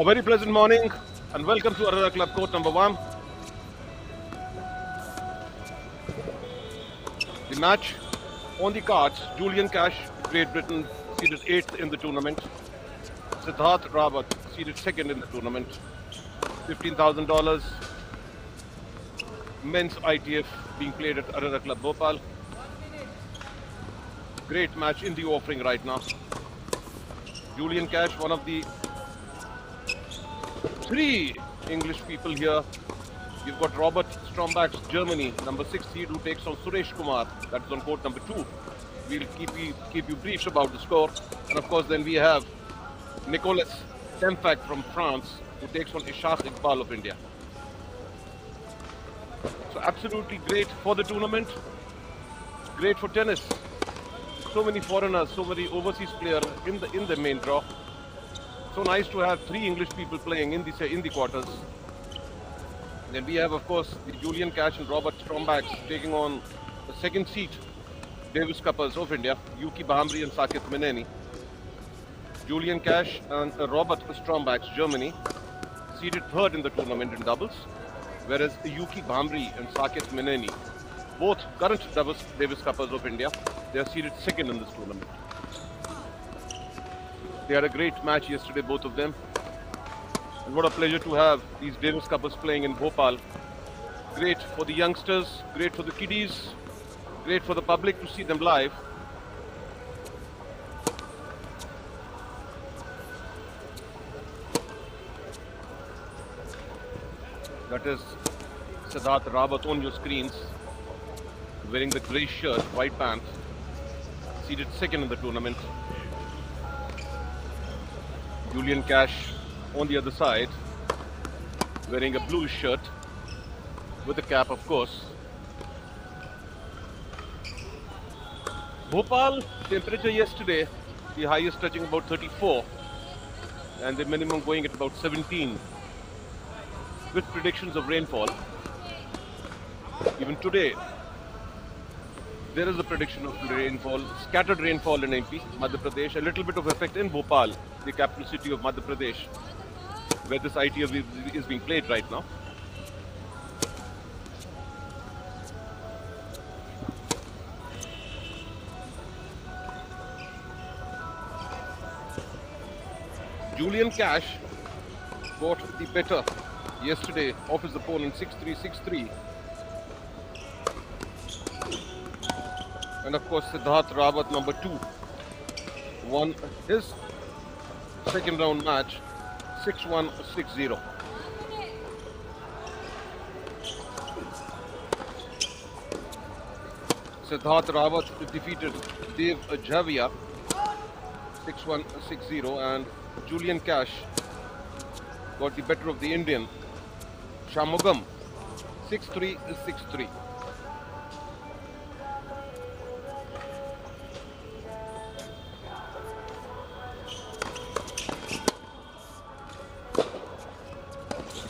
A very pleasant morning and welcome to Arara Club Court number 1. The match on the cards, Julian Cash, Great Britain, seeded 8th in the tournament. Siddharth Rawat, seeded 2nd in the tournament. $15,000 men's ITF being played at Arara Club Bhopal. Great match in the offering right now. Julian Cash, one of the 3 English people here. You've got Robert Strombach's Germany, number 6 seed, who takes on Suresh Kumar. That's on court number 2. We'll keep you briefed about the score. And of course, then we have Nicolas Tempfak from France, who takes on Ishaq Iqbal of India. So absolutely great for the tournament. Great for tennis. So many foreigners, so many overseas players in the main draw. So nice to have 3 English people playing in the quarters. Then we have, of course, the Julian Cash and Robert Strombach taking on the 2nd seed Davis Cuppers of India, Yuki Bhamri and Saket Meneni. Julian Cash and Robert Strombach, Germany, seeded 3rd in the tournament in doubles, whereas Yuki Bhamri and Saket Meneni, both current Davis Cuppers of India, they are seeded 2nd in this tournament. They had a great match yesterday, both of them. And what a pleasure to have these Davis Cuppers playing in Bhopal. Great for the youngsters, great for the kiddies, great for the public to see them live. That is Siddharth Rawat on your screens, wearing the grey shirt, white pants, seeded 2nd in the tournament. Julian Cash on the other side, wearing a blue shirt with a cap, of course. Bhopal temperature yesterday, the highest touching about 34 and the minimum going at about 17, with predictions of rainfall. Even today, there is a prediction of rainfall, scattered rainfall in MP, Madhya Pradesh, a little bit of effect in Bhopal, the capital city of Madhya Pradesh, where this ITF is being played right now. Julian Cash got the better yesterday of his opponent 6-3, 6-3. And of course, Siddharth Rawat, number 2, won his 2nd round match 6-1, 6-0. Siddharth Rawat defeated Dev Javia 6-1, 6-0, and Julian Cash got the better of the Indian Shamugam 6-3, 6-3.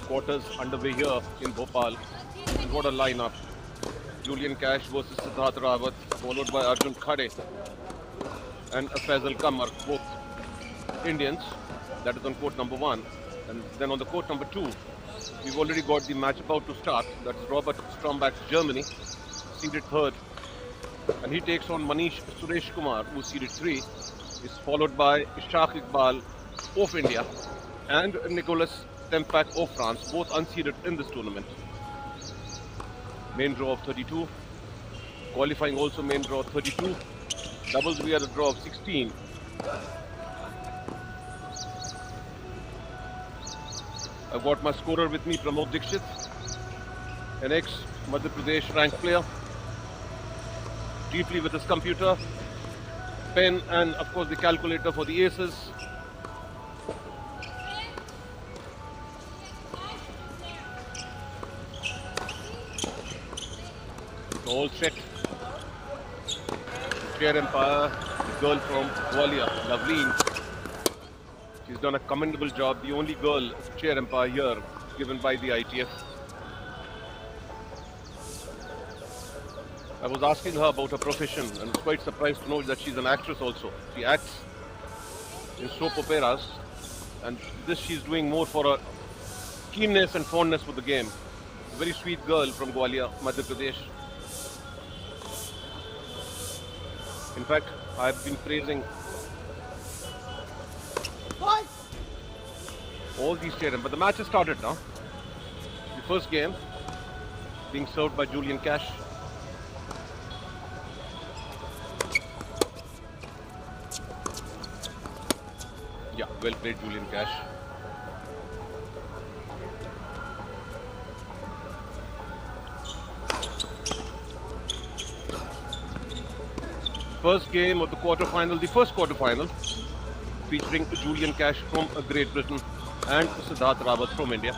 Quarters underway here in Bhopal. And what a lineup. Julian Cash versus Siddharth Rawat, followed by Arjun Khade and Faisal Kamar, both Indians. That is on court number 1. And then on the court number 2, we've already got the match about to start. That is Robert Strombach, Germany, seeded 3rd. And he takes on Suresh Kumar, who seeded 3. Is followed by Ishaq Iqbal of India and Nicolas Tempfak of France, both unseeded in this tournament. Main draw of 32. Qualifying also main draw of 32. Doubles we had a draw of 16. I've got my scorer with me, Pramod Dixit, an ex-Madhya Pradesh ranked player, deeply with his computer, pen and of course the calculator for the aces. All set. Chair umpire, the girl from Gwalior, Loveleen. She's done a commendable job. The only girl chair umpire here, given by the ITF. I was asking her about her profession and was quite surprised to know that she's an actress also. She acts in soap operas And this she's doing more for her keenness and fondness for the game. A very sweet girl from Gwalior, Madhya Pradesh. In fact, I've been praising all these children, but the match has started now. The first game being served by Julian Cash. Yeah, well played, Julian Cash. First game of the quarterfinal, the first quarterfinal, featuring Julian Cash from Great Britain and Siddharth Rawat from India.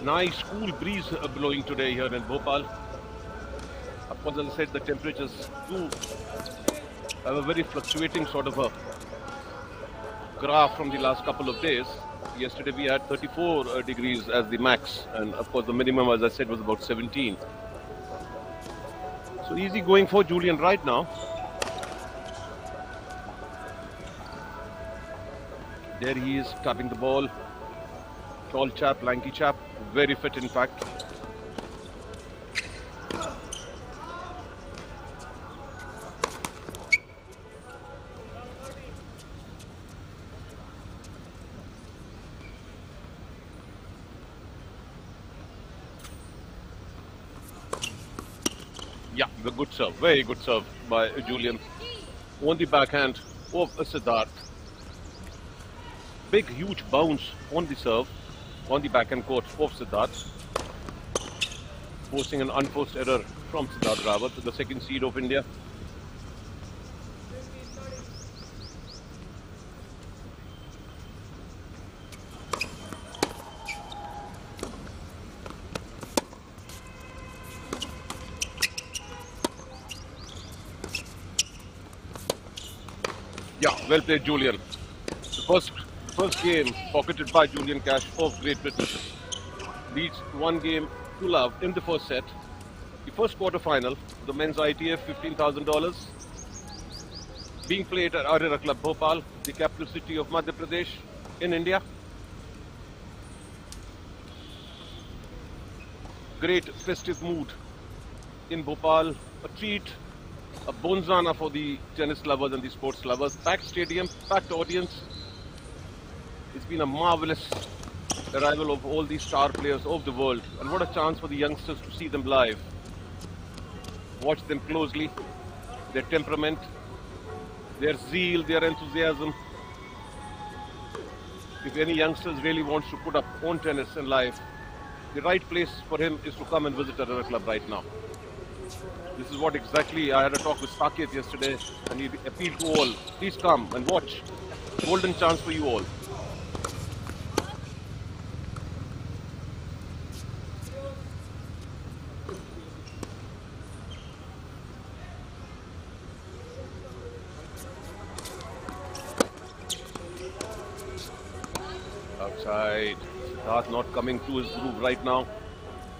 Nice cool breeze blowing today here in Bhopal. Of course, as I said, the temperatures do have a very fluctuating sort of a graph from the last couple of days. Yesterday we had 34 degrees as the max, and of course the minimum, as I said, was about 17. So easy going for Julian right now. There he is, tapping the ball. Tall chap, lanky chap, very fit in fact. Yeah, the good serve, very good serve by Julian. On the backhand of Siddharth. Big, huge bounce on the serve, on the backhand court of Siddharth. Forcing an unforced error from Siddharth Rawat, the second seed of India. Yeah, well played, Julian. The first game pocketed by Julian Cash of Great Britain. Leads 1-0 in the first set. The first quarter-final, the men's ITF $15,000, being played at Arera Club Bhopal, the capital city of Madhya Pradesh in India. Great festive mood in Bhopal. A treat, a bonzana for the tennis lovers and the sports lovers. Packed stadium, packed audience. It's been a marvelous arrival of all these star players of the world, and what a chance for the youngsters to see them live. Watch them closely, their temperament, their zeal, their enthusiasm. If any youngsters really wants to put up on tennis and life, the right place for him is to come and visit Arera Club right now. This is what exactly I had a talk with Saket yesterday, and he appealed to all, please come and watch. Golden chance for you all. Outside, Siddharth not coming to his groove right now.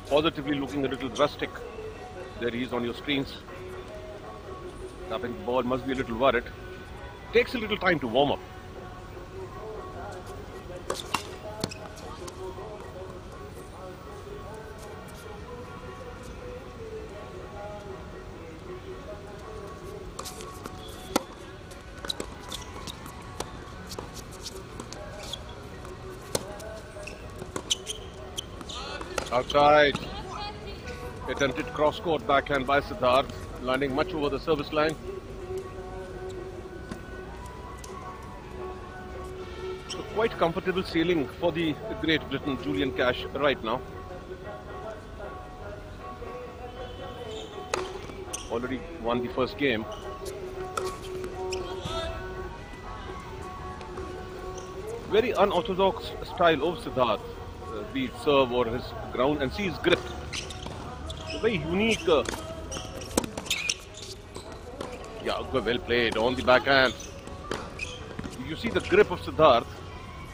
Positively looking a little rustic. There he is on your screens. Tapping the ball, must be a little worried. Takes a little time to warm up. Outside. Attempted cross-court backhand by Siddharth, landing much over the service line. So quite comfortable sailing for the Great Britain Julian Cash right now. Already won the first game. Very unorthodox style of Siddharth, be it serve or his ground, and see his grip. Very unique. Yeah, well played on the backhand. You see the grip of Siddharth,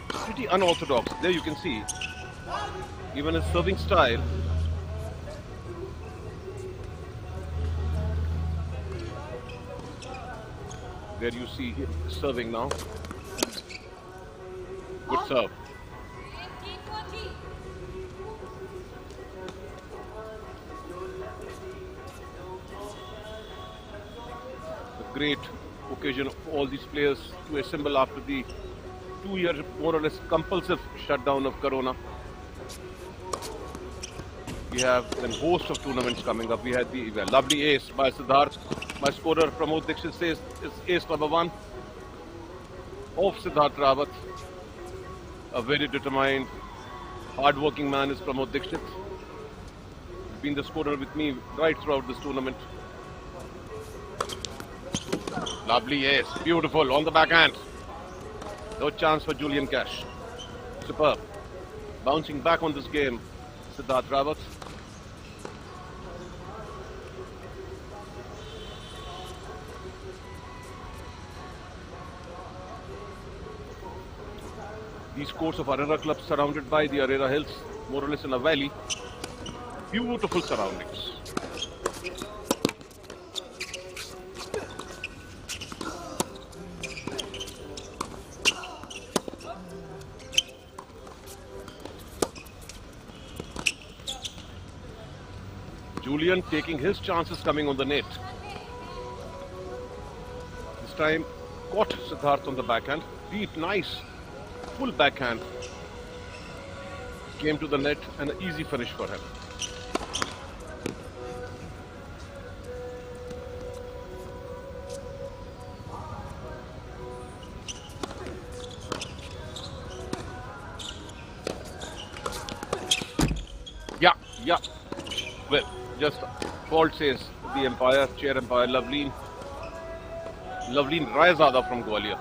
pretty unorthodox. There you can see even his serving style. where you see him serving now. Good serve. A great occasion for all these players to assemble after the 2-year more or less compulsive shutdown of Corona. We have a host of tournaments coming up. We had the lovely ace by Siddharth. My scorer Pramod Dixit says it's ace number 1 of Siddharth Rawat. A very determined, hard-working man is Pramod Dixit. He's been the scorer with me right throughout this tournament. Lovely ace, beautiful on the backhand. No chance for Julian Cash. Superb. Bouncing back on this game, Siddharth Rawat. These courts of Arera Club surrounded by the Arera Hills, more or less in a valley. Beautiful surroundings. Julian taking his chances coming on the net. This time caught Siddharth on the backhand. Deep, nice. Full backhand. Came to the net and an easy finish for him. Yeah. Well, just fault says the umpire, chair umpire, Loveleen Raizada from Gwalior.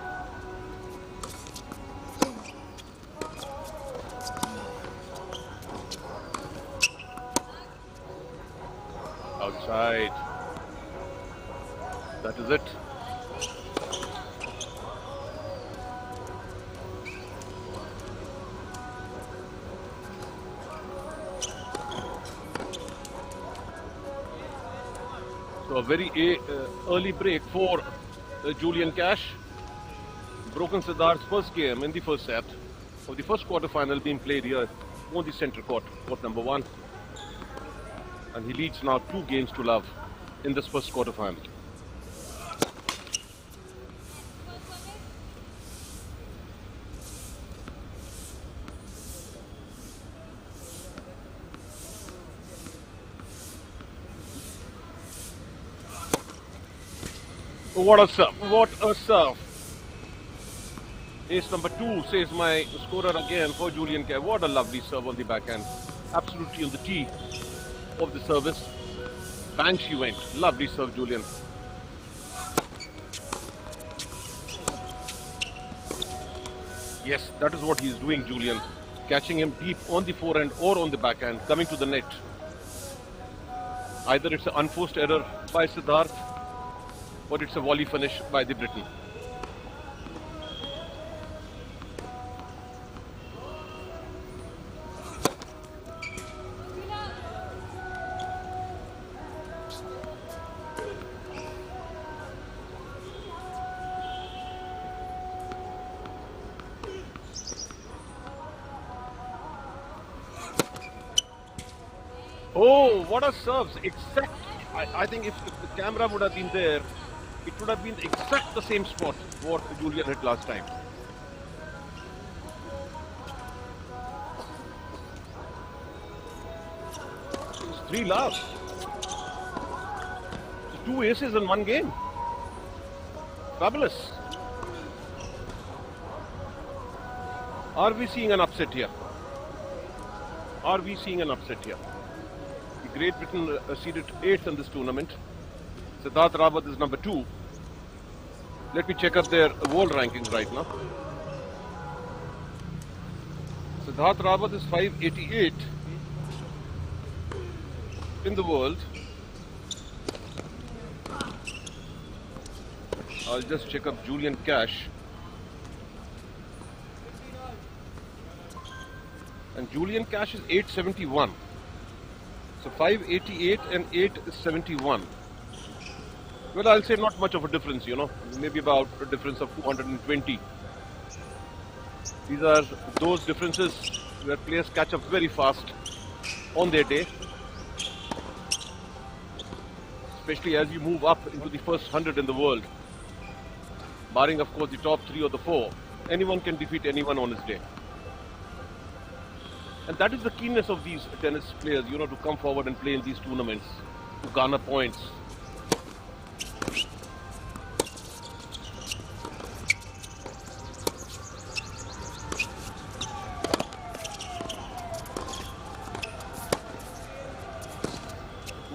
Outside. That is it. So a very early break for Julian Cash. Broken Siddharth's first game in the first set of the first quarter-final being played here on the centre court, court number 1. And he leads now 2 games to love in this first quarter-final. What a serve! What a serve! Ace number 2 says my scorer again for Julian Cash. What a lovely serve on the backhand. Absolutely on the tee of the service. Bang she went. Lovely serve, Julian. Yes, that is what he is doing, Julian. Catching him deep on the forehand or on the backhand, coming to the net. Either it's an unforced error by Siddharth, or it's a volley finish by the Briton. Oh, what a serve! Exact. I think if the camera would have been there, it would have been exact the same spot what Julian hit last time. It's 3 loves. 2 aces in 1 game. Fabulous. Are we seeing an upset here? Are we seeing an upset here? Great Britain seeded 8th in this tournament. Siddharth Rawat is number 2. Let me check up their world rankings right now. Siddharth Rawat is 588 in the world. I'll just check up Julian Cash. And Julian Cash is 871. So 588 and 871. Well, I'll say not much of a difference, maybe about a difference of 220. These are those differences where players catch up very fast on their day, especially as you move up into the first 100 in the world. Barring, of course, the top 3 or the 4, anyone can defeat anyone on his day. And that is the keenness of these tennis players, to come forward and play in these tournaments, to garner points.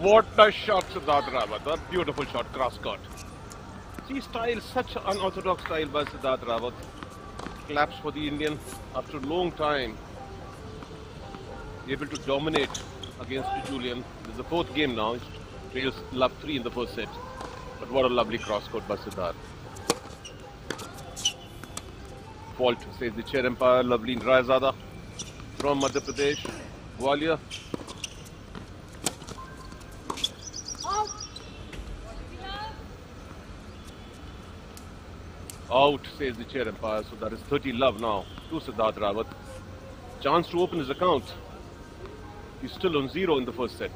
What a shot, Siddharth Rawat. A beautiful shot, cross-court. See, style, such an unorthodox style by Siddharth Rawat. Claps for the Indian after a long time. Able to dominate against Julian. This is the 4th game now. He trails love 3 in the first set. But what a lovely cross-court by Siddharth. Fault, says the chair umpire, lovely Raizada from Madhya Pradesh, Gwalior. Out, says the chair umpire. So that is 30 love now to Siddharth Rawat. Chance to open his account. He's still on 0 in the first set.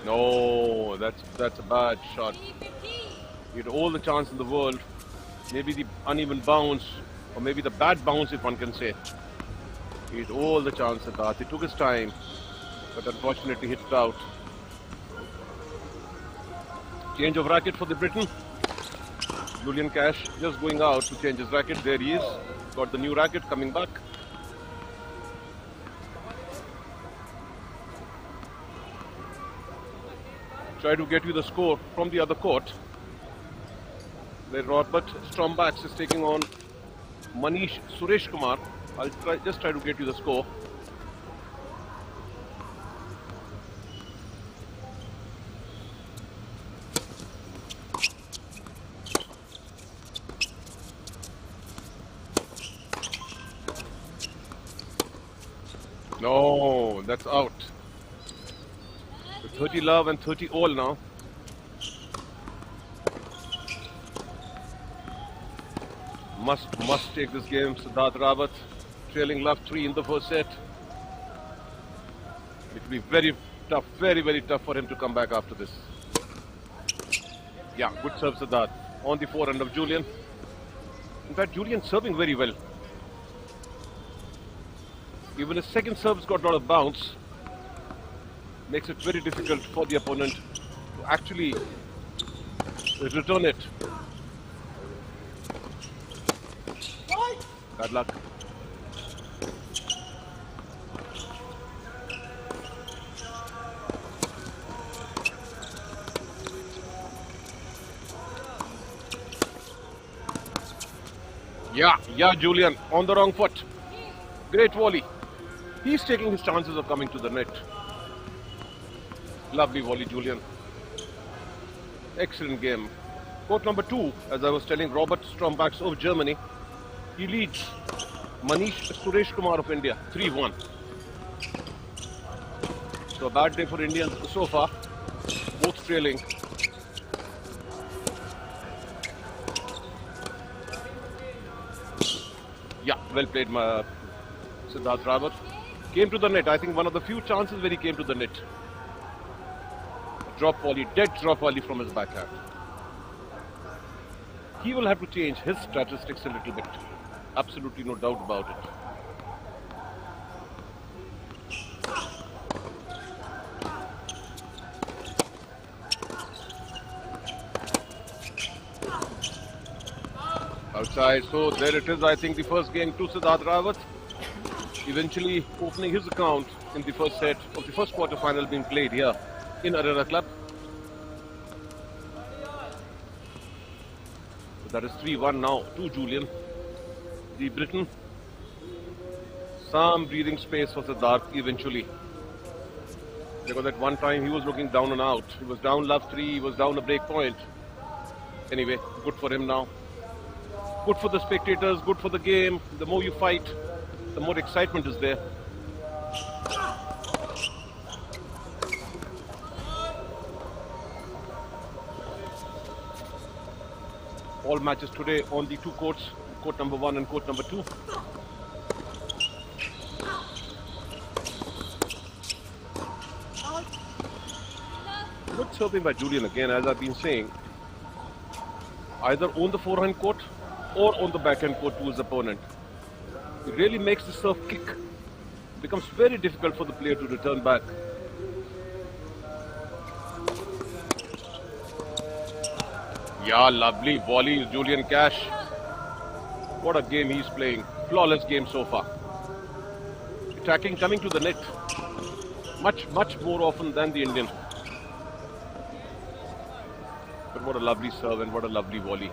No, that's a bad shot. He had all the chance in the world. Maybe the uneven bounce, or maybe the bad bounce, if one can say. He had all the chance, Siddharth. He took his time, but unfortunately hit it out. Change of racket for the Briton. Julian Cash just going out to change his racket. There he is. Got the new racket coming back. Try to get you the score from the other court, where Robert Strombax is taking on Manish Suresh Kumar. I'll just try to get you the score. No, that's out. So 30 love and 30 all now. Must take this game. Siddharth Rawat trailing love 3 in the first set. It will be very tough, very tough for him to come back after this. Yeah, good serve, Siddharth. On the forehand of Julian. In fact, Julian serving very well. Even his second serve's got a lot of bounce. Makes it very difficult for the opponent to actually return it. Bad luck. Yeah, Julian on the wrong foot. Great volley. He's taking his chances of coming to the net. Lovely volley, Julian. Excellent game. Court number 2, as I was telling, Robert Strombax of Germany. He leads Manish Suresh Kumar of India, 3-1. So a bad day for Indians so far. Both trailing. Yeah, well played, Siddharth Rawat. Came to the net. I think one of the few chances where he came to the net. Drop volley, dead drop volley from his backhand. He will have to change his statistics a little bit. Absolutely no doubt about it. Outside, so there it is. I think the first game to Siddharth Rawat. Eventually opening his account in the first set of the first quarter final being played here in Arena Club. So that is 3-1 now to Julian. The Briton. Some breathing space for Siddharth eventually. Because at one time he was looking down and out. He was down love 3, he was down a break point. Anyway, good for him now. Good for the spectators, good for the game. The more you fight, the more excitement is there. all matches today on the two courts, court number 1 and court number 2. Good serving by Julian again, as I've been saying. Either on the forehand court or on the backhand court to his opponent. It really makes the serve kick. It becomes very difficult for the player to return back. Yeah, lovely volley, Julian Cash. What a game he's playing. Flawless game so far. Attacking, coming to the net. Much more often than the Indian. But what a lovely serve and what a lovely volley.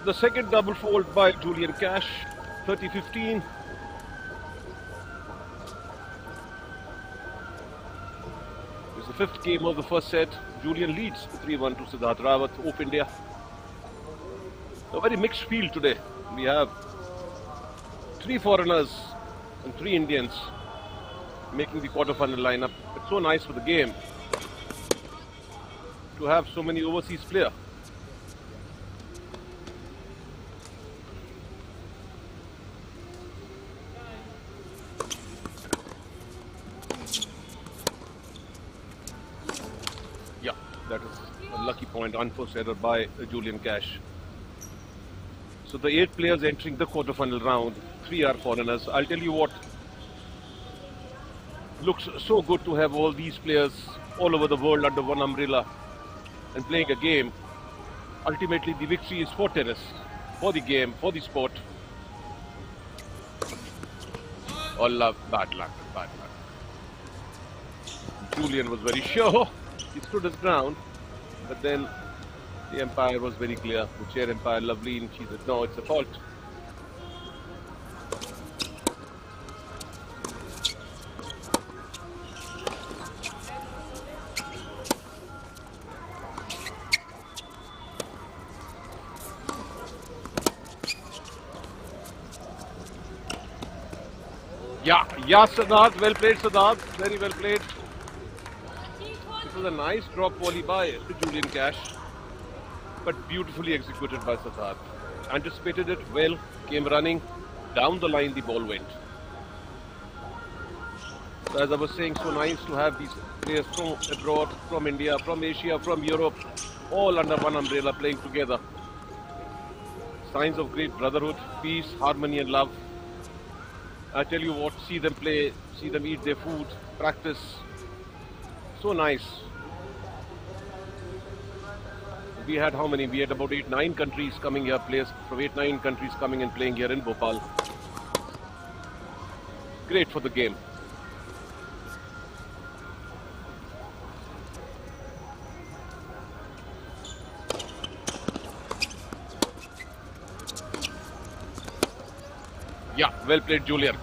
The second double fault by Julian Cash, 30-15. It's the fifth game of the first set. Julian leads 3-1 to Siddharth Rawat of India. A very mixed field today. We have 3 foreigners and 3 Indians making the quarterfinal lineup. It's so nice for the game to have so many overseas players. That is a lucky point, unforced error by Julian Cash. So the 8 players entering the quarterfinal round, 3 are foreigners. I'll tell you what, looks so good to have all these players all over the world under one umbrella and playing a game. Ultimately, the victory is for tennis, for the game, for the sport. All love, bad luck. Julian was very sure. He stood his ground, but then the umpire was very clear. The chair umpire, lovely, and she said, no, it's a fault. Yeah, Siddharth, well played, Siddharth, very well played. It was a nice drop volley by Julian Cash, but beautifully executed by Siddharth. Anticipated it well, came running, down the line the ball went. So as I was saying, so nice to have these players from abroad, from India, from Asia, from Europe, all under one umbrella playing together. Signs of great brotherhood, peace, harmony and love. I tell you what, see them play, see them eat their food, practice. So nice. We had how many? We had about 8-9 countries coming here, players from 8-9 countries coming and playing here in Bhopal. Great for the game. Yeah, well played, Julian.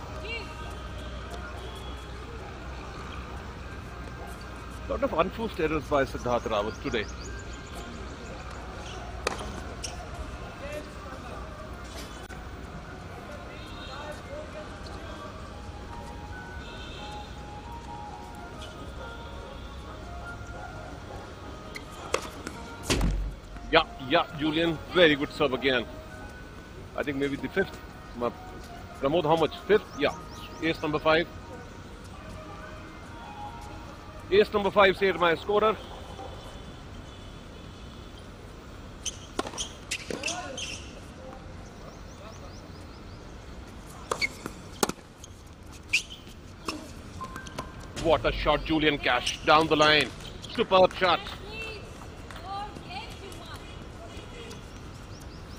Lot of unforced errors by Siddharth Rawat today. Yeah, Julian, very good serve again. I think maybe the 5th. Pramod, how much? 5th? Yeah, ace number 5. Ace number 5 said my scorer. What a shot, Julian Cash, down the line. Superb shot.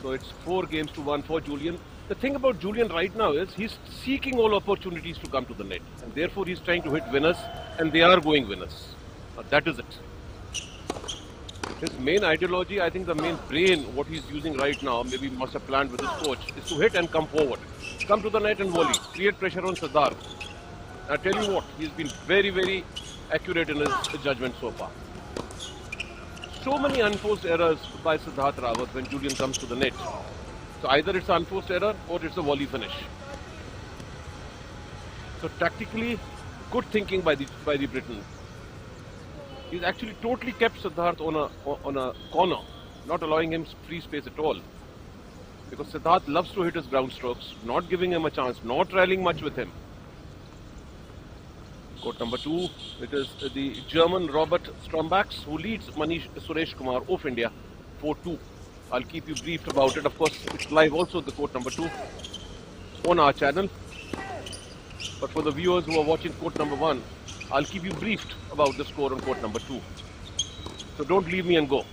So it's 4-1 for Julian. The thing about Julian right now is he's seeking all opportunities to come to the net. And therefore he's trying to hit winners, and they are going winners. That is it. His main ideology, I think the main brain, what he's using right now, maybe must have planned with his coach, is to hit and come forward. Come to the net and volley. Create pressure on Siddharth. I tell you what, he's been very, very accurate in his judgment so far. so many unforced errors by Siddharth Rawat when Julian comes to the net. So either it's an unforced error or it's a volley finish. So tactically, good thinking by the Briton. He's actually totally kept Siddharth on a corner, not allowing him free space at all. Because Siddharth loves to hit his ground strokes, not giving him a chance, not rallying much with him. Court number 2, it is the German Robert Strombachs who leads Manish Suresh Kumar of India 4-2. I'll keep you briefed about it. Of course, it's live also, the court number 2 on our channel. But for the viewers who are watching court number 1, I'll keep you briefed about the score on court number 2. So don't leave me and go.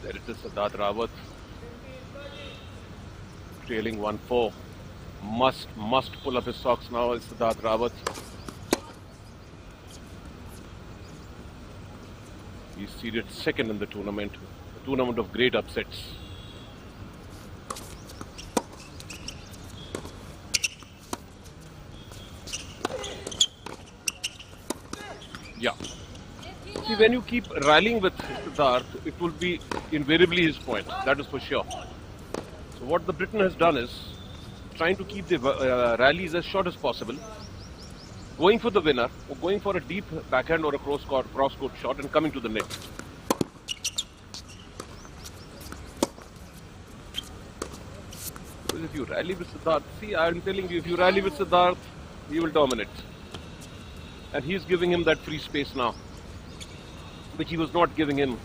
There it is, Siddharth Rawat. Trailing 1-4. Must pull up his socks now is Siddharth Rawat. He's seeded second in the tournament. A tournament of great upsets. Yeah. See, when you keep rallying with Siddharth, it will be invariably his point. That is for sure. So what the Briton has done is trying to keep the rallies as short as possible, going for the winner or going for a deep backhand or a cross-court shot and coming to the net. Because if you rally with Siddharth, see, I'm telling you, if you rally with Siddharth, he will dominate. And he's giving him that free space now, which he was not giving him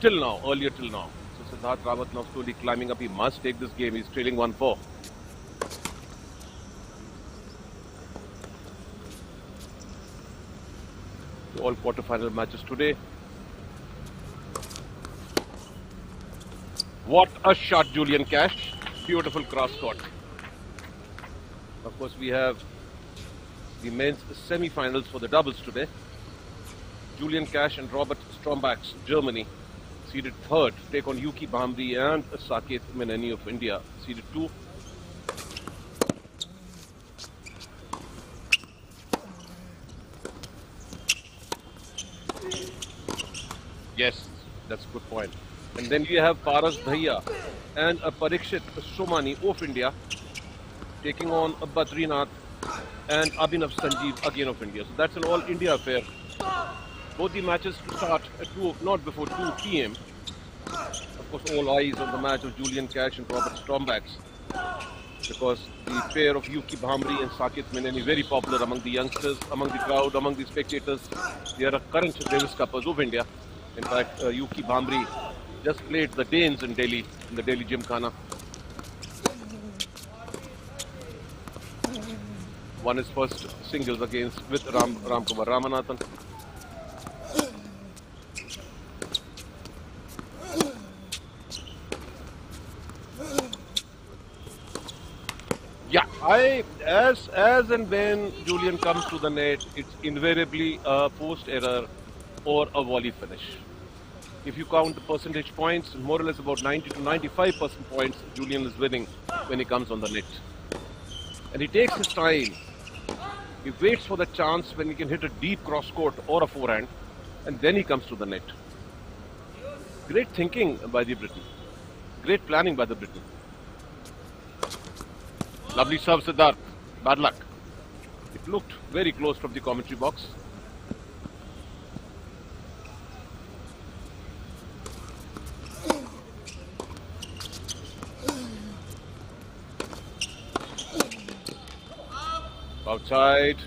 till now, earlier till now. So Siddharth Rawat now slowly climbing up. He must take this game. He's trailing 1-4. All quarterfinal matches today. What a shot, Julian Cash. Beautiful cross court. Of course, we have the men's semi-finals for the doubles today. Julian Cash and Robert Strombachs, Germany, seeded third, take on Yuki Bhamri and Saket Meneni of India, seeded 2. Yes, that's a good point. And then you have Paras Dhaiya and a Parikshit Somani of India taking on a Badrinath and Abhinav Sanjeev again of India. So that's an all-India affair. Both the matches to start at 2, not before 2 p.m. Of course, all eyes on the match of Julian Cash and Robert Strombachs, because the pair of Yuki Bhamri and Saket Meneni very popular among the youngsters, among the crowd, among the spectators. They are current Davis Cuppers of India. In fact, Yuki Bhamri just played the Danes in Delhi, in the Delhi Gymkhana. Won his first singles against with Ramkumar Ramanathan. Yeah, as and when Julian comes to the net, it's invariably a post error or a volley finish. If you count the percentage points, more or less about 90 to 95% points, Julian is winning when he comes on the net. And he takes his time. He waits for the chance when he can hit a deep cross court or a forehand, and then he comes to the net. Great thinking by the Briton. Great planning by the Briton. Lovely serve, Siddharth. Bad luck. It looked very close from the commentary box. Outside.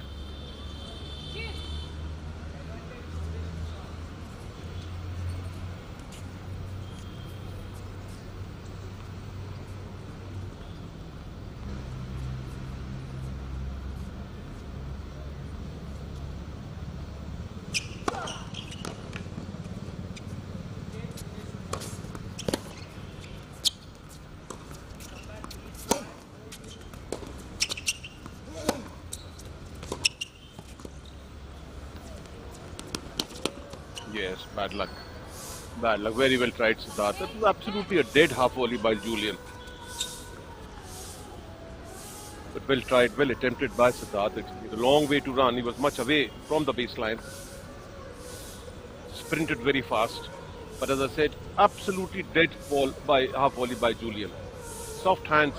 Yes, bad luck. Bad luck. Very well tried, Siddharth. That was absolutely a dead half volley by Julian. But Well tried, well attempted by Siddharth. It's a long way to run. He was much away from the baseline. Sprinted very fast. But as I said, absolutely dead ball by half volley by Julian. Soft hands.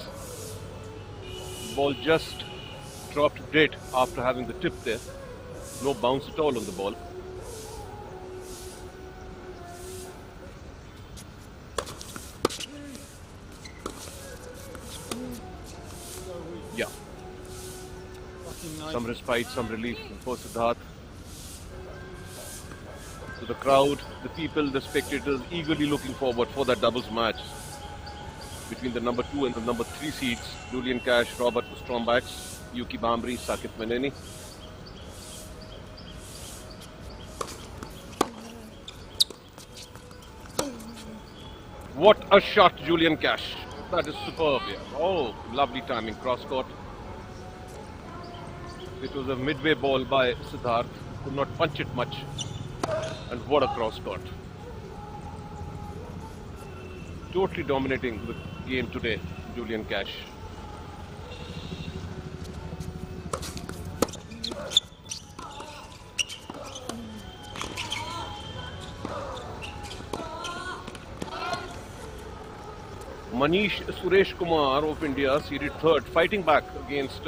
Ball just dropped dead after having the tip there. No bounce at all on the ball. Yeah. Some respite, some relief for Siddharth. So the crowd, the people, the spectators eagerly looking forward for that doubles match between the number 2 and the number 3 seeds, Julian Cash, Robert Strombacks, Yuki Bambri, Sakit Meneni. What a shot, Julian Cash. That is superb. Yeah. Oh, lovely timing, cross court. It was a midway ball by Siddharth. Could not punch it much. And what a cross court. Totally dominating the game today, Julian Cash. Manish Suresh Kumar of India seeded third, fighting back against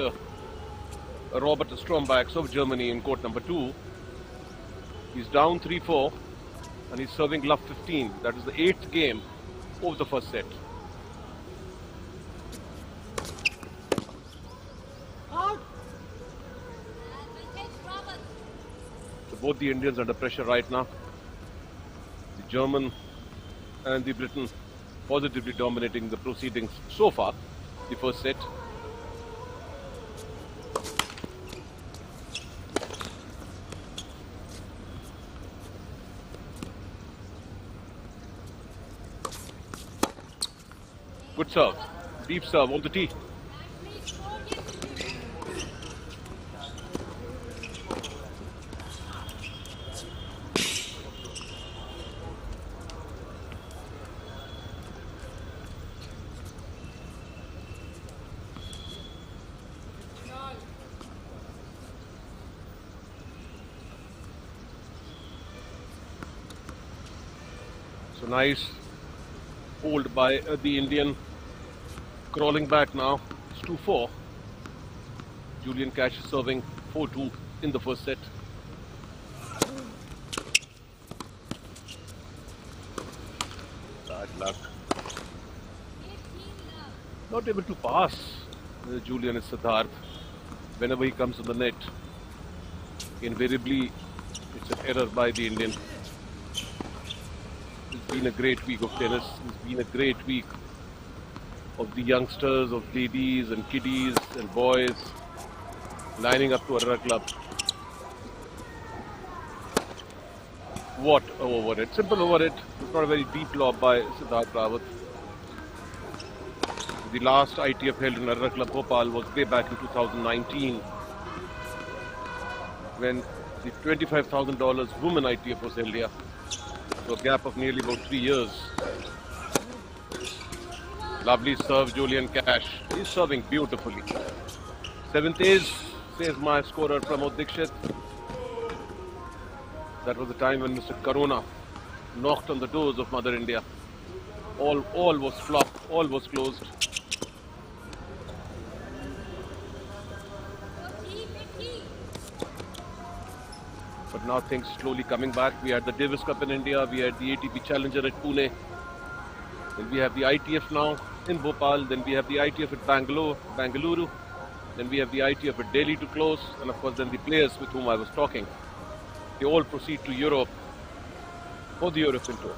Robert Strombacks of Germany in court number 2. He's down 3-4 and he's serving love 15. That is the 8th game of the first set. So both the Indians under pressure right now. The German and the Briton positively dominating the proceedings so far, the first set. Good serve, deep serve on the tee. So nice hold by the Indian. Crawling back now. It's 2-4. Julian Cash is serving 4-2 in the first set. Bad luck. Not able to pass Julian is Siddharth. Whenever he comes to the net, invariably it's an error by the Indian. It's been a great week of tennis. It's been a great week of the youngsters, of ladies and kiddies and boys lining up to a club. What a over it. Simple over it. It's not a very deep lob by Siddharth Rawat. The last ITF held in Arra Club Bhopal was way back in 2019 when the $25,000 women ITF was held here. So a gap of nearly about 3 years. Lovely serve, Julian Cash. He's serving beautifully. 7th ace, says my scorer Pramod Dikshit. That was the time when Mr. Karuna knocked on the doors of Mother India. All was flop, all was closed. But now things slowly coming back. We had the Davis Cup in India, we had the ATP Challenger at Pune. Then we have the ITF now in Bhopal, then we have the ITF at Bangalore, then we have the ITF at Delhi to close, and of course then the players with whom I was talking. They all proceed to Europe for the European Tour.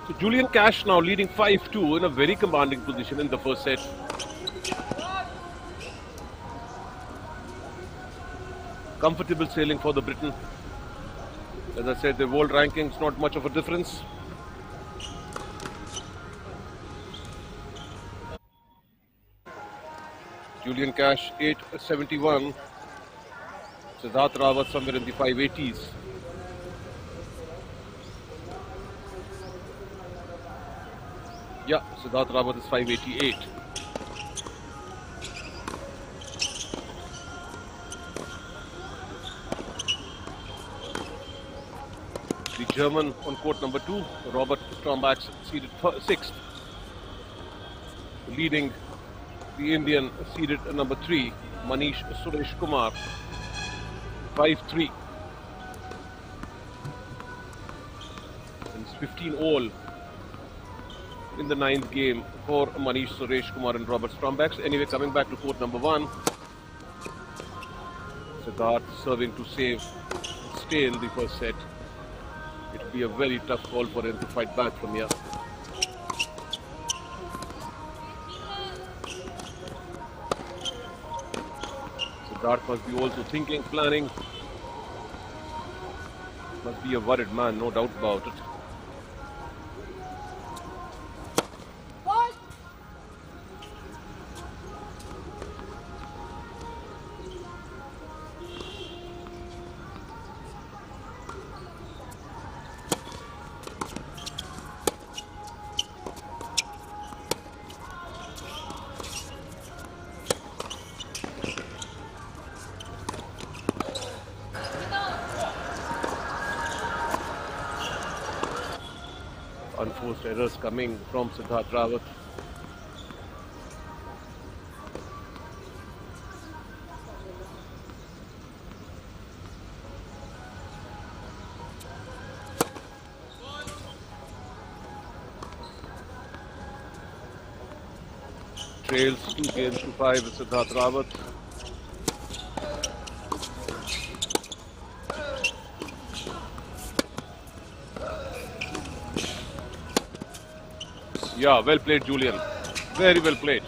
So Julian Cash now leading 5-2 in a very commanding position in the first set. Comfortable sailing for the Briton. As I said, the world rankings not much of a difference. Julian Cash 871. Siddharth Rawat somewhere in the 580s. Yeah, Siddharth Rawat is 588. The German on court number 2, Robert Strombax, seeded 6th. Leading the Indian seeded number 3, Manish Suresh Kumar, 5-3. And it's 15 all in the 9th game for Manish Suresh Kumar and Robert Strombax. Anyway, coming back to court number 1, Siddharth serving to stay in the first set. It will be a very tough call for him to fight back from here. Siddharth must be also thinking, planning. Must be a worried man, no doubt about it. Unforced errors coming from Siddharth Rawat. Trails 2 games to 5 with Siddharth Rawat. Yeah, well played, Julian. Very well played.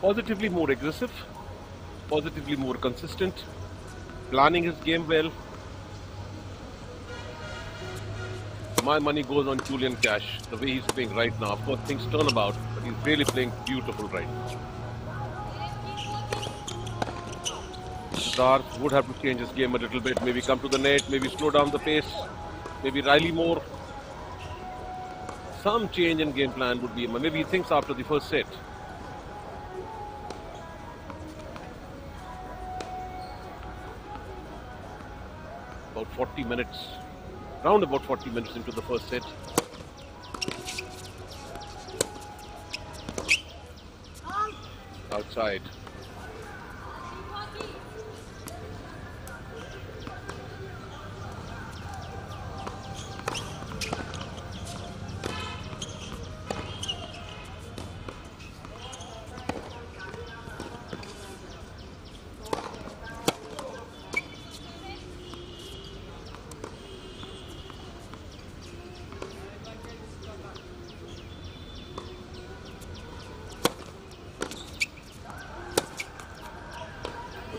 Positively more aggressive, positively more consistent, planning his game well. My money goes on Julian Cash, the way he's playing right now. Of course, things turn about, but he's really playing beautiful right now. Siddharth would have to change his game a little bit, maybe come to the net, maybe slow down the pace, maybe rally more. Some change in game plan would be, maybe he thinks after the first set. About 40 minutes, round about 40 minutes into the first set. Outside.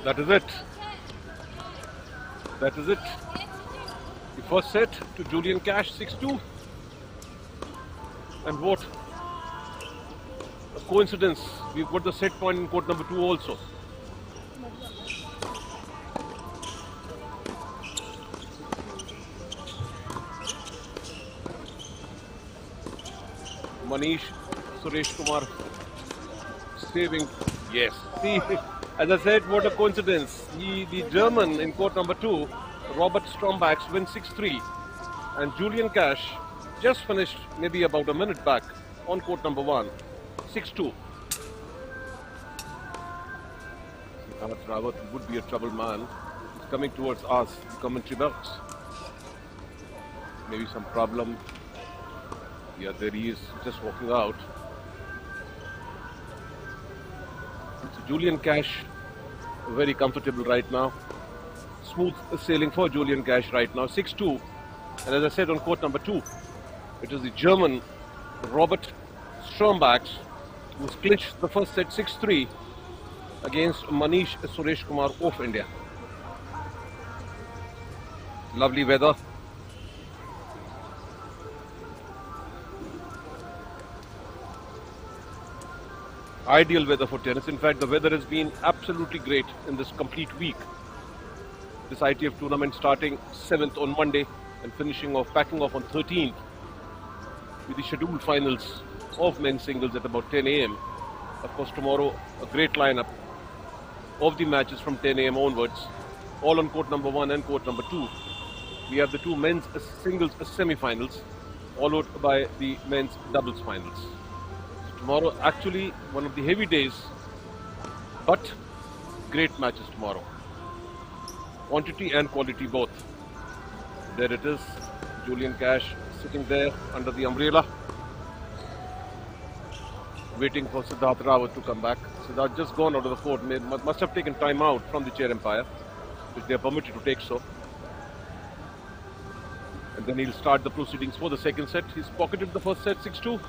That is it. That is it. The first set to Julian Cash, 6-2. And what? A coincidence. We've got the set point in court number 2 also. Manish Suresh Kumar saving. Yes. See. As I said, what a coincidence. The German in court number 2, Robert Strombax, wins 6-3. And Julian Cash just finished maybe about a minute back on court number 1, 6-2. Siddharth Rawat would be a troubled man. He's coming towards us, the commentary box. Maybe some problem. Yeah, there he is, just walking out. Julian Cash, very comfortable right now. Smooth sailing for Julian Cash right now, 6-2. And as I said on court number 2, it is the German Robert Strombach who's clinched the first set 6-3 against Manish Suresh Kumar of India. Lovely weather. Ideal weather for tennis. In fact, the weather has been absolutely great in this complete week. This ITF tournament starting 7th on Monday and packing off on 13th with the scheduled finals of men's singles at about 10 a.m. Of course, tomorrow a great lineup of the matches from 10 a.m. onwards, all on court number 1 and court number 2. We have the two men's singles semi-finals, followed by the men's doubles finals. Tomorrow actually one of the heavy days, but great matches tomorrow. Quantity and quality both. There it is, Julian Cash sitting there under the umbrella, waiting for Siddharth Rawat to come back. Siddharth just gone out of the court, must have taken time out from the chair umpire, which they are permitted to take so. And then he'll start the proceedings for the second set. He's pocketed the first set 6-2.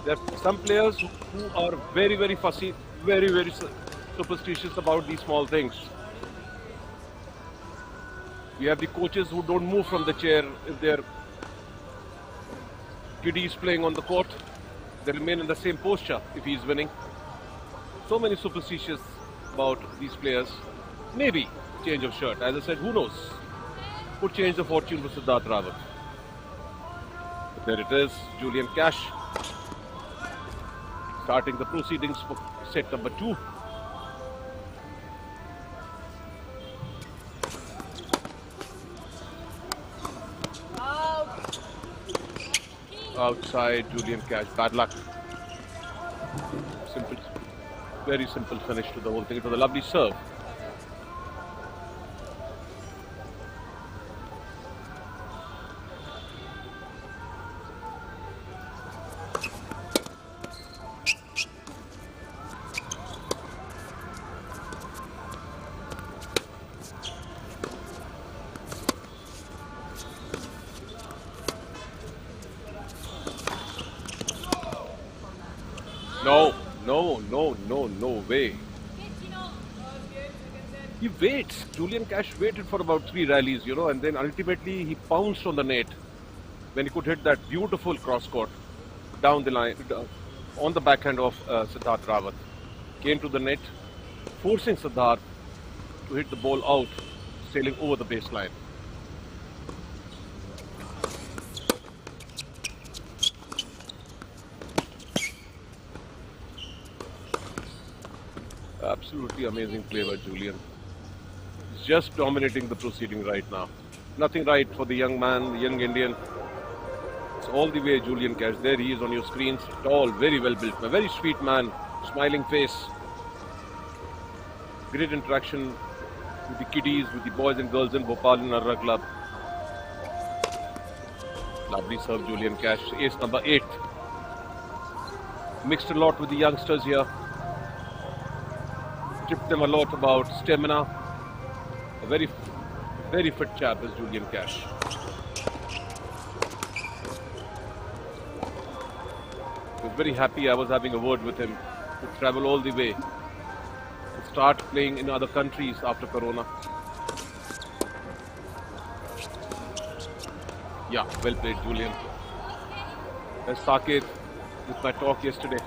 There are some players who are very, very fussy, very, very superstitious about these small things. We have the coaches who don't move from the chair if their kiddies playing on the court. They remain in the same posture if he is winning. So many superstitious about these players. Maybe change of shirt. As I said, who knows? Could change the fortune for Siddharth Rawat. There it is, Julian Cash starting the proceedings for set number 2. Outside, Julian Cash, bad luck. Simple, very simple finish to the whole thing. It was a lovely serve. No way. He waits. Julian Cash waited for about 3 rallies, and then ultimately he pounced on the net when he could hit that beautiful cross court down the line, on the backhand of Siddharth Rawat. Came to the net, forcing Siddharth to hit the ball out, sailing over the baseline. Absolutely amazing play by Julian. He's just dominating the proceeding right now. Nothing right for the young man, the young Indian. It's all the way Julian Cash. There he is on your screens. Tall, very well built, a very sweet man, smiling face. Great interaction with the kiddies, with the boys and girls in Bhopal in Arra Club. Lovely serve, Julian Cash. Ace number 8. Mixed a lot with the youngsters here. Tipped them a lot about stamina. A very, very fit chap is Julian Cash. I was very happy I was having a word with him to travel all the way, to start playing in other countries after Corona. Yeah, well played, Julian. As Saket with my talk yesterday.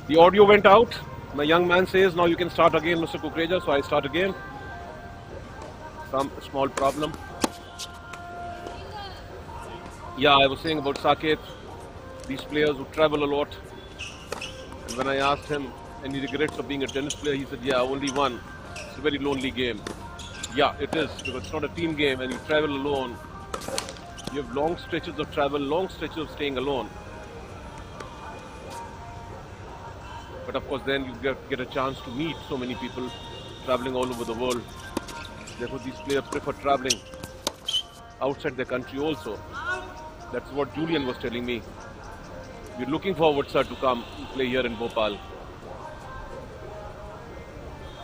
The audio went out. My young man says, now you can start again, Mr. Kukreja. So I start again. Some small problem. Yeah, I was saying about Saket. These players who travel a lot. And when I asked him any regrets of being a tennis player, he said, yeah, only one. It's a very lonely game. Yeah, it is, because it's not a team game and you travel alone. You have long stretches of travel, long stretches of staying alone. But of course, then you get a chance to meet so many people traveling all over the world. Therefore, these players prefer traveling outside their country also. That's what Julian was telling me. We're looking forward, sir, to come play here in Bhopal.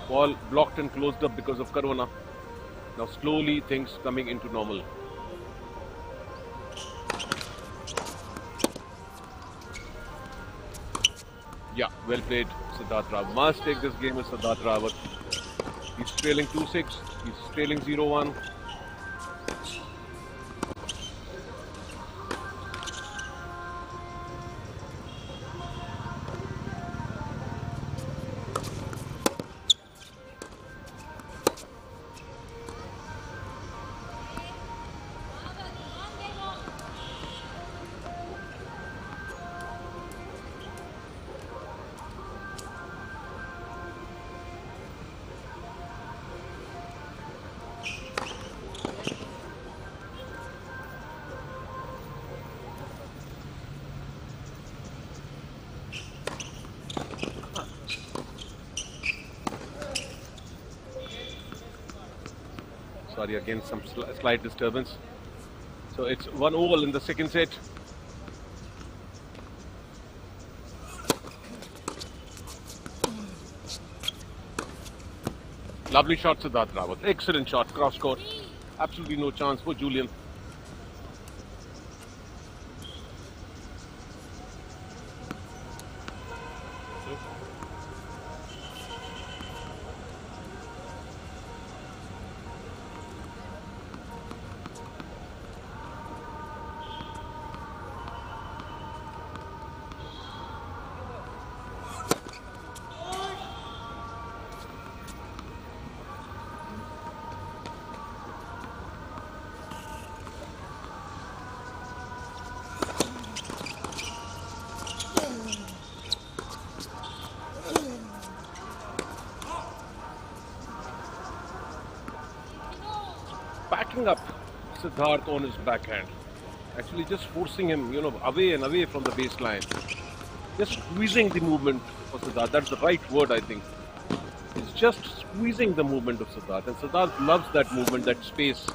Ball blocked and closed up because of Corona. Now slowly things coming into normal. Yeah, well played, Siddharth Rawat. Must take this game with Siddharth Rawat. He's trailing 2-6. He's trailing 0-1. Sorry, again some slight disturbance. So it's 1-1 in the second set. Lovely shot, Siddharth Rawat. Excellent shot, cross court. Absolutely no chance for Julian. Backing up Siddharth on his backhand. Actually just forcing him, away and away from the baseline. Just squeezing the movement for Siddharth. That's the right word, I think. He's just squeezing the movement of Siddharth. And Siddharth loves that movement, that space.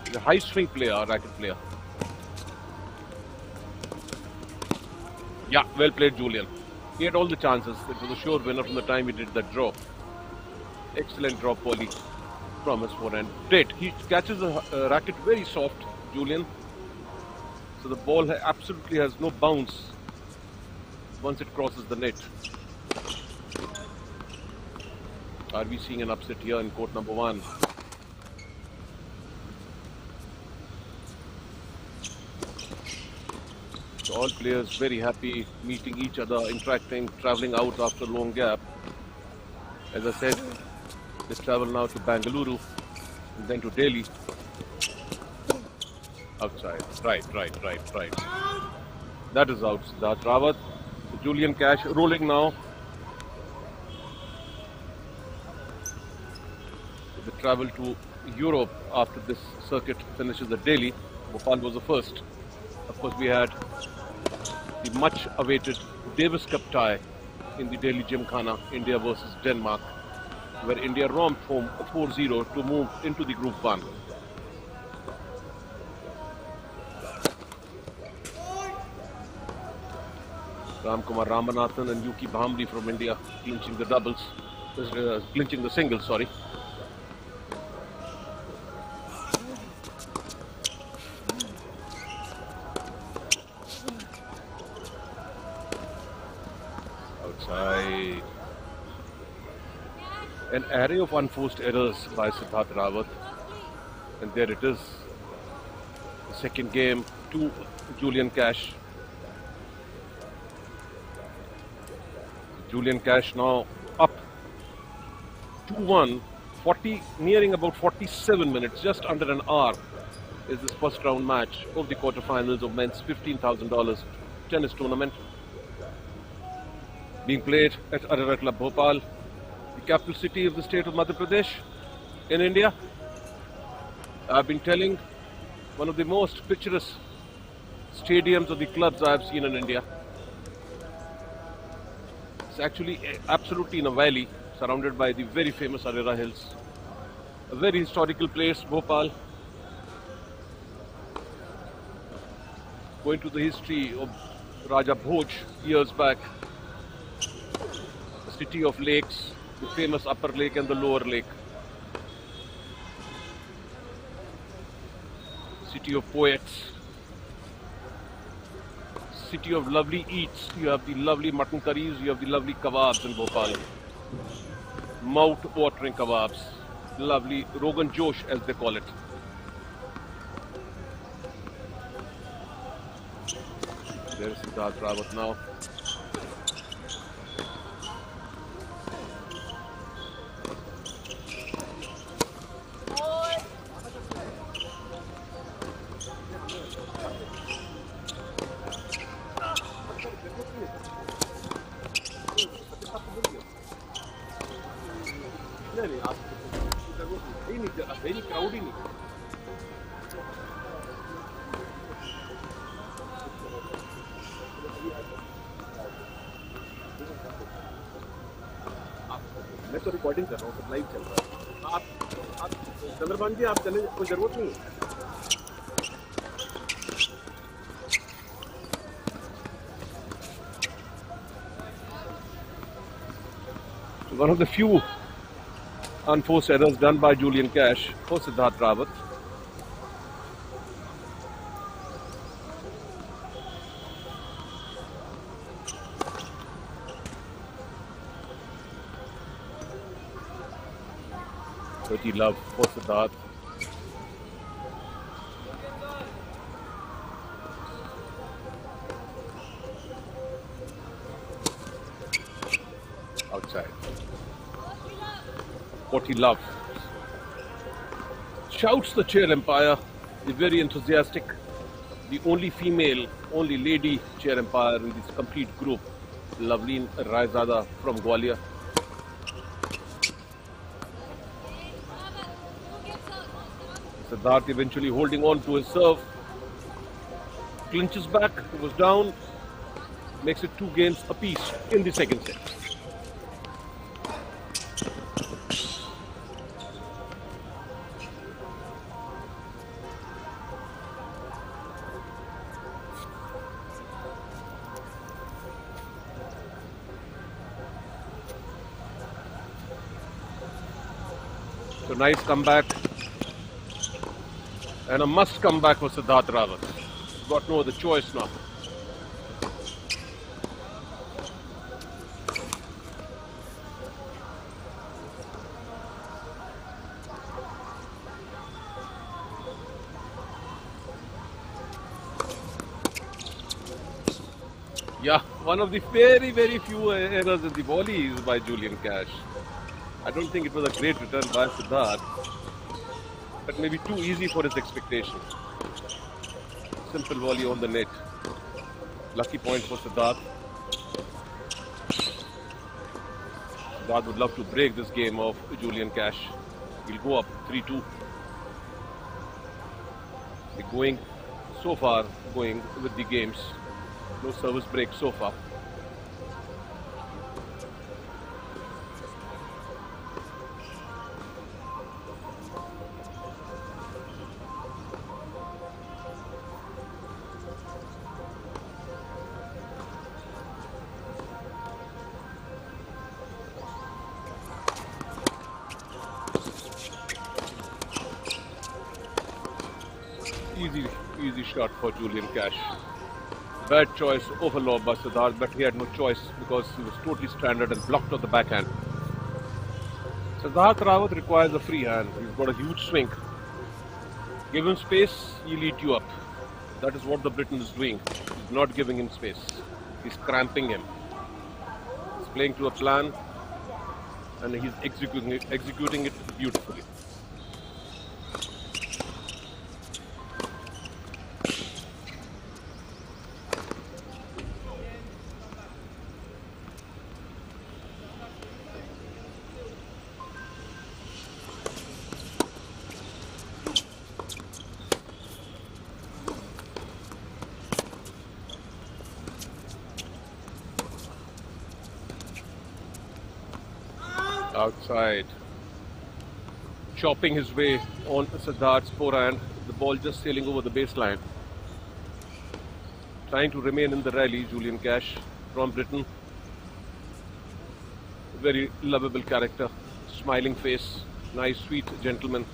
He's a high swing player, a racket player. Yeah, well played, Julian. He had all the chances. It was a sure winner from the time he did that draw. Excellent drop volley from his forehand. Great. He catches the racket very soft, Julian. So the ball absolutely has no bounce once it crosses the net. Are we seeing an upset here in court number 1? So all players very happy, meeting each other, interacting, traveling out after a long gap. As I said, they travel now to Bengaluru and then to Delhi. Outside. Right. That is out. Siddharth Rawat. Julian Cash rolling now. They travel to Europe after this circuit finishes at Delhi. Bhopal was the first. Of course, we had the much awaited Davis Cup tie in the Delhi Gymkhana, India versus Denmark, where India romped home 4-0 to move into the Group 1. Ramkumar Ramanathan and Yuki Bhamri from India clinching the doubles, clinching the singles, sorry. Outside. An array of unforced errors by Siddharth Rawat. And there it is. The second game to Julian Cash. Julian Cash now up 2-1, nearing about 47 minutes, just under an hour is this first round match of the quarterfinals of men's $15,000 tennis tournament being played at Arara Club Bhopal, the capital city of the state of Madhya Pradesh in India. I've been telling, one of the most picturesque stadiums of the clubs I've seen in India. It's actually absolutely in a valley, surrounded by the very famous Arera Hills. A very historical place, Bhopal. Going to the history of Raja Bhoj years back. The city of lakes, the famous upper lake and the lower lake. City of poets. City of lovely eats. You have the lovely mutton curries, you have the lovely kebabs in Bhopal. Mouth-watering kebabs. Lovely Rogan Josh, as they call it. There's Siddharth Rawat now. मैं तो recording कर रहा हूँ, live चल रहा है। आप चंद्रभान जी, आप चलने की कोई जरूरत नहीं है। One of the few unforced errors done by Julian Cash for Siddharth Rawat. Dirty love for Siddharth. Outside. 40 love. Shouts the chair umpire, the very enthusiastic, the only female, only lady chair umpire in this complete group, Loveleen Raizada from Gwalior. Siddharth eventually holding on to his serve, clinches back, was down, makes it 2 games apiece in the second set. So nice comeback. And a must come back for Siddharth Rawat. Got no other choice now. One of the very, very few errors in the volleys by Julian Cash. I don't think it was a great return by Siddharth, but maybe too easy for his expectation. Simple volley on the net. Lucky point for Siddharth. Siddharth would love to break this game of Julian Cash. He'll go up 3-2. They're going so far, going with the games. No service break so far. Easy shot for Julian Cash. Bad choice, overlob by Siddharth, but he had no choice because he was totally stranded and blocked on the backhand. Siddharth Rawat requires a free hand. He's got a huge swing. Give him space, he'll eat you up. That is what the Briton is doing. He's not giving him space. He's cramping him. He's playing to a plan and he's executing it beautifully. Outside, chopping his way on Siddharth's forehand, the ball just sailing over the baseline. Trying to remain in the rally, Julian Cash from Britain. Very lovable character, smiling face, nice, sweet gentleman.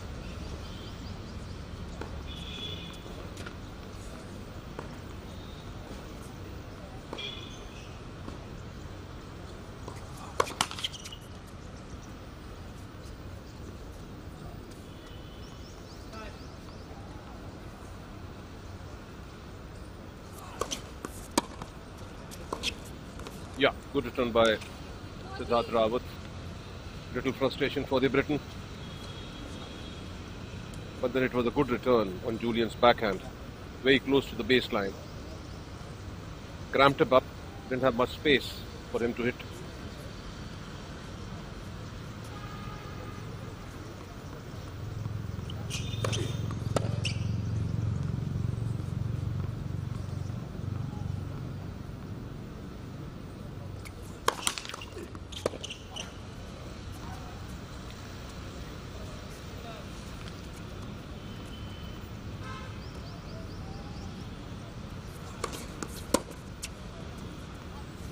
Yeah, good return by Siddharth Rawat. Little frustration for the Briton. But then it was a good return on Julian's backhand. Very close to the baseline. Cramped him up. Didn't have much space for him to hit.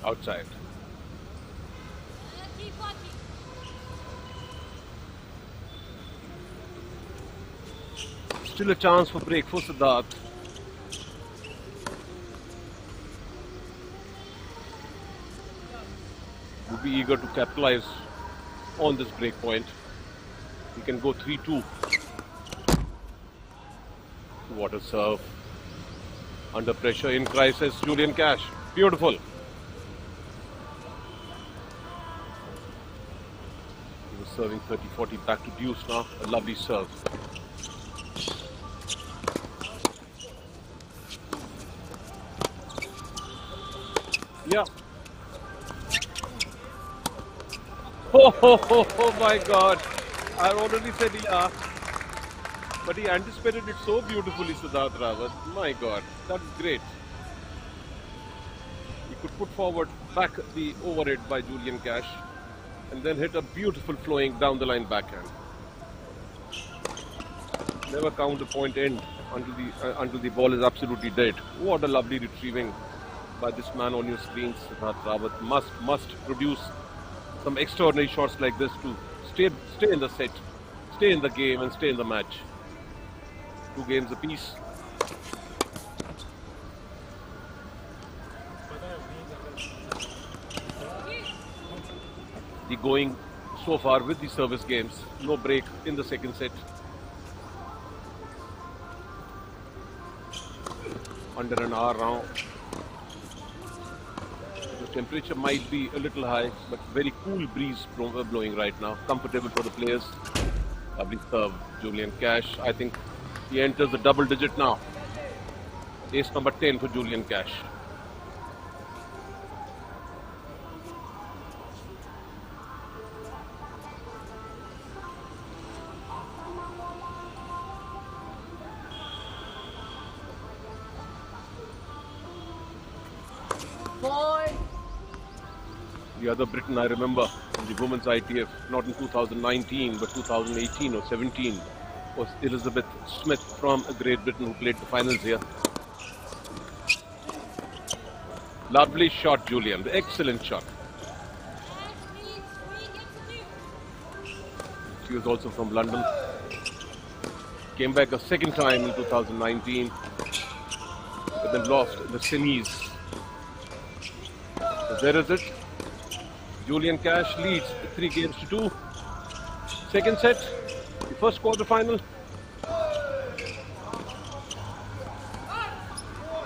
Outside. Still a chance for break for Siddharth. Would be eager to capitalize on this break point. He can go 3-2. What a serve. Under pressure, in crisis, Julian Cash. Beautiful. He was serving 30-40 back to deuce now. A lovely serve. Yeah. Oh my God. I already said yeah. But he anticipated it so beautifully, Siddharth Rawat. My God, that's great. He could put forward back the overhead by Julian Cash and then hit a beautiful flowing down the line backhand. Never count the point end until the ball is absolutely dead. What a lovely retrieving by this man on your screen. Siddharth Rawat must produce some extraordinary shots like this to stay in the set, stay in the game and stay in the match. 2 games apiece. The going so far with the service games, no break in the second set. Under an hour now. temperature might be a little high, but very cool breeze blowing right now. Comfortable for the players. Lovely serve, Julian Cash. I think he enters the double digit now. Ace number 10 for Julian Cash. The other Briton I remember in the women's ITF, not in 2019 but 2018 or 17, was Elizabeth Smith from Great Britain, who played the finals here. Lovely shot, Julian. Excellent shot. She was also from London. Came back a second time in 2019, but then lost in the semis. So there is it. Julian Cash leads 3 games to 2. Second set, the first quarter-final.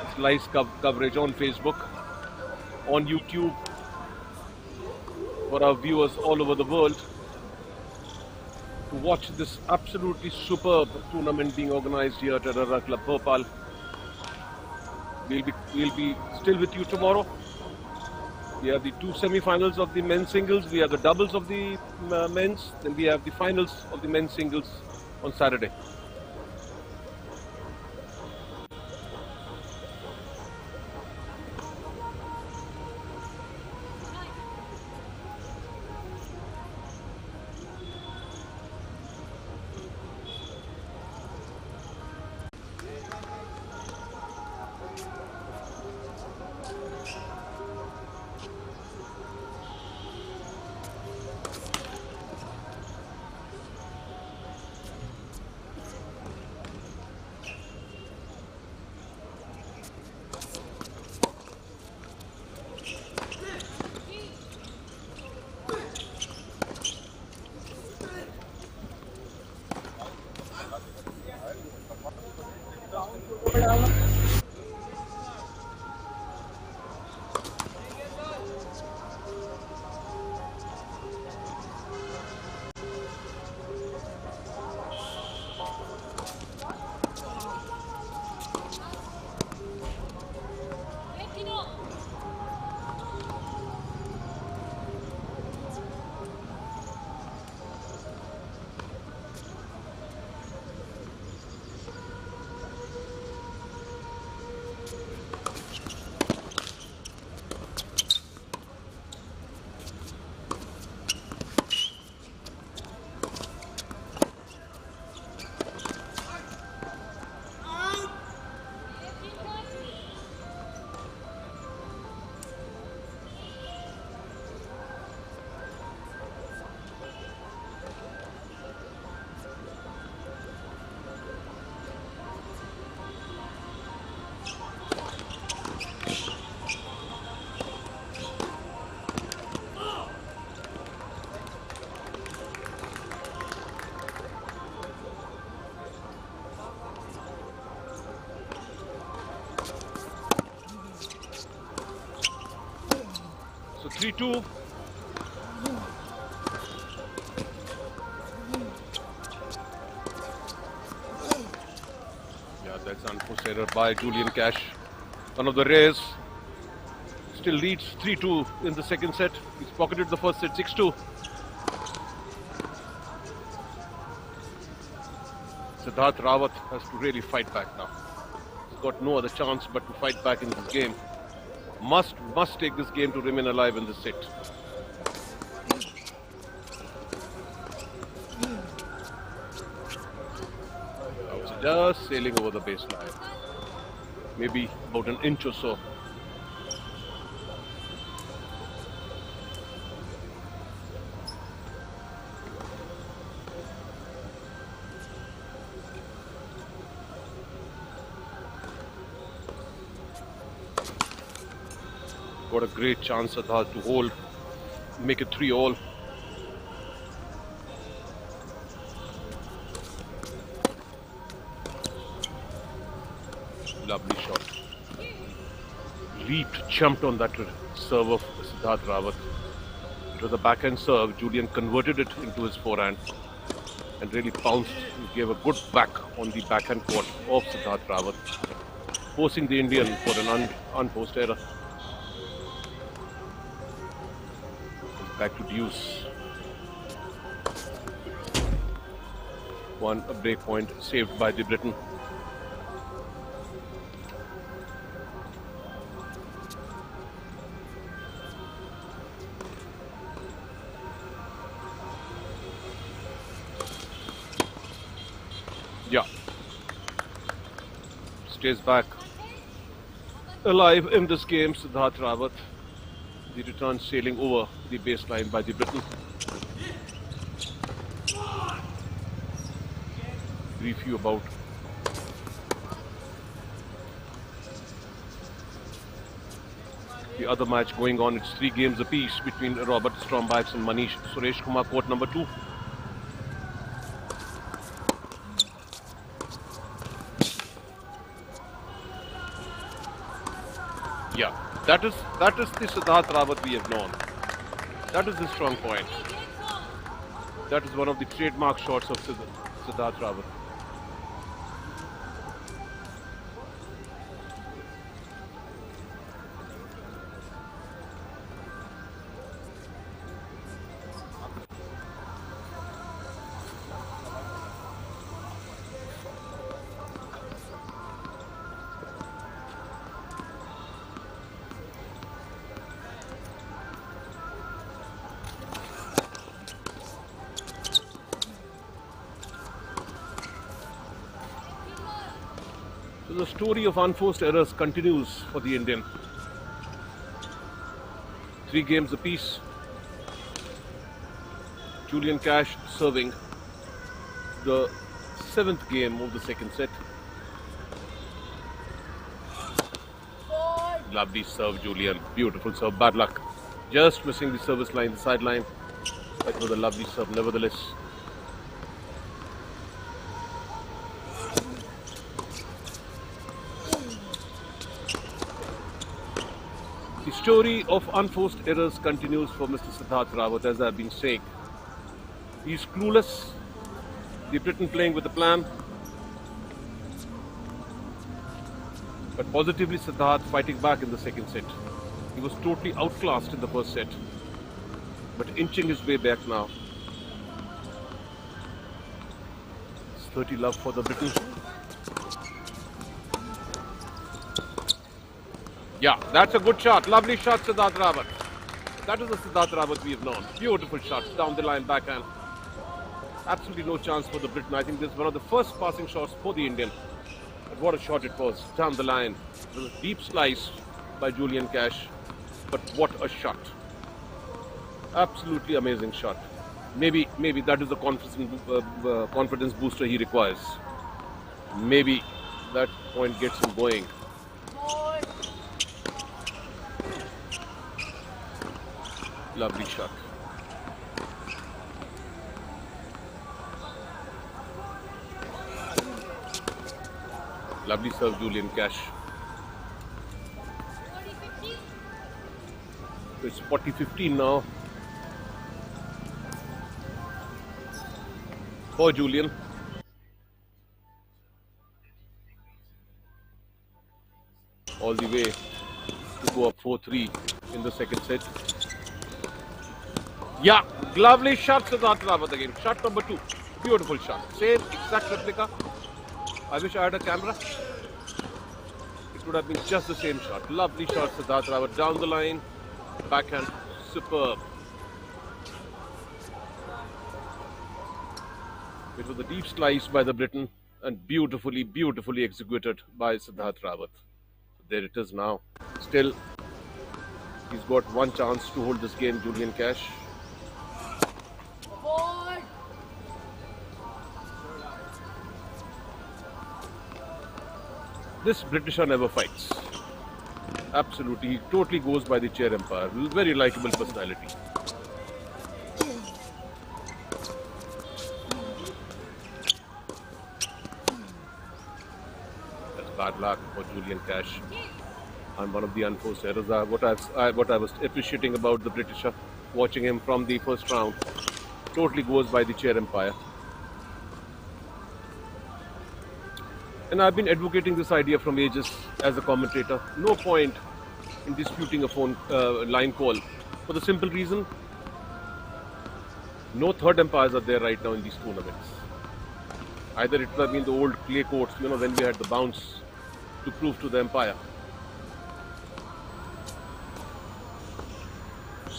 It's live coverage on Facebook, on YouTube, for our viewers all over the world to watch this absolutely superb tournament being organized here at Arara Club Bhopal. We'll be still with you tomorrow. We have the 2 semi-finals of the men's singles. We have the doubles of the men's. Then we have the finals of the men's singles on Saturday. So 3-2. Yeah, that's unforced error by Julian Cash. One of the rares. Still leads 3-2 in the second set. He's pocketed the first set 6-2. Siddharth Rawat has to really fight back now. He's got no other chance but to fight back in this game. Must take this game to remain alive in this set. Just sailing over the baseline. Maybe about an inch or so. Got a great chance at to hold, make it 3-all. Lovely shot. jumped on that serve of Siddharth Rawat. It was a backhand serve. Julian converted it into his forehand and really pounced and gave a good whack on the backhand court of Siddharth Rawat, forcing the Indian for an unforced error. Back to deuce. A break point saved by the Briton. Yeah. Stays back alive in this game, Siddharth Rawat. The return sailing over the baseline by the Briton. Brief you about the other match going on. It's 3 games apiece between Robert Strombax and Manish Suresh Kumar, court number 2. Yeah, that is the Siddharth Rawat we have known. That is the strong point. That is one of the trademark shots of Siddharth Rawat. So the story of unforced errors continues for the Indian. 3 games apiece. Julian Cash serving the 7th game of the second set. Lovely serve, Julian. Beautiful serve. Bad luck. Just missing the service line, the sideline. That was a lovely serve, nevertheless. The story of unforced errors continues for Mr. Siddharth Rawat, as I've been saying. He's clueless. The Briton playing with a plan. But positively, Siddharth fighting back in the second set. He was totally outclassed in the first set, but inching his way back now. It's 30 love for the Briton. Yeah, that's a good shot. Lovely shot, Siddharth Rawat. That is the Siddharth Rawat we have known. Beautiful shots down the line, backhand. Absolutely no chance for the Briton. I think this is one of the first passing shots for the Indian. But what a shot it was down the line. It was a deep slice by Julian Cash. But what a shot. Absolutely amazing shot. Maybe that is the confidence booster he requires. Maybe that point gets him going. Lovely shot. Lovely serve, Julian Cash. So it's 40-15 now for Julian. All the way to go up 4-3 in the second set. Yeah, lovely shot, Siddharth Rawat again. Shot number 2. Beautiful shot. Same exact replica. I wish I had a camera. It would have been just the same shot. Lovely shot, Siddharth Rawat. Down the line. Backhand. Superb. It was a deep slice by the Briton and beautifully executed by Siddharth Rawat. There it is now. Still, he's got one chance to hold this game, Julian Cash. This Britisher never fights. Absolutely, he totally goes by the chair empire. Very likable personality. That's bad luck for Julian Cash. and one of the unforced errors. What I was appreciating about the Britisher, watching him from the first round, totally goes by the chair empire. And I've been advocating this idea from ages as a commentator. No point in disputing a phone line call for the simple reason no third umpires are there right now in these tournaments. Either it would have been the old clay courts, when we had the bounce to prove to the umpire.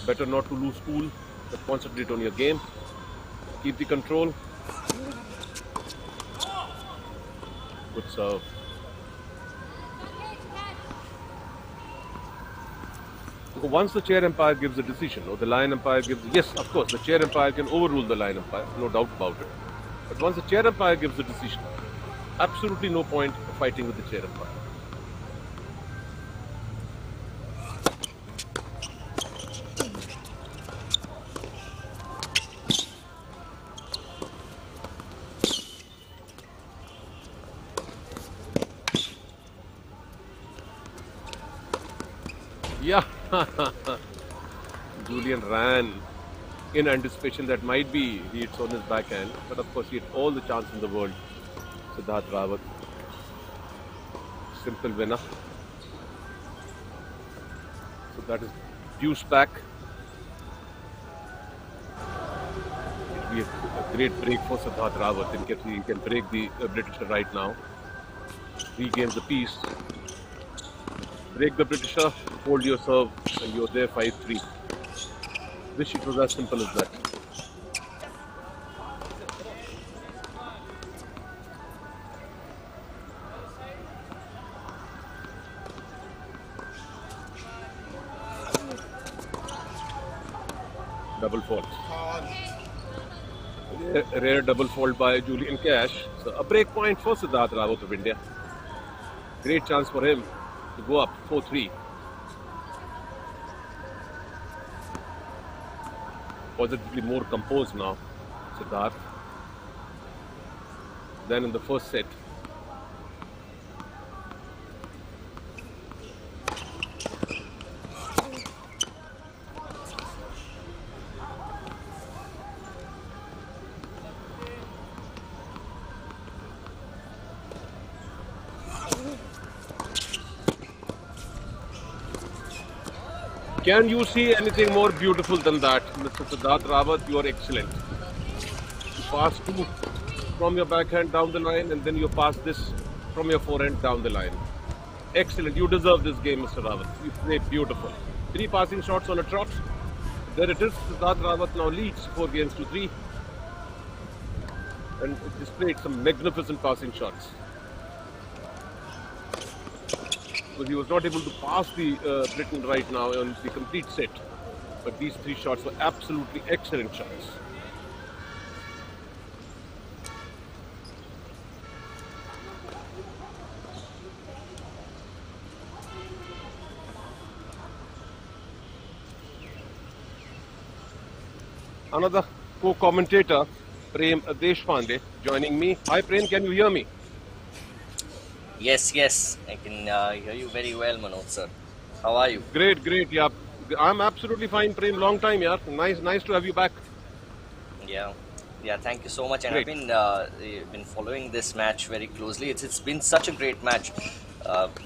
Better not to lose cool, but concentrate on your game. Keep the control. Good serve. Once the chair umpire gives a decision, or the line umpire gives, yes, of course, the chair umpire can overrule the line umpire, no doubt about it. But once the chair umpire gives the decision, absolutely no point fighting with the chair umpire. Yeah, Julian ran in anticipation that might be he hits on his backhand, but of course he had all the chance in the world. Siddharth Rawat, simple winner. So that is deuce back. It will be a great break for Siddharth Rawat in case he can break the Britisher right now. Regains the piece. Break the Britisher, hold your serve, and you're there 5-3. Wish it was as simple as that. Double fault. Rare double fault by Julian Cash. So a break point for Siddharth Rawat of India. Great chance for him to go up 4-3. Positively more composed now, Siddharth, than in the first set. Can you see anything more beautiful than that, Mr. Siddharth Rawat? You are excellent. You pass two from your backhand down the line, and then you pass this from your forehand down the line. Excellent. You deserve this game, Mr. Rawat. You played beautiful. 3 passing shots on a trot. There it is. Siddharth Rawat now leads 4-3, and displayed some magnificent passing shots. Because he was not able to pass the Britain right now on the complete set. But these 3 shots were absolutely excellent shots. Another co-commentator, Prem Deshpande, joining me. Hi Prem, can you hear me? Yes, I can hear you very well, Manoj sir. How are you? Great, yeah. I'm absolutely fine, Prem. Long time, yeah. Nice to have you back. Yeah, thank you so much. And Great. I've been following this match very closely. It's been such a great match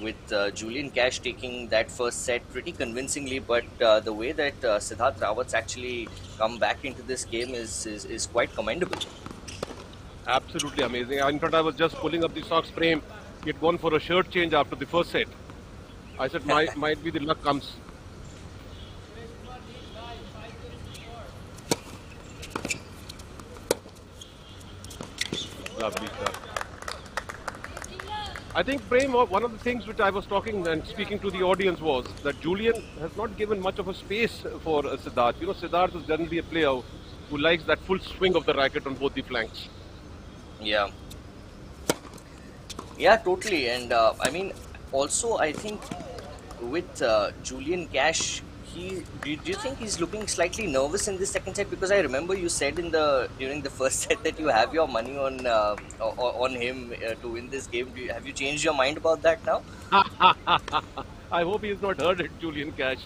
with Julian Cash taking that first set pretty convincingly. But the way that Siddharth Rawat's actually come back into this game is quite commendable. Absolutely amazing. In fact, I was just pulling up the socks, Prem. He had gone for a shirt change after the first set. I said, might be the luck comes. Lovely stuff. I think, Prem, one of the things which I was talking and speaking to the audience was that Julian has not given much of a space for Siddharth. Siddharth is generally a player who likes that full swing of the racket on both the flanks. Yeah, totally. And also I think with Julian Cash, do you think he's looking slightly nervous in this second set? Because I remember you said during the first set that you have your money on him to win this game. Have you changed your mind about that now? I hope he has not heard it, Julian Cash.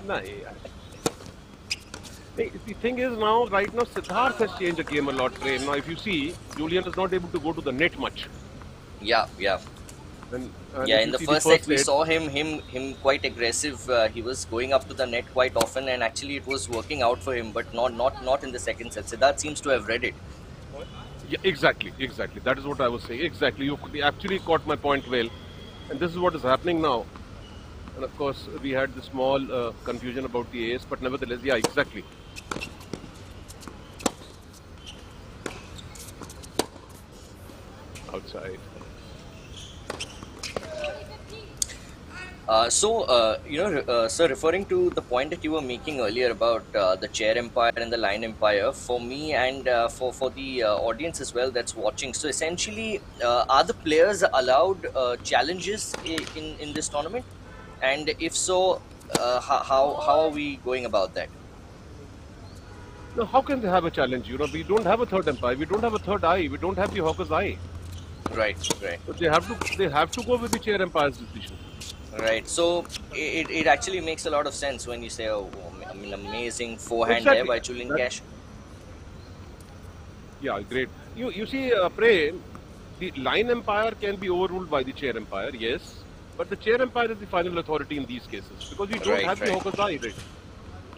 Nah, the thing is now, right now, Siddharth has changed the game a lot, Prem. Now, if you see, Julian is not able to go to the net much. Yeah, yeah. And Yeah, if in you the see first the set first we set, saw him quite aggressive. He was going up to the net quite often, and actually it was working out for him. But not in the second set. Siddharth seems to have read it. yeah, exactly. That is what I was saying. Exactly, you actually caught my point well. And this is what is happening now. And of course, we had the small confusion about the ace, but nevertheless, yeah, exactly. Outside. Sir, referring to the point that you were making earlier about the chair empire and the line empire, for me and for the audience as well that's watching. So essentially, are the players allowed challenges in this tournament? And if so, how are we going about that? Now, how can they have a challenge? We don't have a third empire. We don't have a third eye. We don't have the hawker's eye. Right, right. So they have to go with the chair empire's decision. Right. So it actually makes a lot of sense when you say, oh, I mean, amazing forehand there Exactly. by Julian Cash. Yeah, great. You see, Prem, the line empire can be overruled by the chair empire, yes, but the chair empire is the final authority in these cases because you don't Right, have the right. hawker's eye, right?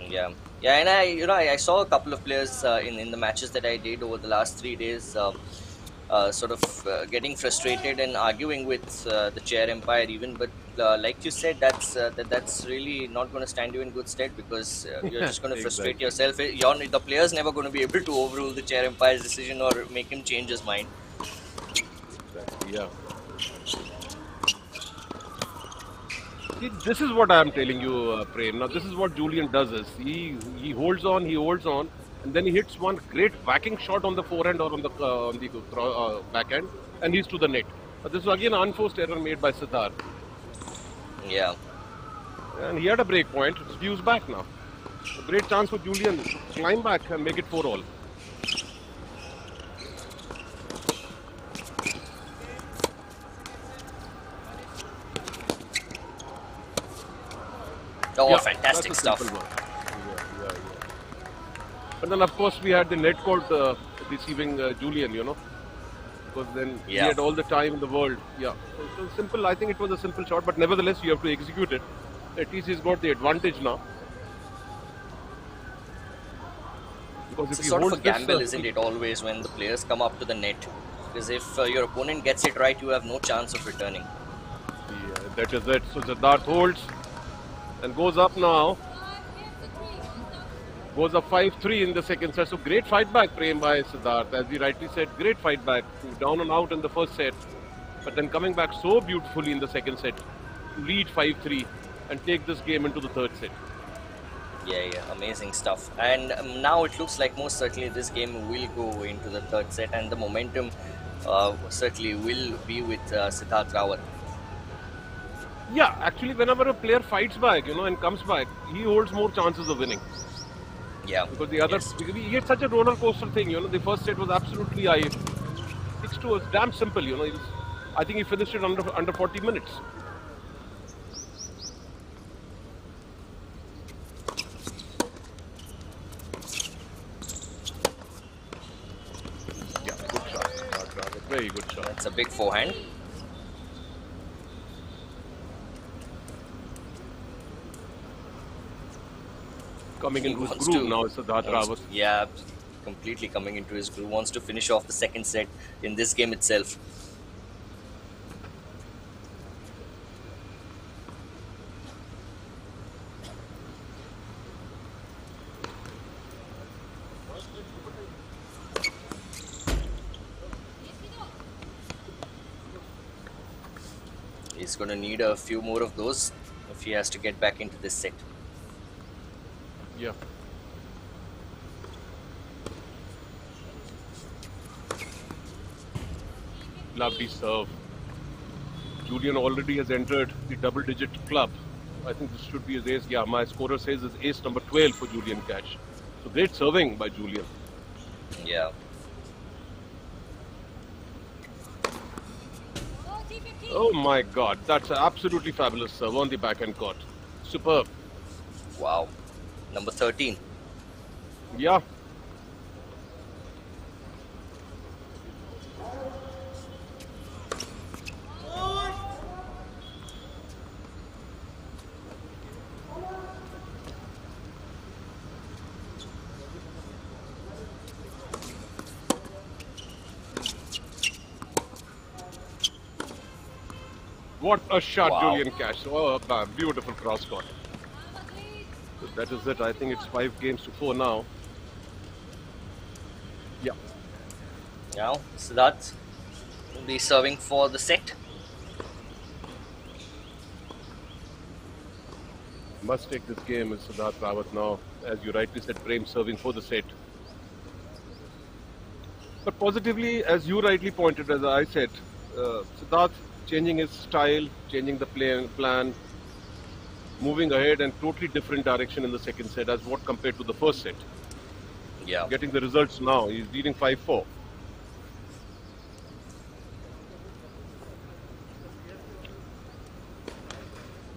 Yeah, yeah, and I saw a couple of players in the matches that I did over the last 3 days, sort of getting frustrated and arguing with the chair empire even. But like you said, that's really not going to stand you in good stead because you're just going to frustrate Exactly. yourself. The player's never going to be able to overrule the chair empire's decision or make him change his mind. Exactly. Yeah. See, this is what I am telling you, Prem. Now, this is what Julian does is he holds on, and then he hits one great whacking shot on the forehand or on the backhand, and he's to the net. But this is again an unforced error made by Siddharth, Yeah. and he had a break point. It's deuce back now. A great chance for Julian to climb back and make it 4-all. Oh, Yeah, fantastic that's a stuff. simple one. Yeah. And then of course we had the net court deceiving Julian, because then he Yeah. had all the time in the world. Yeah, so it was simple. I think it was a simple shot, but nevertheless you have to execute it. At least he's got the advantage now. Because It's if a he sort of a holds this, gamble, isn't it, always when the players come up to the net? Because if your opponent gets it right, you have no chance of returning. yeah, that is it. So Siddharth holds and goes up now. Goes up 5-3 in the second set. So great fight back, Prem, by Siddharth. As we rightly said, great fight back. Down and out in the first set. But then coming back so beautifully in the second set to lead 5-3 and take this game into the third set. Yeah, amazing stuff. And now it looks like most certainly this game will go into the third set, and the momentum certainly will be with Siddharth Rawat. Yeah, actually, whenever a player fights back, and comes back, he holds more chances of winning. Yeah. Because the other, Yes. he had such a roller coaster thing, the first set was absolutely 6-2 was damn simple, I think he finished it under 40 minutes. Yeah, good shot. Very good shot. That's a big forehand. Coming He into his wants groove to- now, Siddharth Rawat. Yeah, completely coming into his groove. Wants to finish off the second set in this game itself. He's going to need a few more of those if he has to get back into this set. Yeah. Lovely serve. Julian already has entered the double-digit club. I think this should be his ace. Yeah, my scorer says it's ace number 12 for Julian Cash. So great serving by Julian. Yeah. Oh my God, that's an absolutely fabulous serve on the backhand court. Superb. Wow. Number 13. Yeah. What a shot, Wow. Julian Cash. Oh, beautiful cross court. So that is it. I think it's 5 games to 4 now. Yeah. Now, Siddharth will be serving for the set. Must take this game is Siddharth Rawat now. As you rightly said, Prem serving for the set. But positively, as you rightly pointed, as I said, Siddharth changing his style, changing the plan, moving ahead and totally different direction in the second set as what compared to the first set. Yeah. Getting the results now. He's leading 5-4.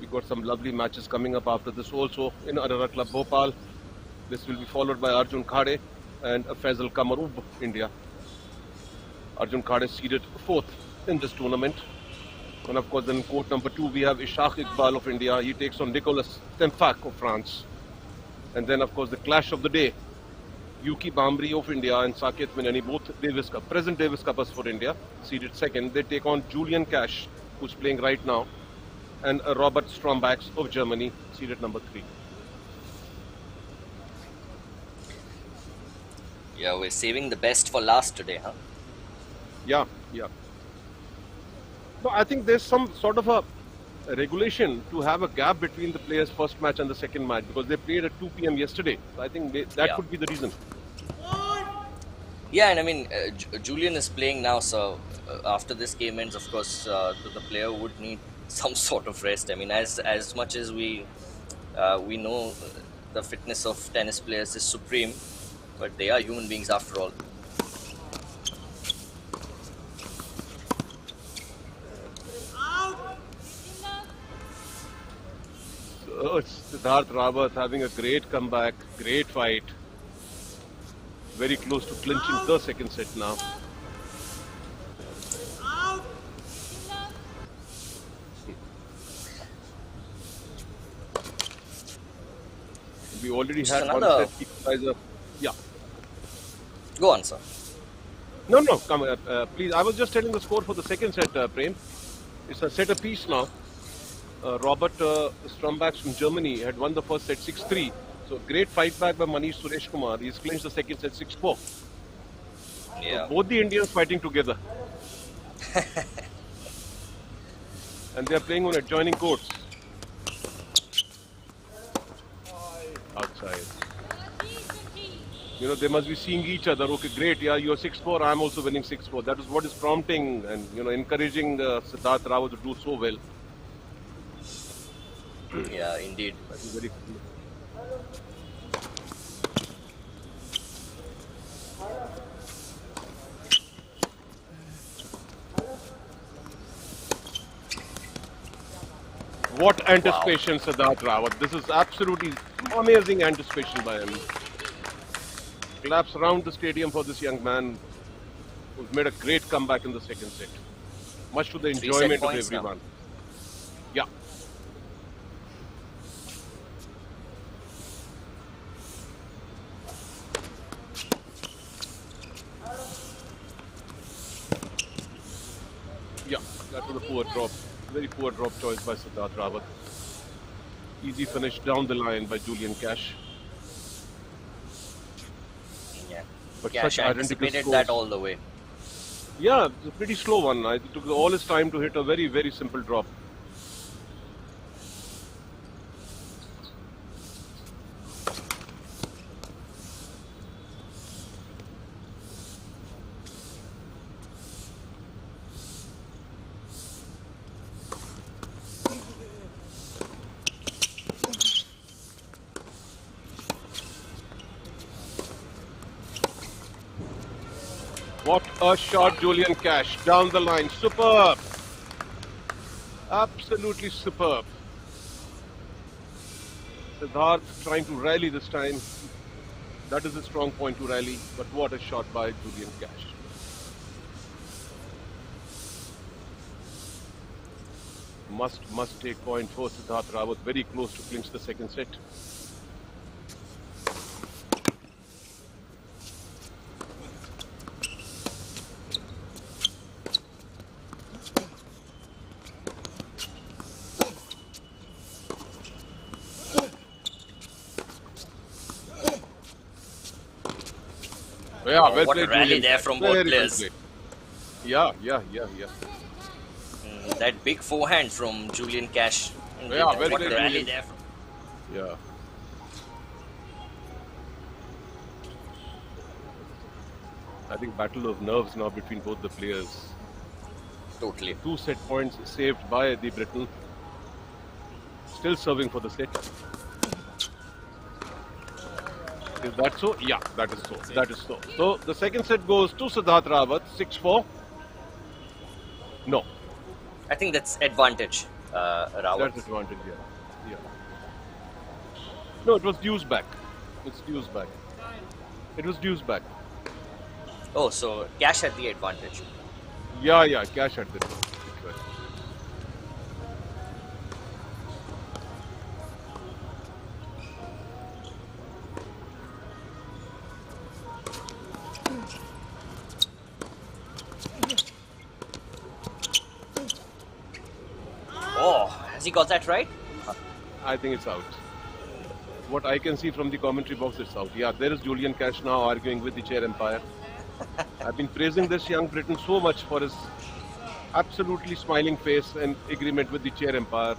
We got some lovely matches coming up after this also in Arara Club Bhopal. This will be followed by Arjun Khade and Faisal Kamarub, India. Arjun Khade seeded 4th in this tournament. And of course, then in court number 2, we have Ishaq Iqbal of India. He takes on Nicolas Temfac of France. And then, of course, the clash of the day. Yuki Bambri of India and Saket Minani, both Davis Cup, present Davis Cuppers for India, seeded 2nd. They take on Julian Cash, who's playing right now, and Robert Strombax of Germany, seeded number 3. Yeah, we're saving the best for last today, huh? Yeah. No, I think there's some sort of a regulation to have a gap between the players' first match and the second match because they played at 2 p.m. yesterday. So I think that could be the reason. Yeah, and I mean, Julian is playing now, so after this game ends, of course, the player would need some sort of rest. I mean, as much as we know the fitness of tennis players is supreme, but they are human beings after all. So Siddharth Rawat having a great comeback, great fight. Very close to clinching the second set now. We already had one another- set equalizer. Yeah. Go on, sir. No, come please. I was just telling the score for the second set, Prem. It's a set apiece now. Robert Strombax from Germany had won the first set 6-3. So great fight back by Manish Suresh Kumar. He's clinched the second set 6-4. Yeah. So both the Indians fighting together. And they are playing on adjoining courts. Outside. You know, they must be seeing each other. Okay, great. Yeah, you're 6-4. I'm also winning 6-4. That is what is prompting and, encouraging Siddharth Rawat to do so well. Yeah, indeed. That is very cool. What anticipation, Siddharth Rawat. This is absolutely amazing anticipation by him. Claps around the stadium for this young man who's made a great comeback in the second set. Much to the enjoyment of everyone. Yeah. Yeah, that was a poor drop. Very poor drop choice by Siddharth Rawat. Easy finish down the line by Julian Cash. Yeah. But Cash such identical anticipated scores. that all the way. Yeah, it's a pretty slow one. It took all his time to hit a very, very simple drop. What a shot, Julian Cash. Down the line. Superb. Absolutely superb. Siddharth trying to rally this time. That is a strong point to rally, but what a shot by Julian Cash. Must take point for Siddharth Rawat. Very close to clinch the second set. Yeah, well What a played, rally Julian. there from both Very well players. played. Yeah. That big forehand from Julian Cash. Yeah, well What played, a rally Julian. there. Yeah. I think battle of nerves now between both the players. Totally. 2 set points saved by the Briton. Still serving for the set. Is that so? Yeah, that is so. That is so. So the second set goes to Siddharth Rawat, 6-4. No, I think that's advantage, Rawat. that's advantage here. Yeah. No, it was deuce back. It's deuce back. It was deuce back. Oh, so Cash had the advantage. Yeah, Cash at this. Right. Oh, has he got that right? I think it's out. What I can see from the commentary box, it's out. Yeah, there is Julian Cash now arguing with the chair umpire. I've been praising this young Briton so much for his absolutely smiling face and agreement with the chair umpire,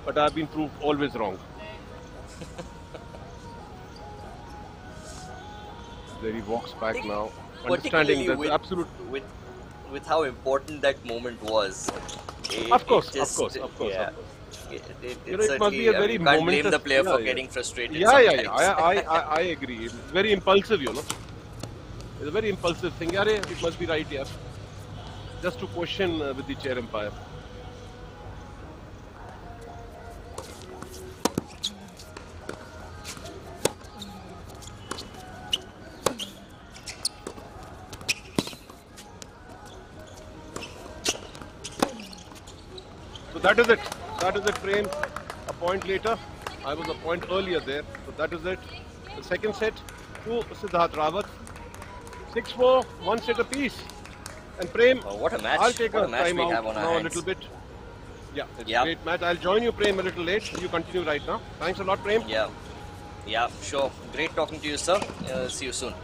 but I've been proved always wrong. There he walks back now, understanding Particularly that absolute. with how important that moment was. Of course. Yeah. You know, it must be a very you can't blame momentous. the player for Yeah. getting frustrated. Yeah. sometimes. I agree. It's very impulsive, you know. It's a very impulsive thing. Yeah, it must be right, yeah. Just to question with the chair umpire. So that is it. That is it, frame. A point later. I was a point earlier there. So that is it. The second set to Siddharth Rawat. 6-4, 1 set apiece. And Prem, Oh, what a match. I'll take What a a match time we out have on our now a hands. little bit. Yeah, it's Yeah. a great match. I'll join you, Prem, a little late. You continue right now. Thanks a lot, Prem. Yeah, sure. Great talking to you, sir. See you soon.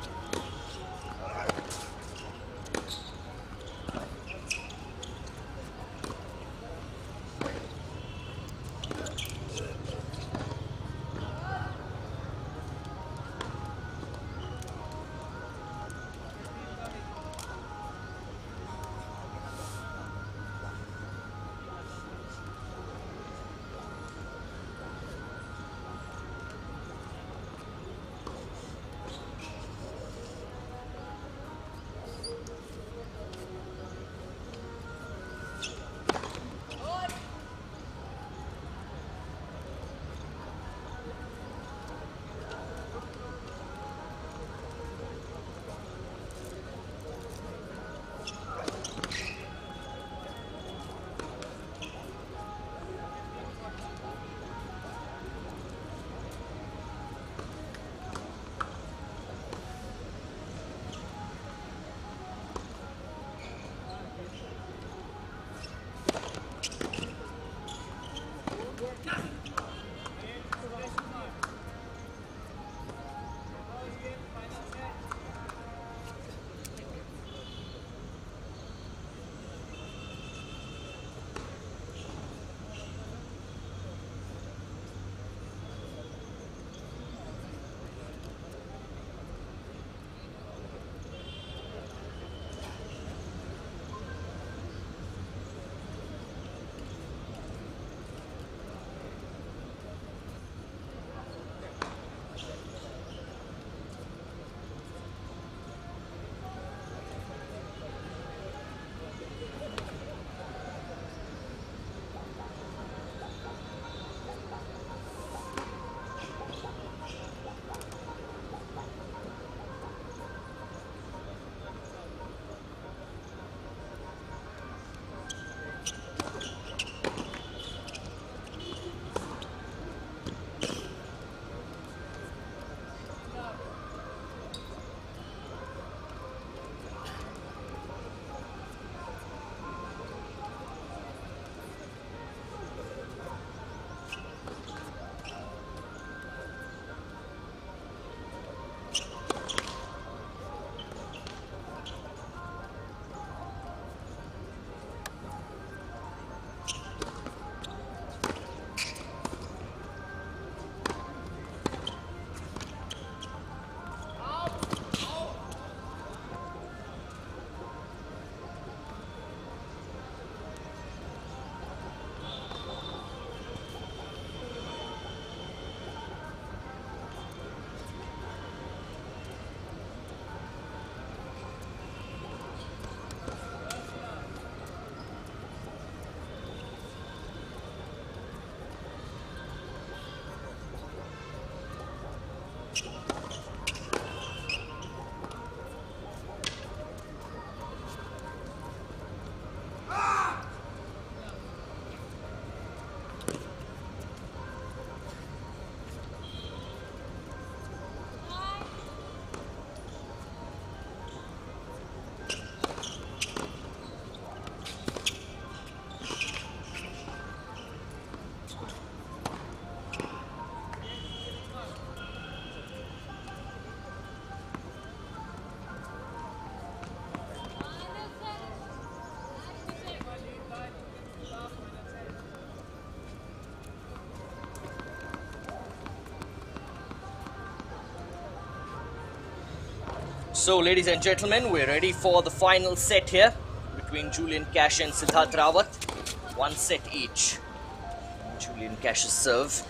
So, ladies and gentlemen, we're ready for the final set here between Julian Cash and Siddharth Rawat. 1 set each. Julian Cash's serve.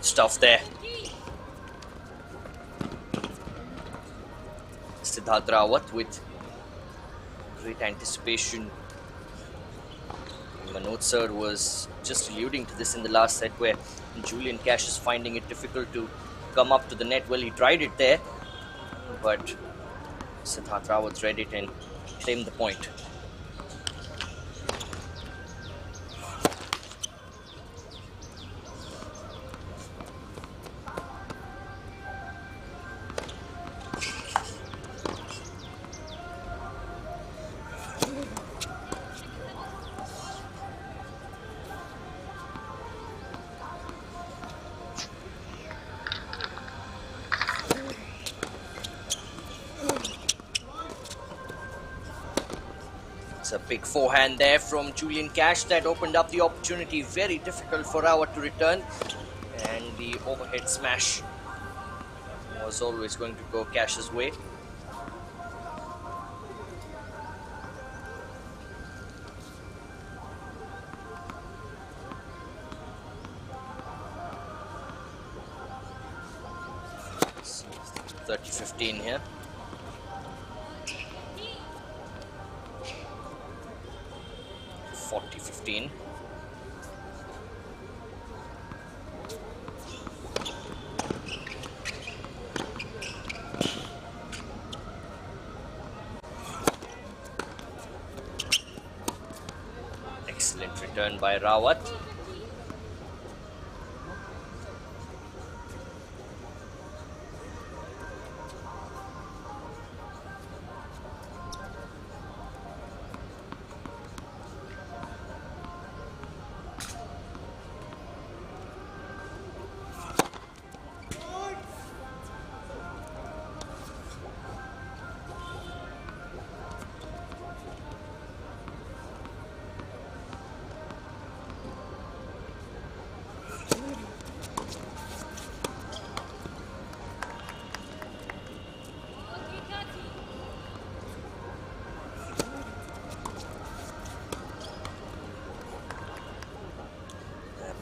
Stuff there. Siddharth Rawat with great anticipation. Manoj sir was just alluding to this in the last set, where Julian Cash is finding it difficult to come up to the net. Well, he tried it there, but Siddharth Rawat read it and claimed the point. It's a big forehand there from Julian Cash that opened up the opportunity. Very difficult for Rawat to return. And the overhead smash was always going to go Cash's way. So 30-15 here. 40-15. Excellent return by Rawat.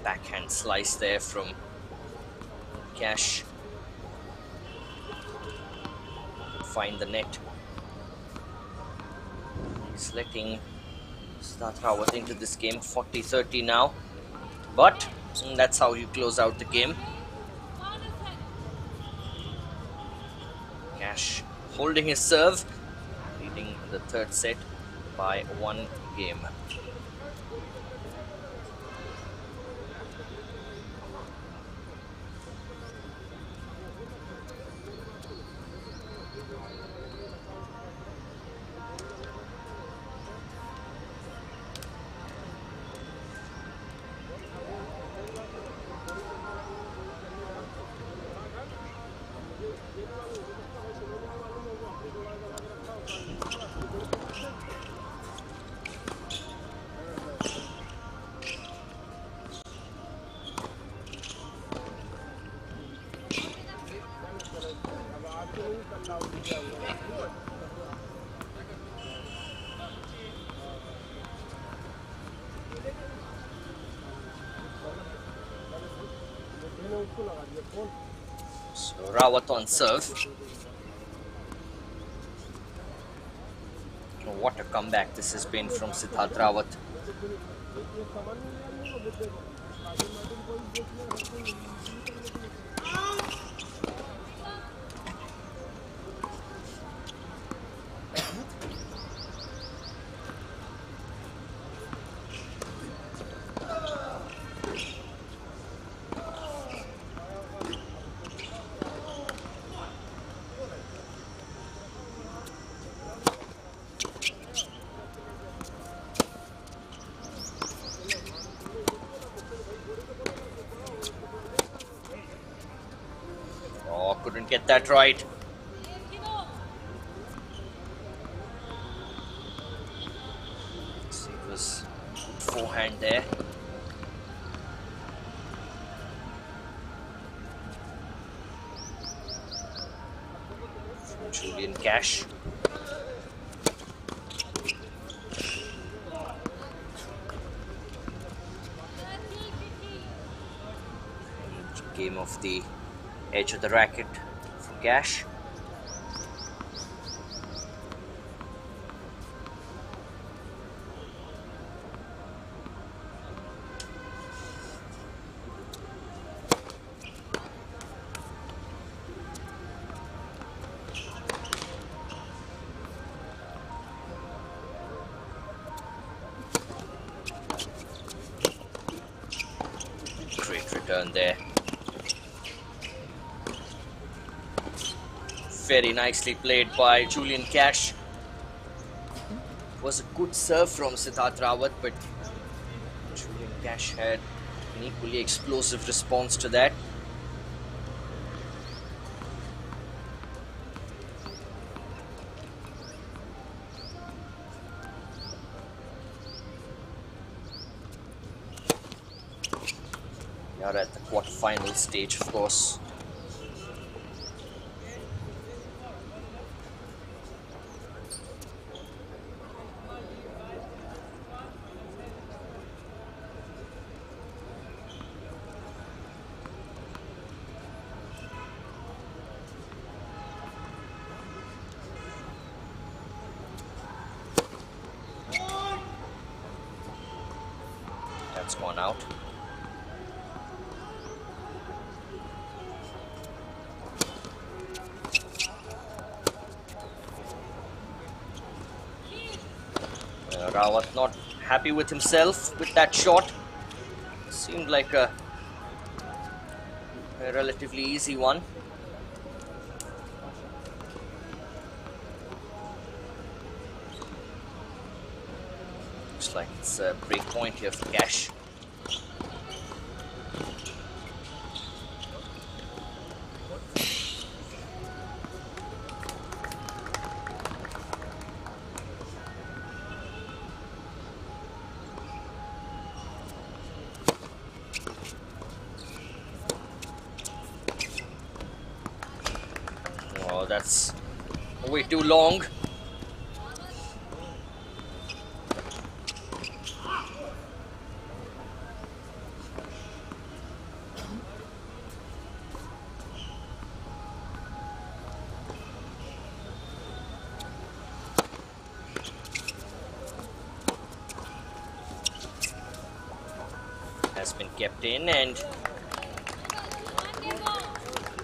Backhand slice there from Cash. Find the net. He's letting Siddharth Rawat into this game. 40-30 now. But that's how you close out the game. Cash holding his serve, leading the third set by 1 game. So Rawat on serve. Oh, what a comeback this has been from Siddharth Rawat. Couldn't get that right. It was good forehand there. Julian Cash. Game of the edge of the racket for Cash. Great return there. Very nicely played by Julian Cash. It was a good serve from Siddharth Rawat, but Julian Cash had an equally explosive response to that. We are at the quarterfinal stage, of course. That's gone out. Rawat not happy with himself with that shot. Seemed like a relatively easy one. Looks like it's a break point here for Cash. Oh, that's way too long. Has been kept in, and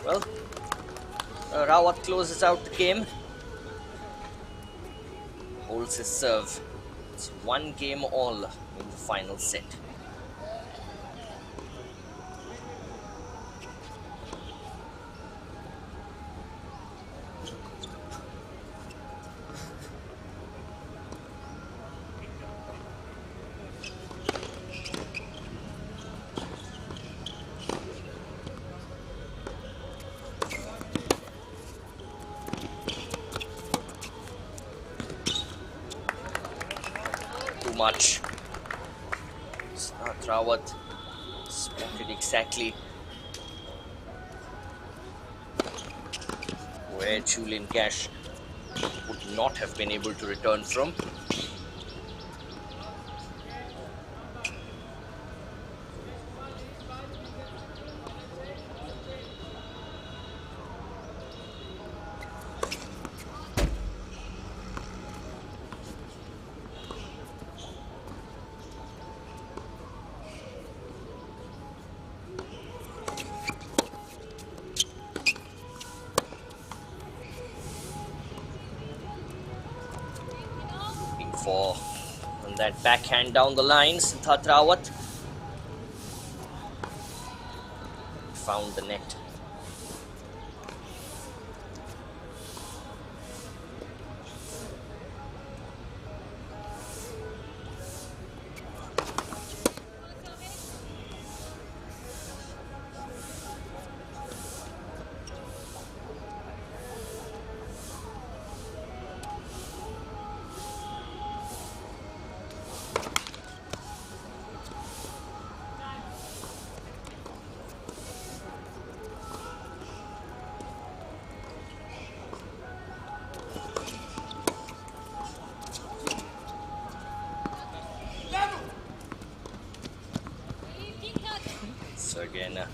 well, Rawat closes out the game, holds his serve. It's one game all in the final set. Much. Siddharth Rawat spotted exactly where Julian Cash would not have been able to return from. For that backhand down the line, Siddharth Rawat found the net. So again, a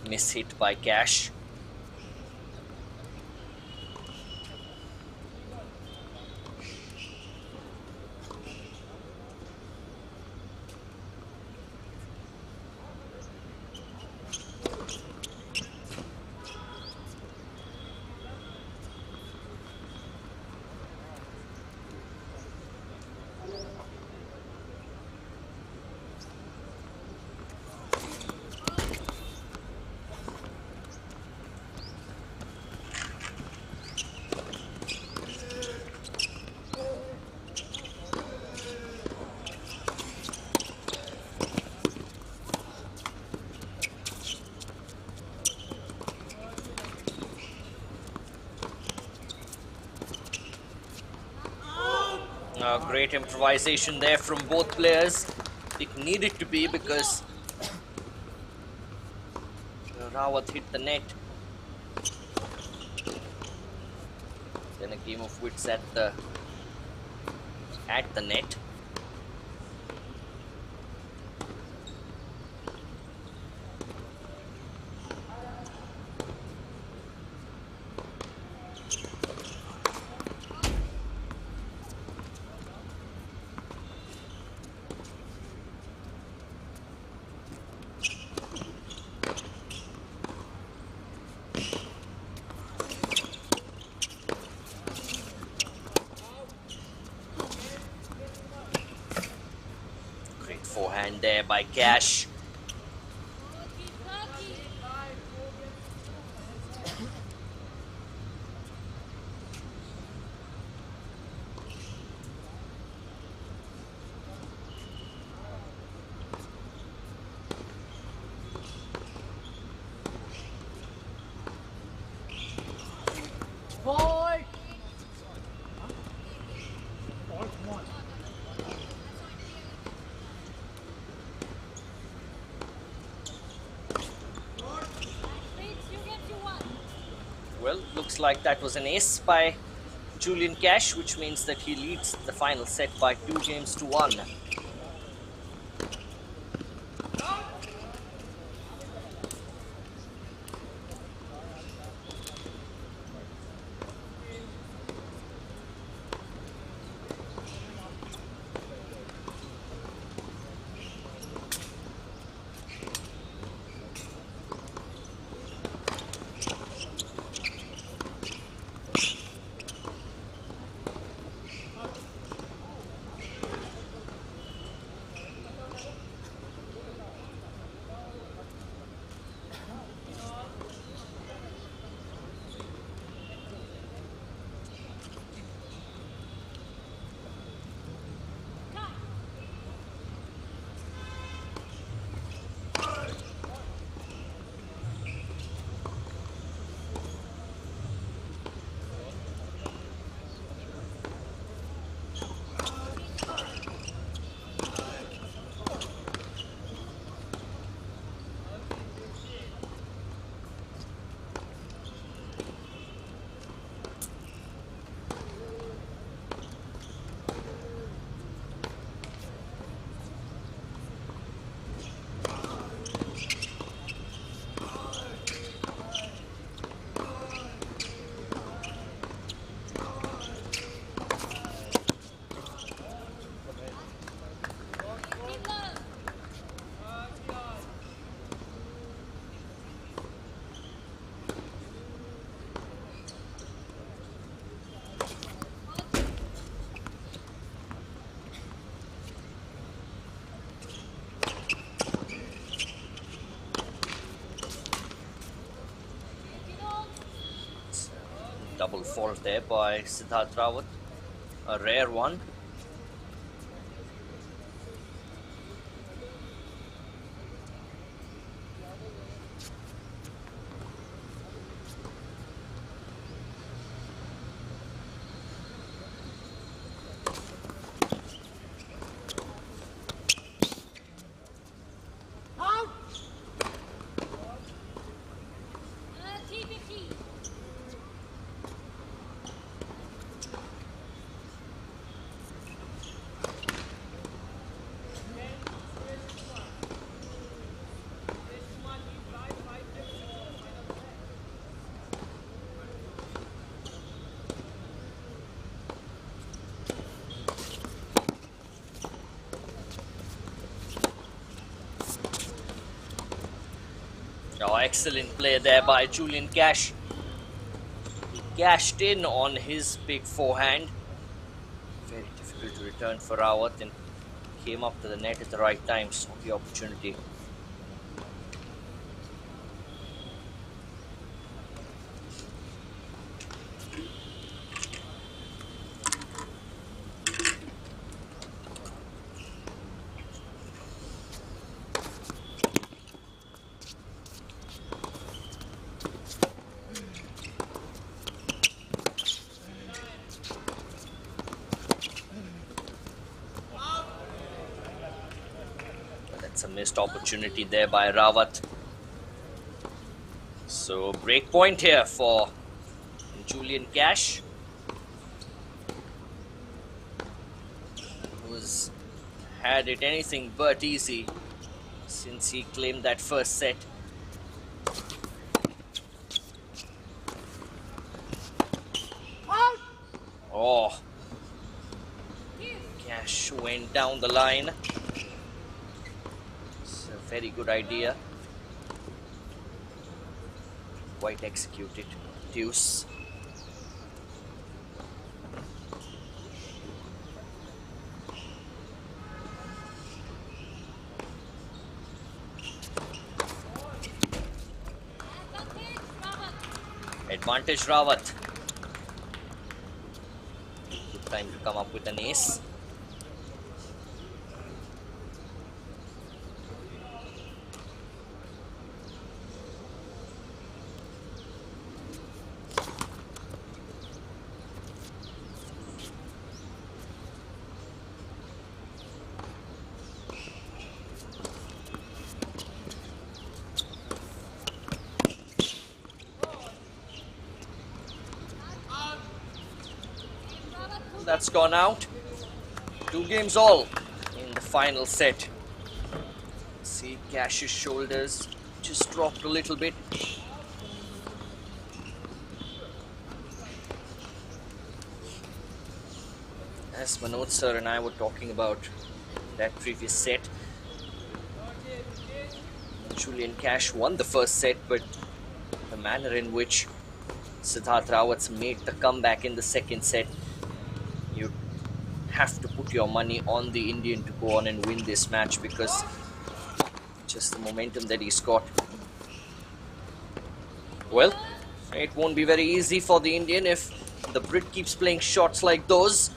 miss hit by Cash. Great improvisation there from both players. It needed to be because Rawat hit the net. Then a game of wits at the net. Forehand there by Cash. Well, looks like that was an ace by Julian Cash, which means that he leads the final set by 2-1. Double fault there by Siddharth Rawat, a rare one. Oh, excellent play there by Julian Cash. He cashed in on his big forehand. Very difficult to return for Rawat, and came up to the net at the right time, saw the opportunity. That's a missed opportunity there by Rawat. So break point here for Julian Cash, who's had it anything but easy since he claimed that first set. Oh, Cash went down the line. It's a very good idea. Quite executed. Deuce. Advantage Rawat. Good time to come up with an ace. That's gone out. 2 games all in the final set. See, Cash's shoulders just dropped a little bit. As Manoj sir and I were talking about that previous set, Julian Cash won the first set, but the manner in which Siddharth Rawat made the comeback in the second set, you have to put your money on the Indian to go on and win this match, because just the momentum that he's got. Well, it won't be very easy for the Indian if the Brit keeps playing shots like those.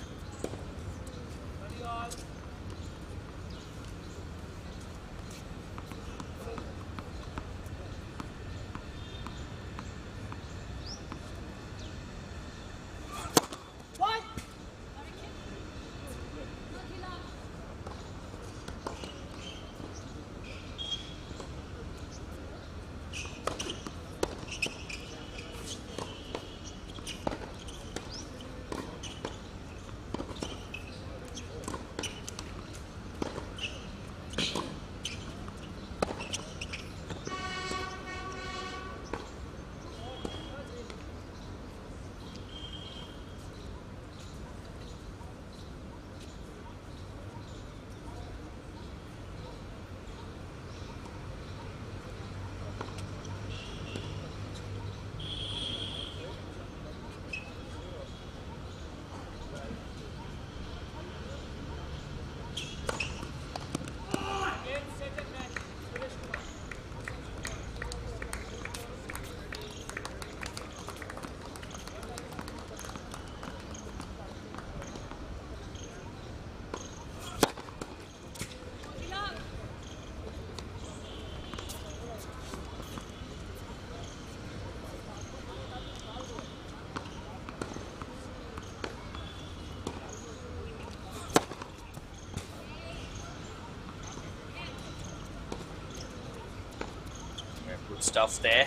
Good stuff there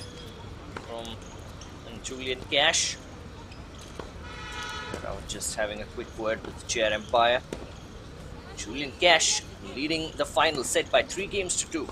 from Julian Cash. I was just having a quick word with the chair umpire. Julian Cash leading the final set by 3 games to 2.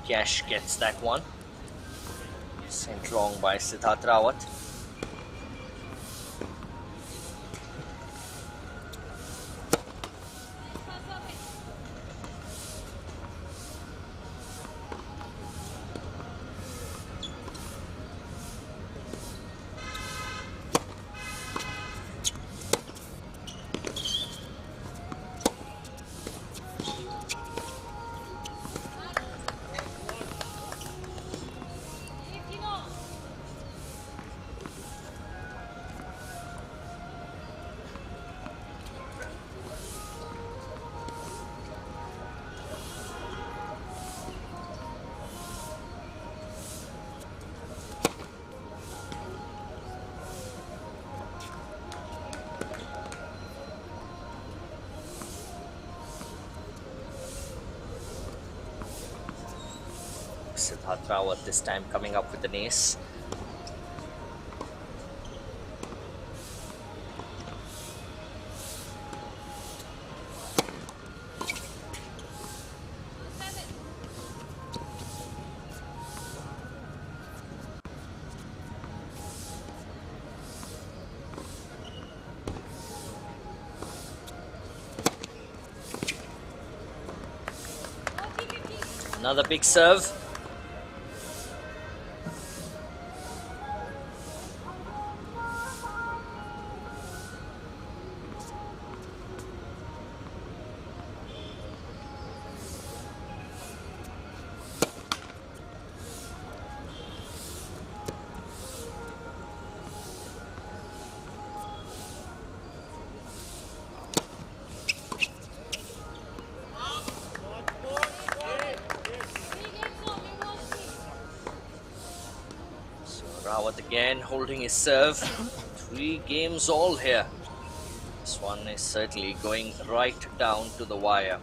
Cash gets that one. Sent wrong by Siddharth Rawat. Siddharth Rawat this time coming up with an ace. Another big serve. Rawat again holding his serve. 3 games all here. This one is certainly going right down to the wire.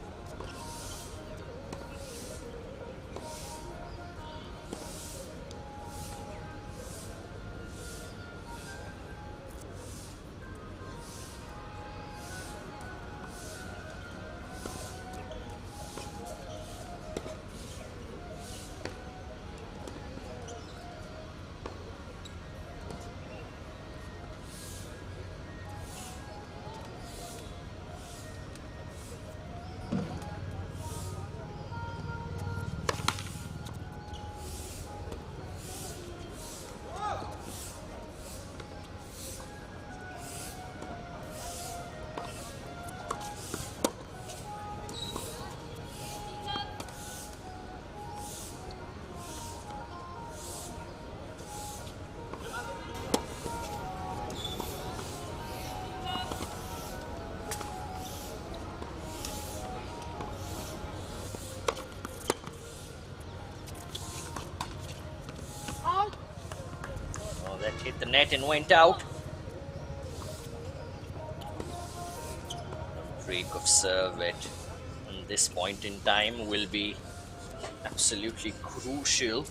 That hit the net and went out. A break of serve at this point in time will be absolutely crucial.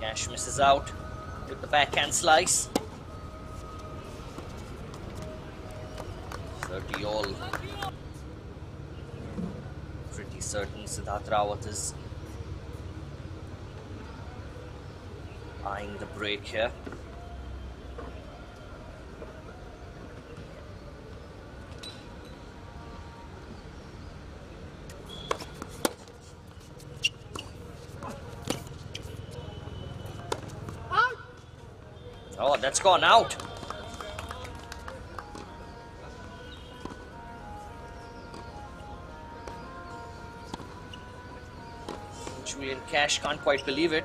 Cash misses out with the backhand slice. 30 all. Pretty certain Siddharth Rawat is eyeing the break here. Oh, that's gone out. Julian Cash can't quite believe it.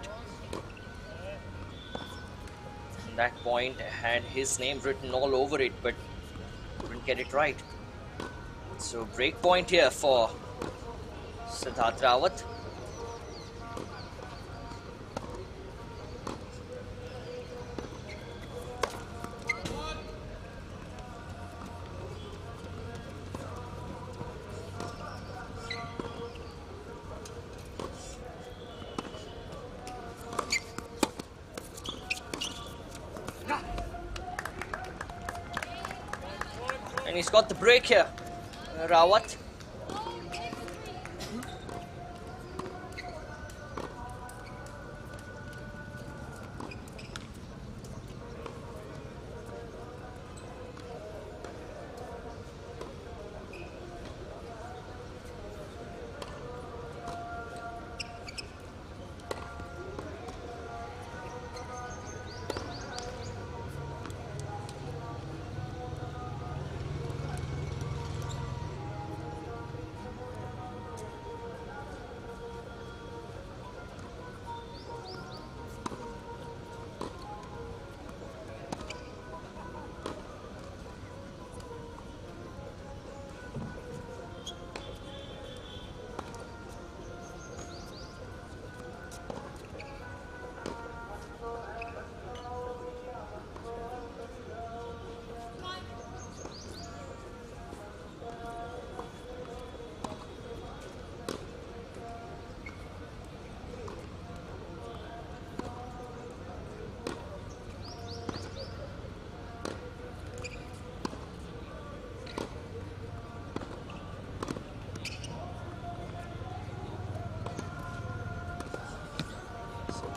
That point had his name written all over it, but couldn't get it right. So break point here for Siddharth Rawat. And he's got the break here, Rawat.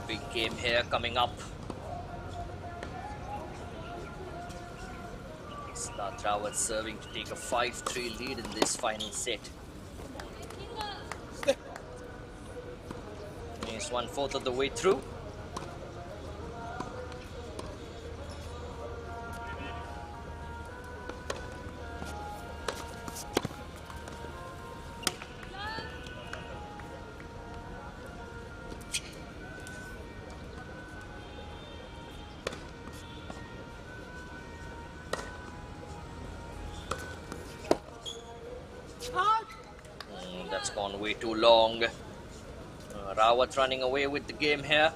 Big game here coming up. Siddharth Rawat serving to take a 5-3 lead in this final set. He's 1/4 of the way through. That's gone way too long. Rawat running away with the game here.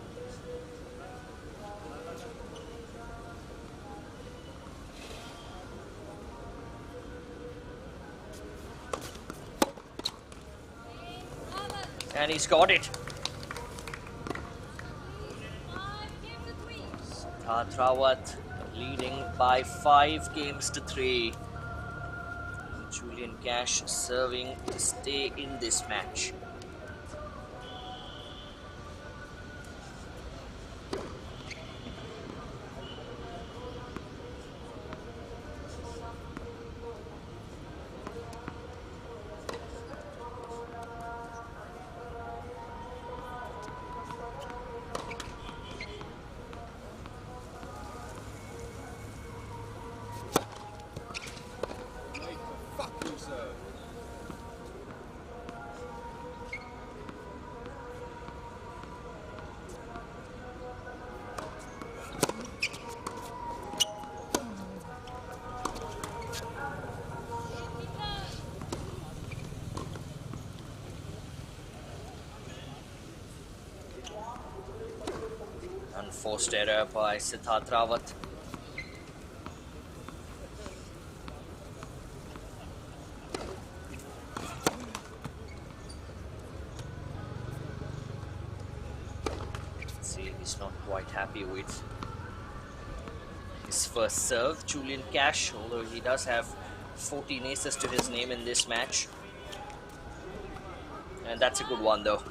And he's got it. Siddharth Rawat leading by 5 games to 3. Julian Cash serving to stay in this match. Unforced error by Siddharth Rawat. See, he's not quite happy with his first serve, Julian Cash, although he does have 14 aces to his name in this match. And that's a good one though.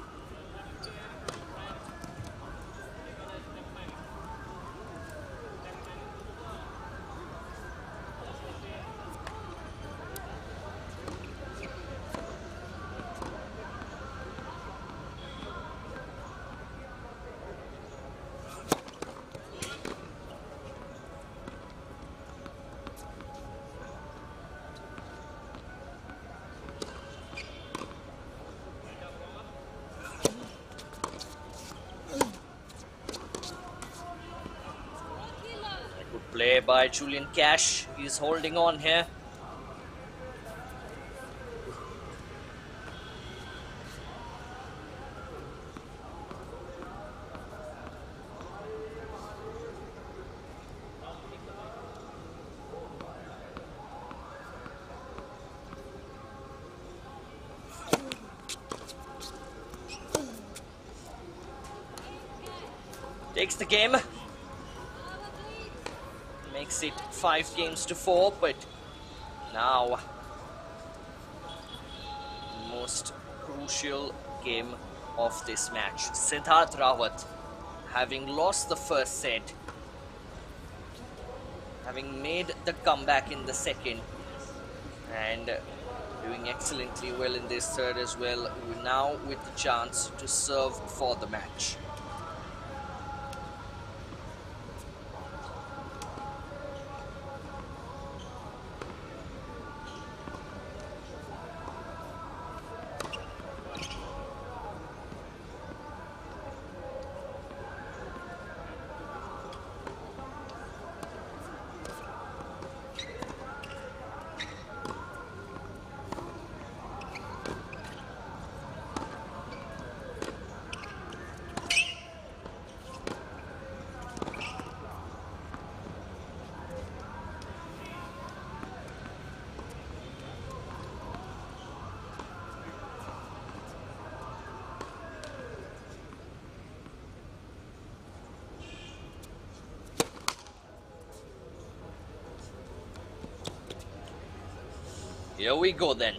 Play by Julian Cash. He's holding on here. Takes the game. Makes it 5 games to 4, but now most crucial game of this match. Siddharth Rawat, having lost the first set, having made the comeback in the second, and doing excellently well in this third as well, now with the chance to serve for the match. Here we go then.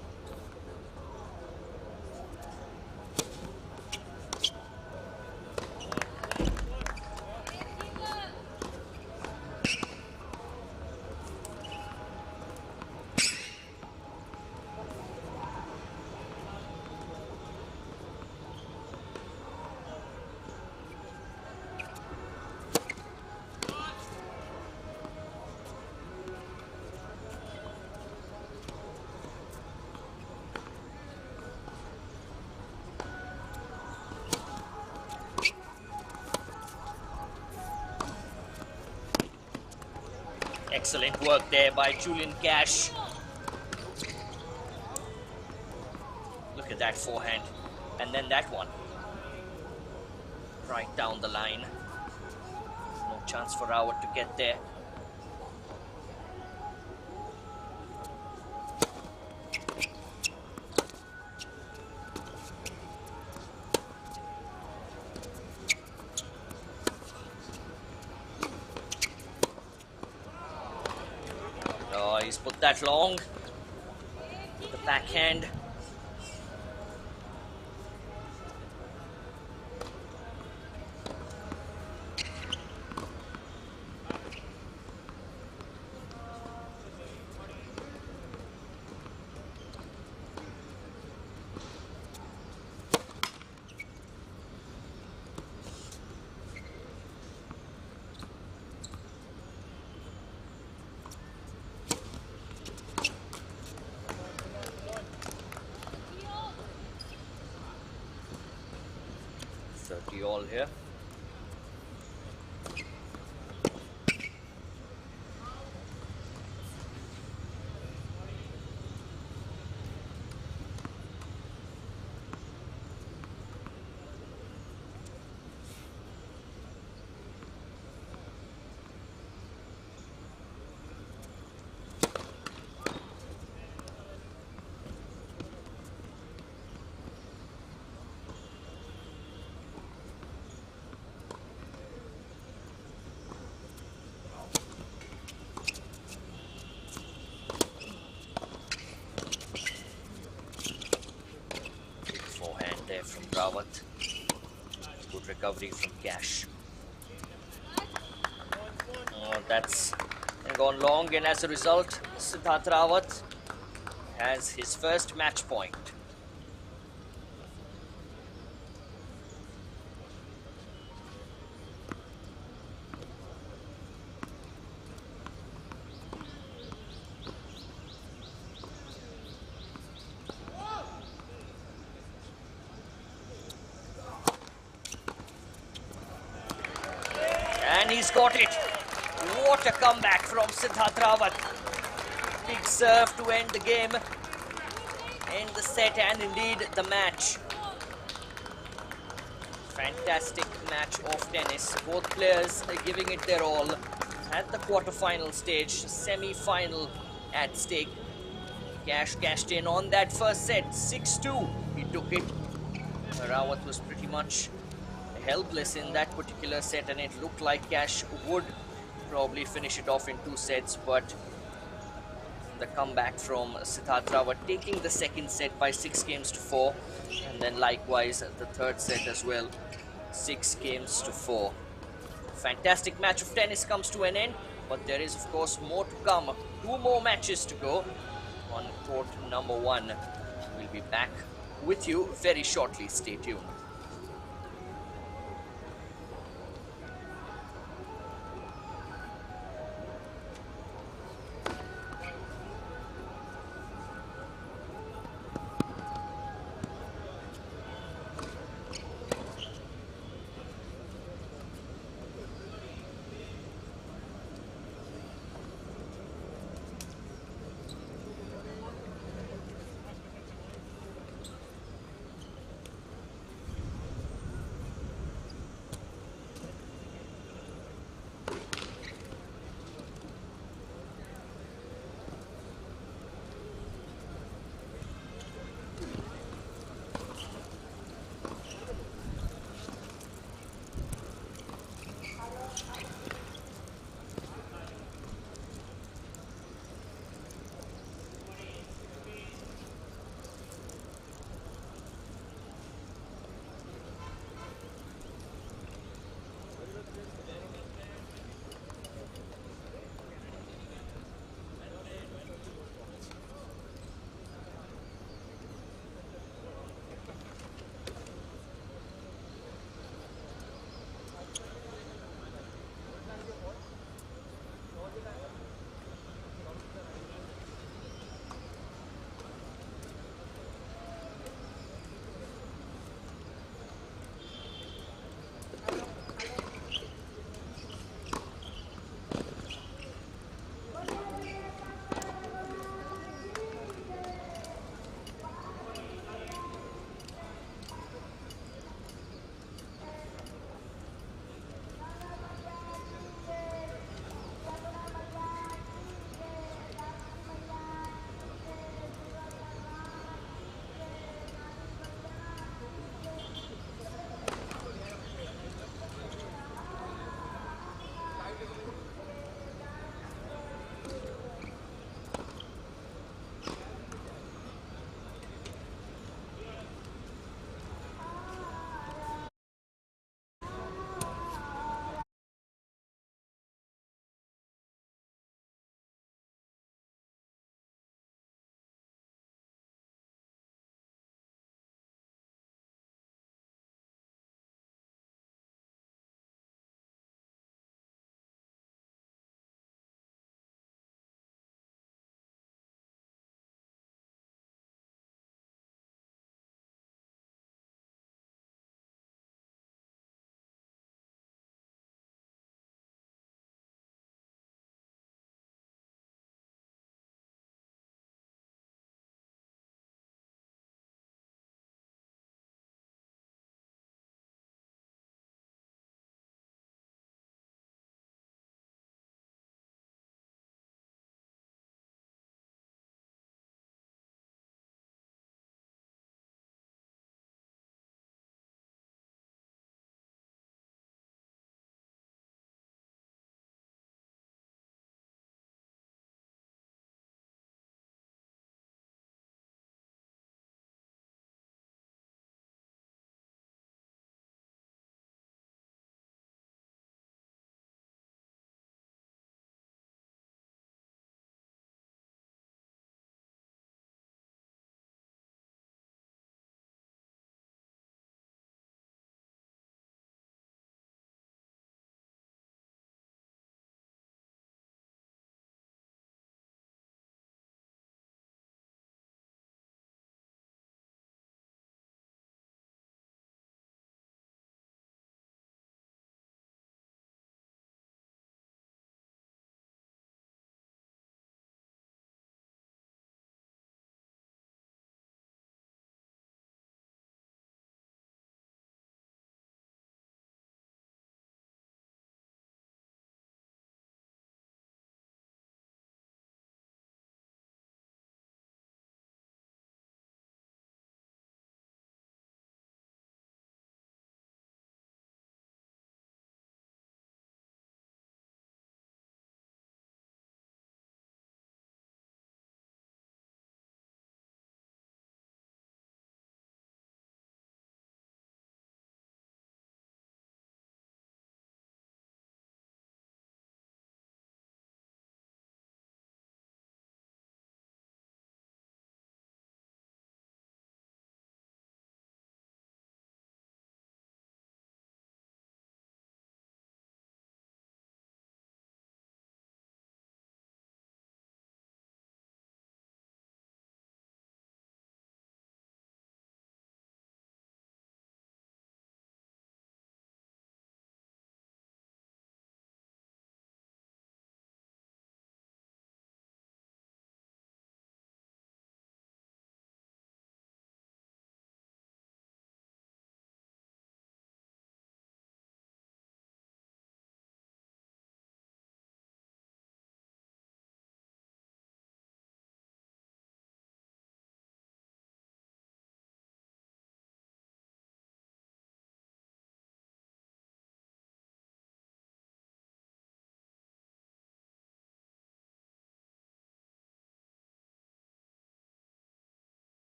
Excellent work there by Julian Cash. Look at that forehand. And then that one. Right down the line. No chance for Rawat to get there. He's put that long. The backhand. All here. From Rawat. Good recovery from Cash. That's gone long, and as a result, Siddharth Rawat has his first match point. And he's got it. What a comeback from Siddharth Rawat. Big serve to end the game, end the set and indeed the match. Fantastic match of tennis. Both players are giving it their all at the quarter-final stage, semi-final at stake. Cash cashed in on that first set, 6-2. He took it. Rawat was pretty much helpless in that particular set, and it looked like Cash would probably finish it off in 2 sets, but the comeback from Siddharth Rawat, taking the second set by 6 games to 4, and then likewise the third set as well, 6 games to 4. Fantastic match of tennis comes to an end, but there is of course more to come. 2 more matches to go on court number 1. We'll be back with you very shortly. Stay tuned.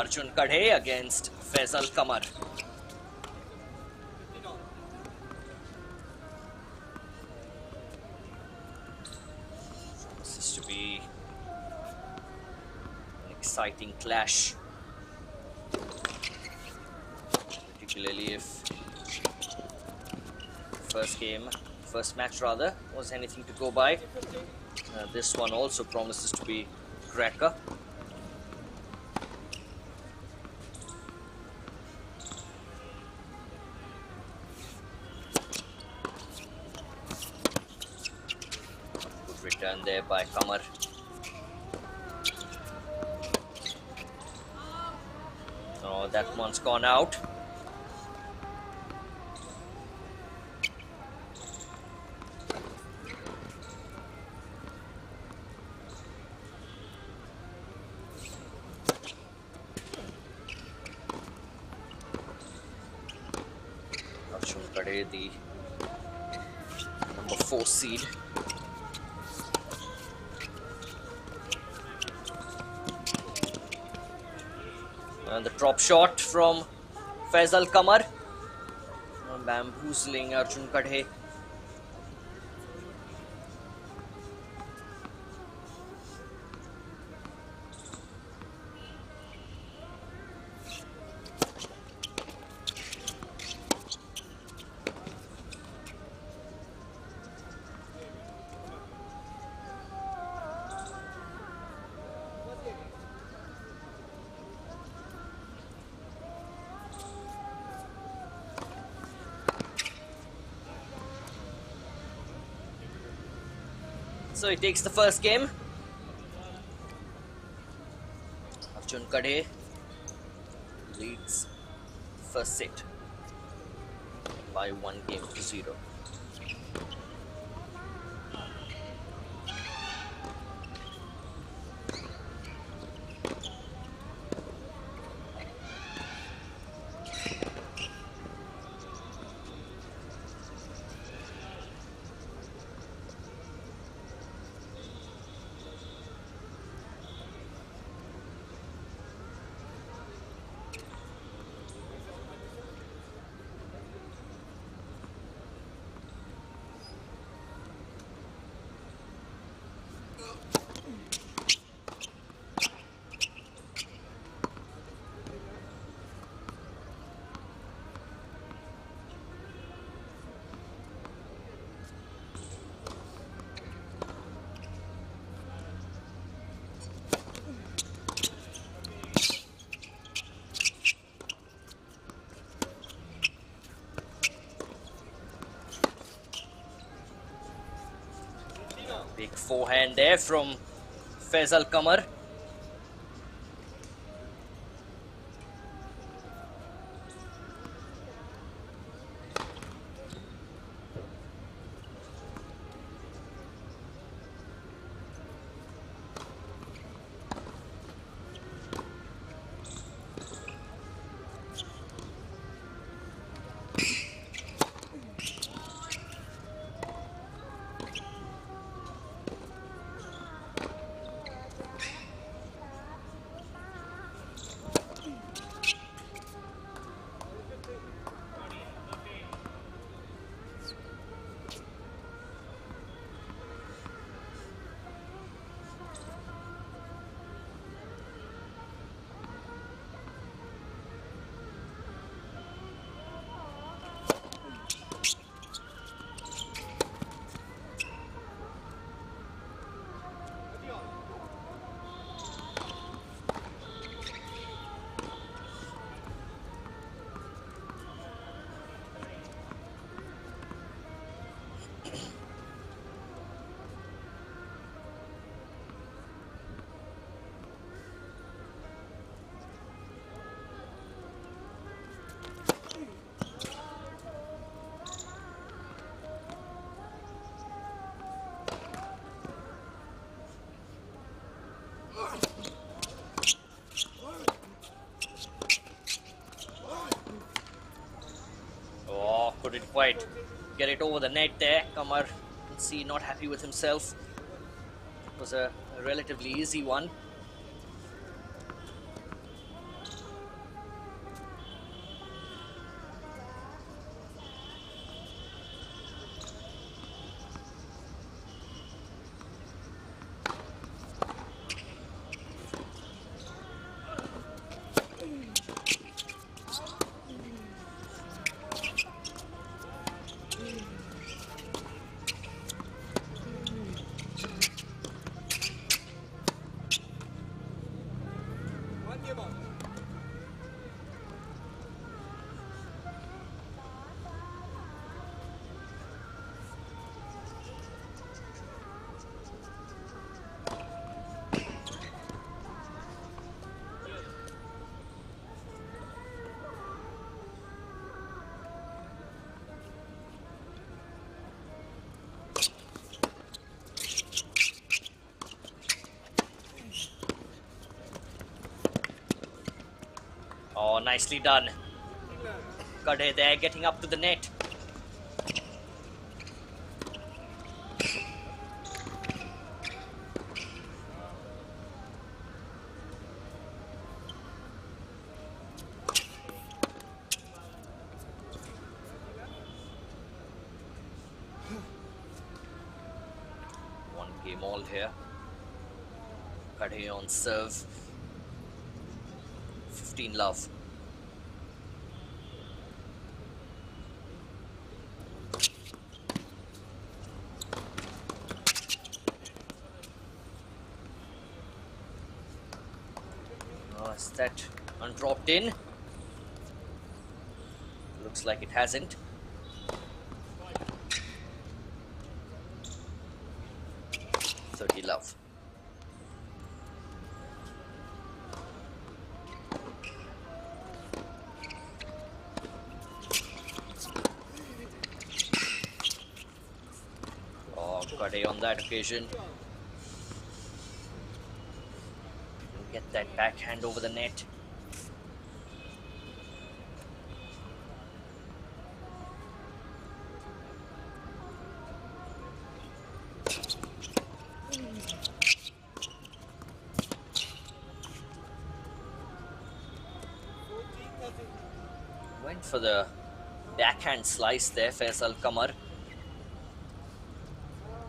Arjun Kadhe against Faisal Kamar. This is to be an exciting clash, particularly if first match rather, was anything to go by. This one also promises to be cracker. Good return there by Kamar. Oh, that one's gone out. Arjun Kadhe, the number 4 seed. And the drop shot from Faisal Kamar, bamboozling Arjun Kadhe. So he takes the first game. Arjun Kadhe leads the first set by 1-0. Big forehand there from Faisal Kamar. Couldn't quite get it over the net there. Kamar, you can see, not happy with himself. It was a relatively easy one. nicely done. Kadhe there getting up to the net. One game all here. Kadhe on serve. 15 love. Is that undropped in? Looks like it hasn't. Love. Oh, Kadhe on that occasion. Get that backhand over the net. Went for the backhand slice there, Faisal Kamar.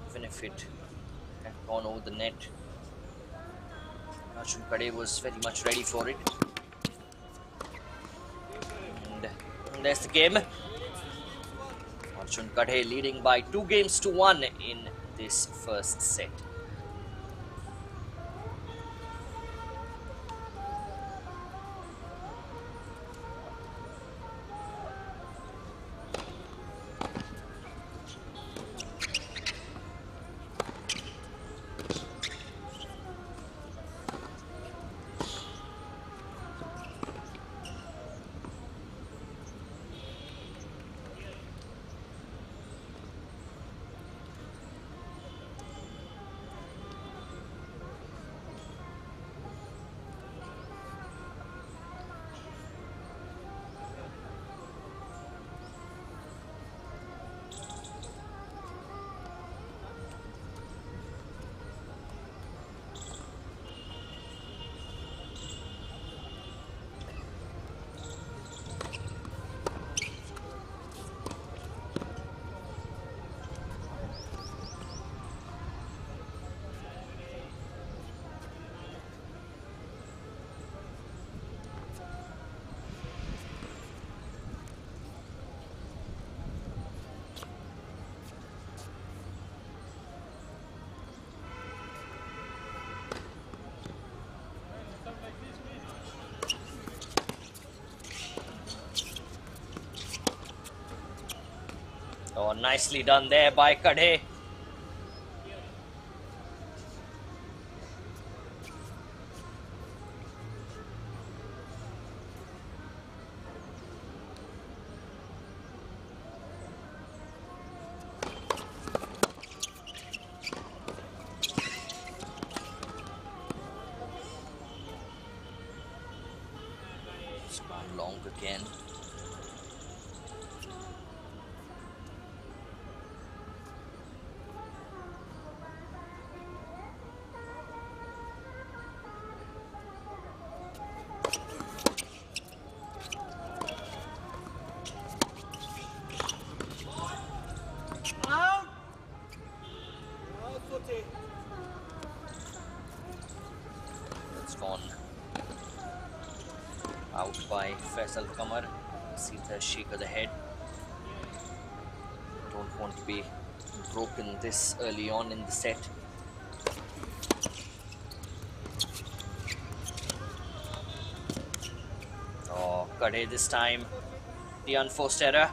Even if it had gone over the net, Arjun Kadhe was very much ready for it. And there's the game. Arjun Kadhe leading by 2-1 in this first set. Oh, nicely done there by Kadhe. It's gone long again. It's gone out by Faisal Kamar. See the shake of the head. Don't want to be broken this early on in the set. Oh, Kadhe this time. The unforced error.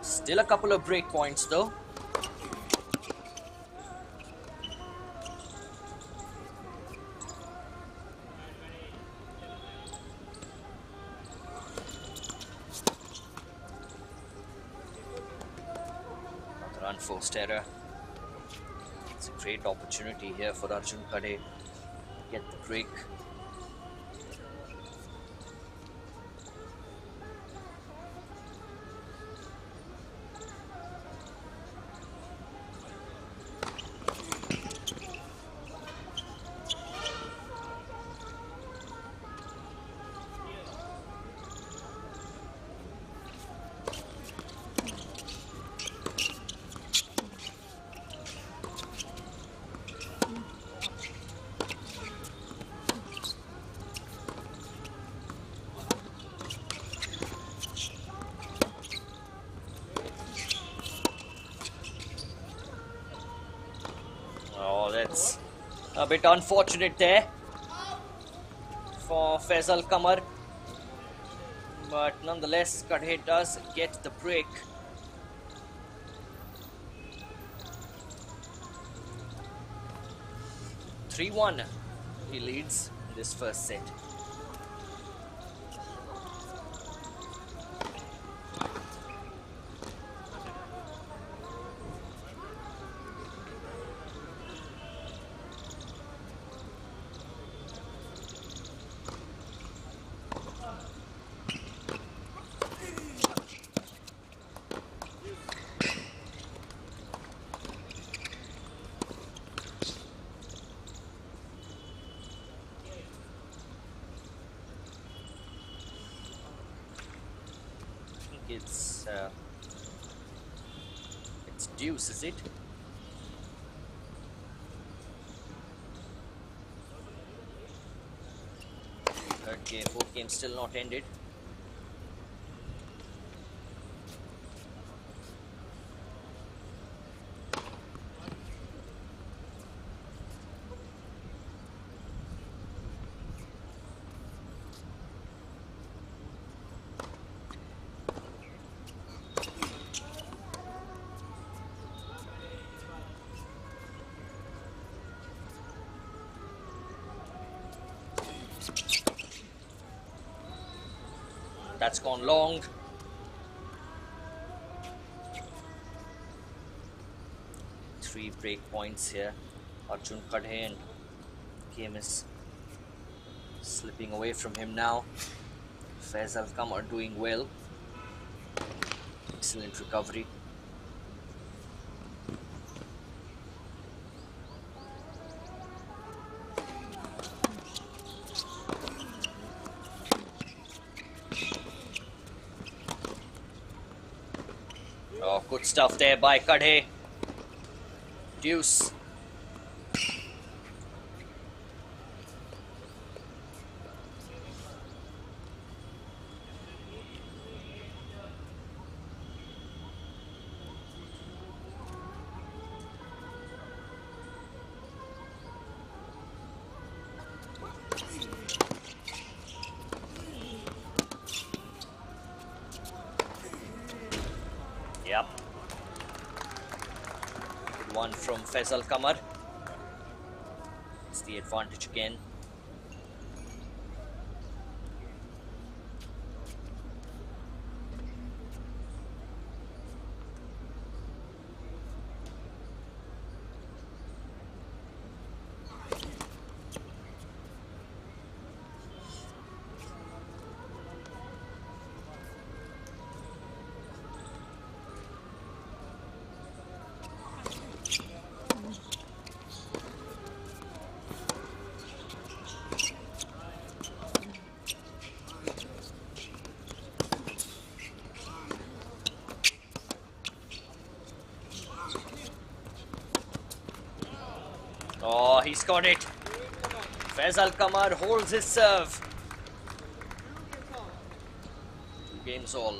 Still a couple of break points though. unforced error. It's a great opportunity here for Arjun Khade. Get the break. Oh, that's a bit unfortunate there for Faisal Kamar. But nonetheless, Khade does get the break. 3-1. He leads this first set. It's deuce, is it? Third game, fourth game still not ended. That's gone long. Three break points here. Arjun Khade, and game is slipping away from him now. Faisal Kamar doing well. Excellent recovery. Oh, good stuff there by Khade. Deuce. Yep. Good one from Faisal Kamar. It's the advantage again. Oh, he's got it. Faisal Kamar holds his serve. 2 games all.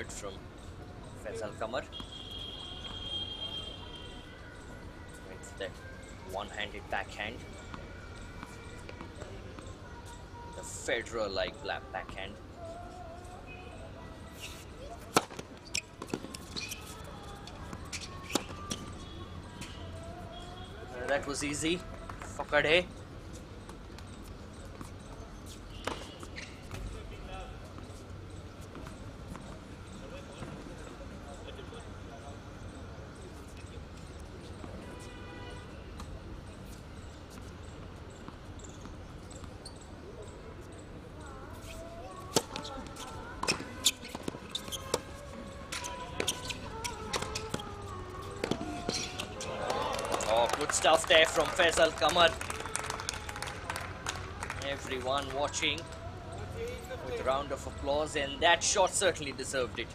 effort from Faisal Kamar. Went for that one-handed backhand. The Federer-like backhand. That was easy for Kadhe. Oh, good stuff there from Faisal Kamar. Everyone watching with a round of applause, and that shot certainly deserved it.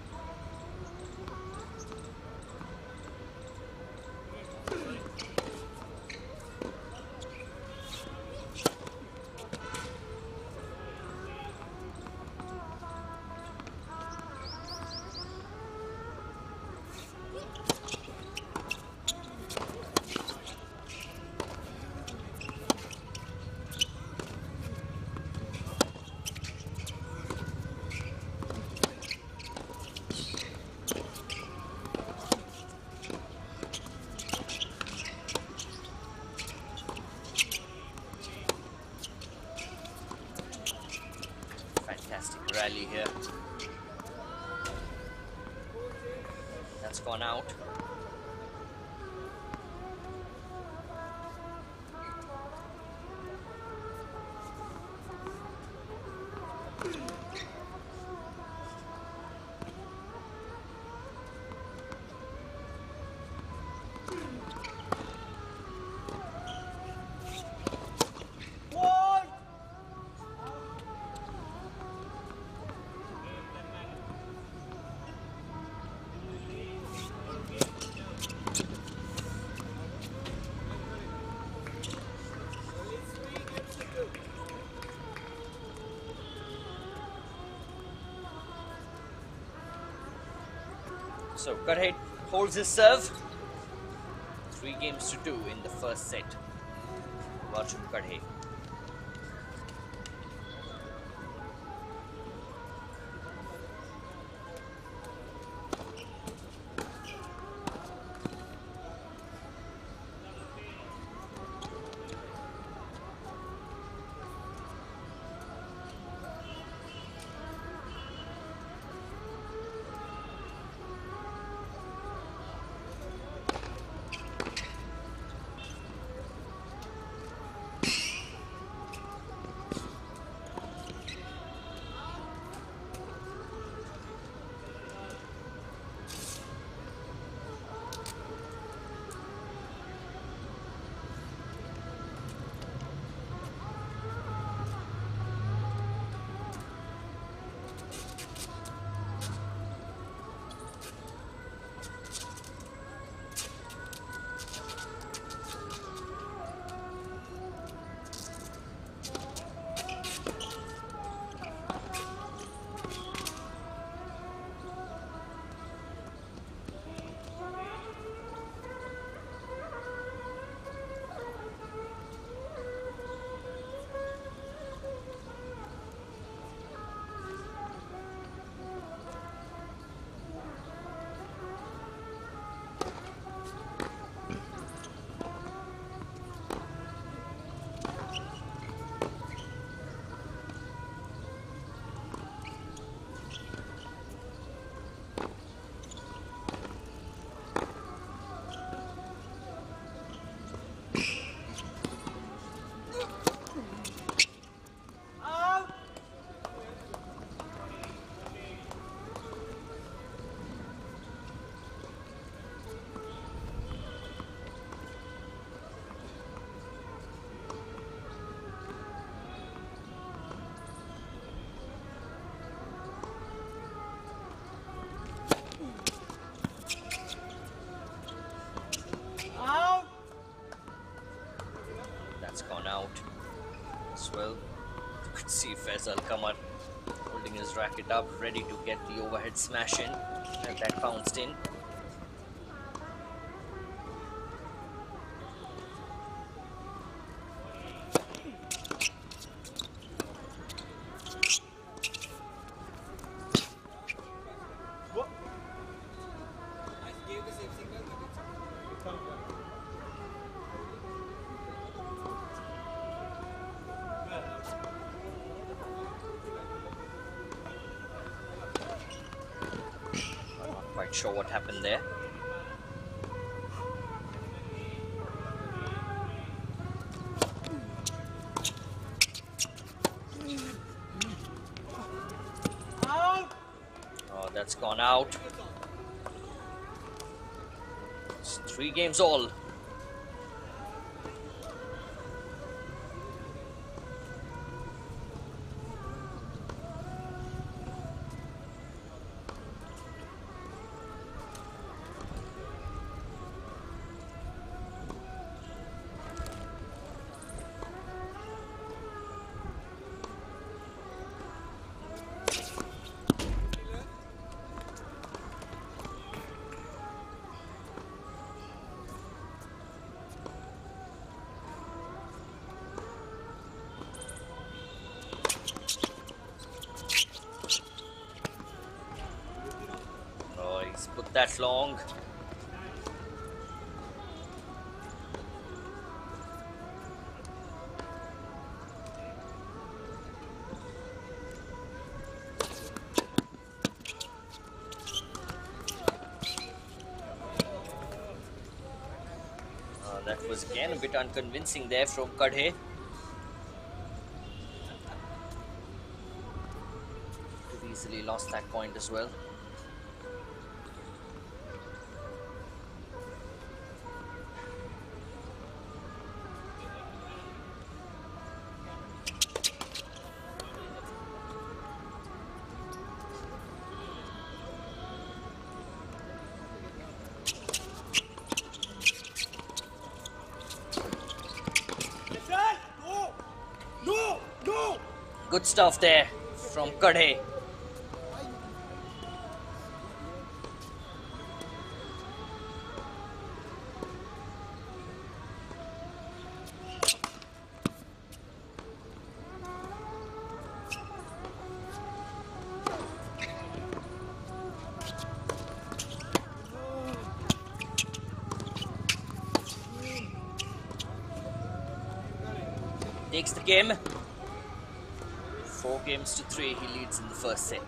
Fantastic rally here. That's gone out. So Kadhe holds his serve. 3 games to 2 in the first set. Arjun Kadhe. That's gone out as well. You could see Faisal Kamar holding his racket up, ready to get the overhead smash in, and that bounced in. Quite sure what happened there. Oh, that's gone out. It's 3 games all. Put that long. That was again a bit unconvincing there from Kadhe. Could easily lost that point as well. Good stuff there from Kadhe. Takes the game. 4 games to 3, he leads in the first set.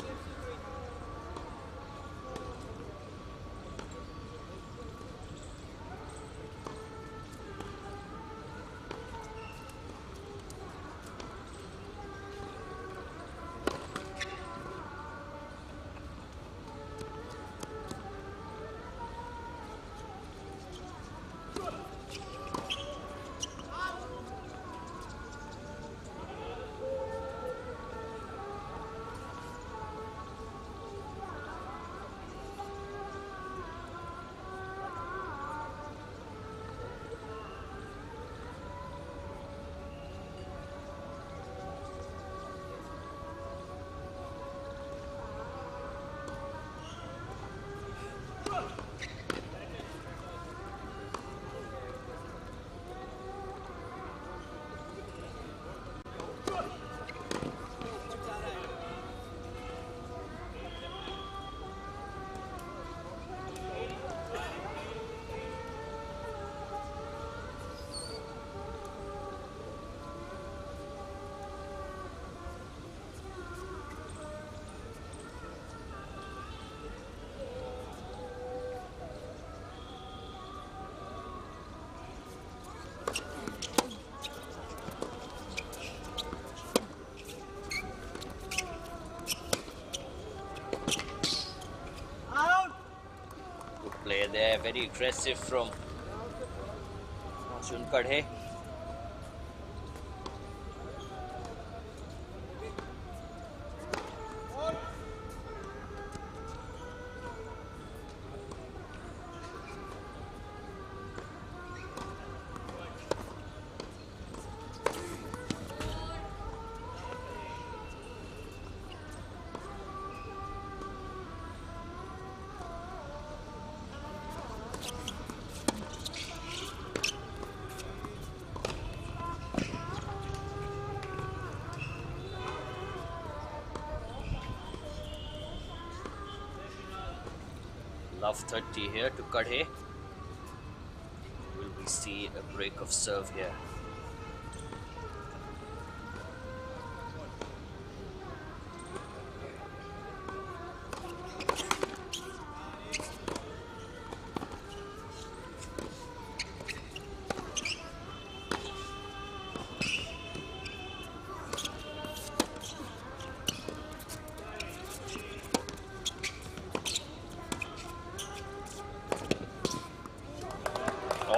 Play there, very aggressive from Arjun Kadhe. Love 30 here to Kadhe. Will we see a break of serve here?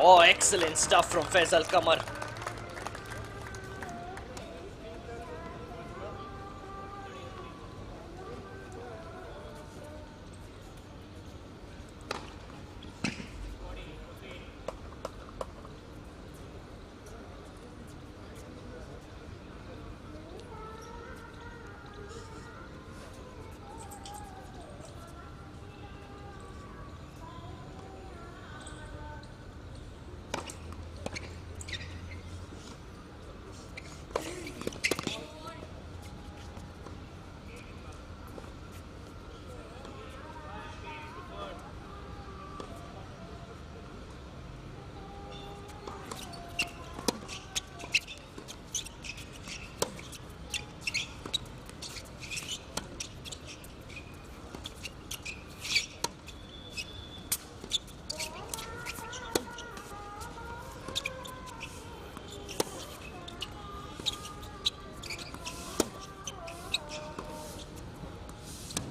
Oh, excellent stuff from Faisal Kamar.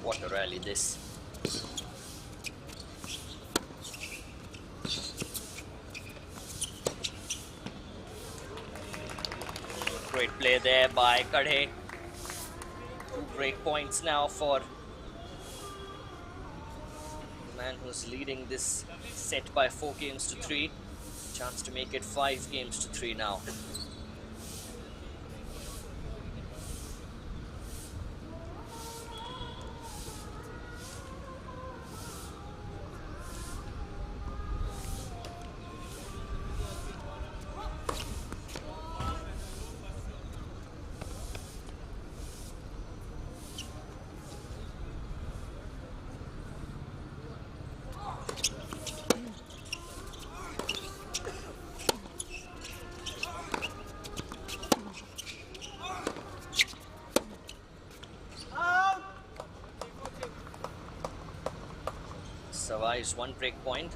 What a rally this. Great play there by Kadhe. 2 break points now for the man who's leading this set by 4 games to 3. Chance to make it 5 games to 3 now. Survives 1 break point.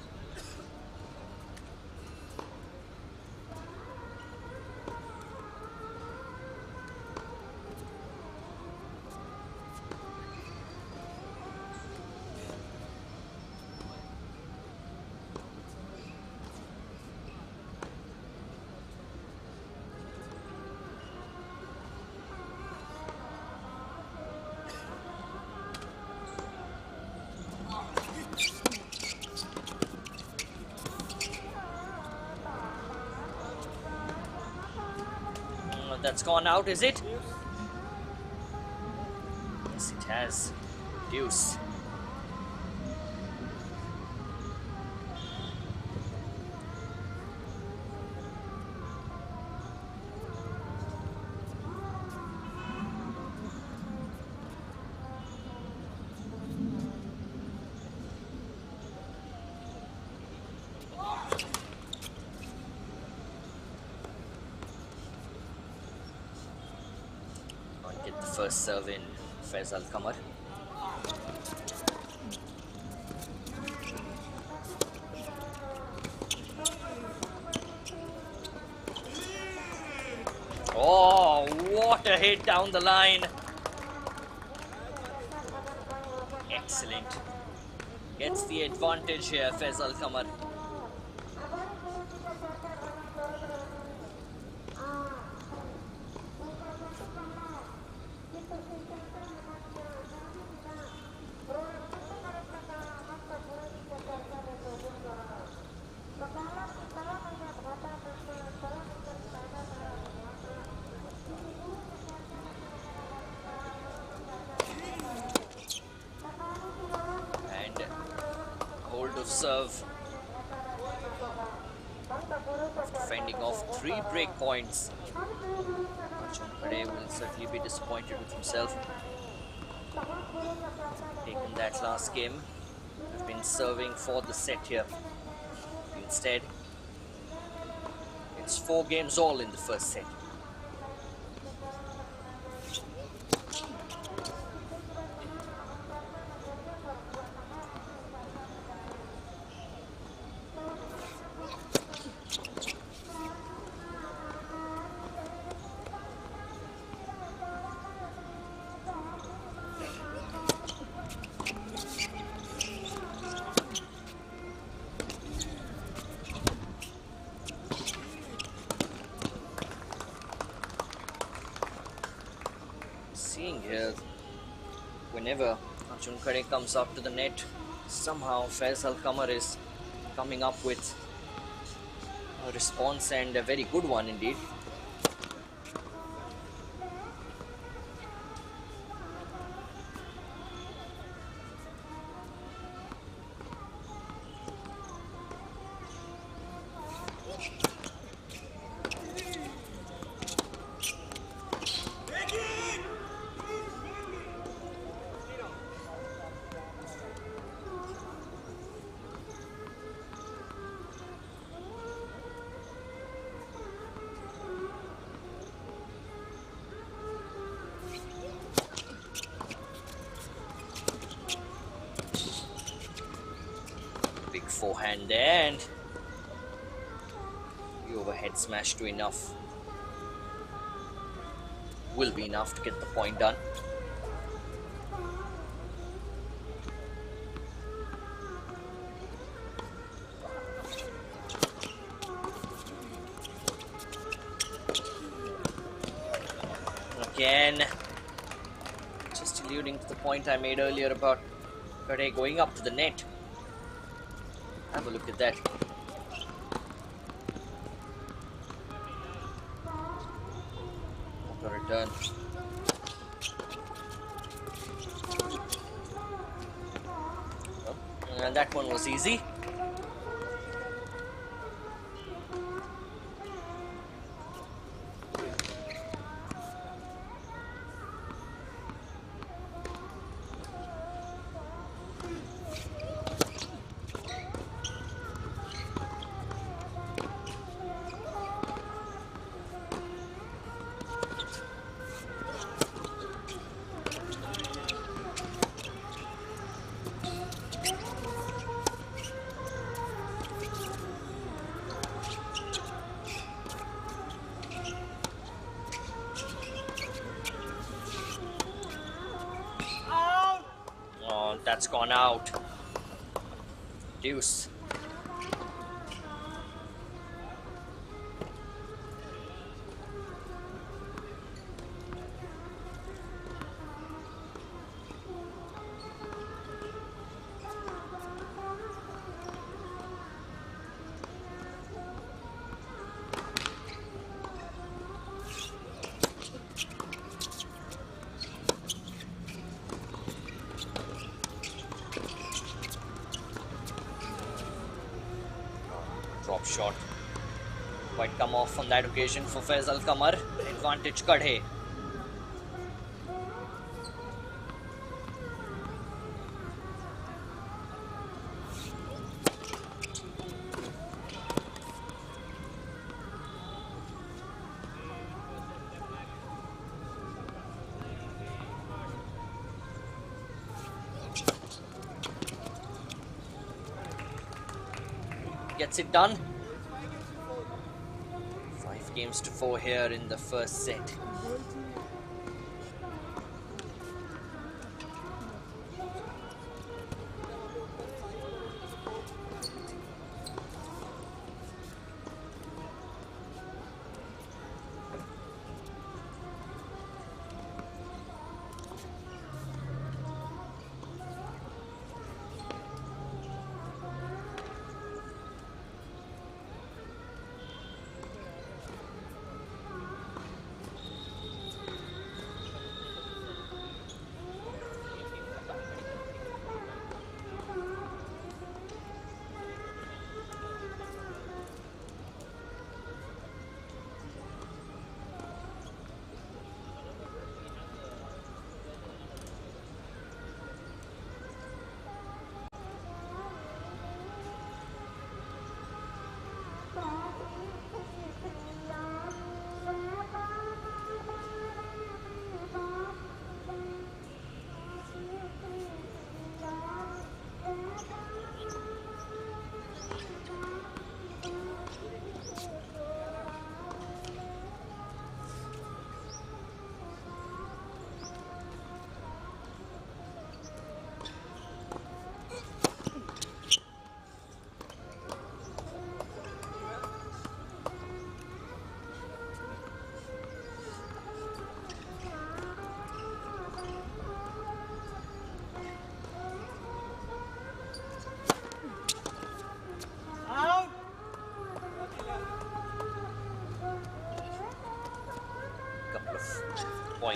That's gone out, is it? Yes, it has. Deuce. Get the first serve in, Faisal Kamar. Oh, what a hit down the line. Excellent. Gets the advantage here, Faisal Kamar. Serve after fending off 3 break points. Arjun will certainly be disappointed with himself. Taken that last game, been serving for the set here. Instead, it's 4 games all in the first set. Seeing here, whenever Arjun Khade comes up to the net, somehow Faisal Qamar is coming up with a response, and a very good one indeed. Big forehand there, and the overhead smash to enough. Will be enough to get the point done. Again, just alluding to the point I made earlier about Khade going up to the net. Have a look at that. What a return. And that one was easy. Oh, that's gone out. Deuce. Drop shot. Quite come off on that occasion for Faisal Qamar. Advantage Khade. Gets it done. 5 games to 4 here in the first set.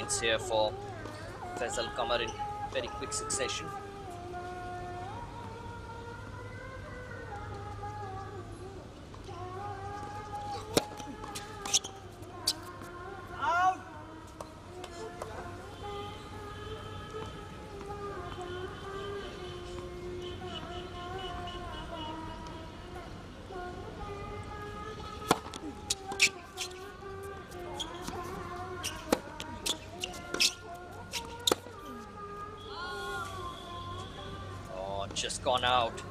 points here for Faisal Qamar in very quick succession. Just gone out.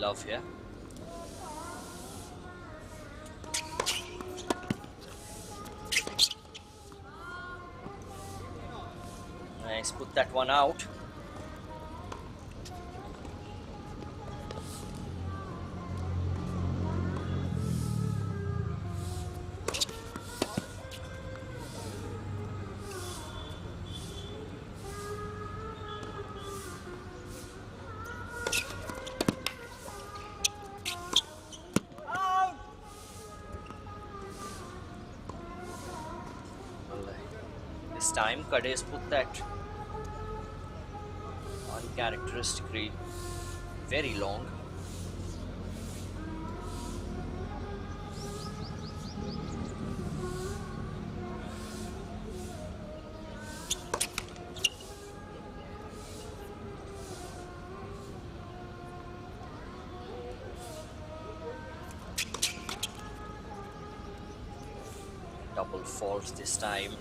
Love here. Nice, put that one out. Time Kade's put that uncharacteristically very long. Double fault this time.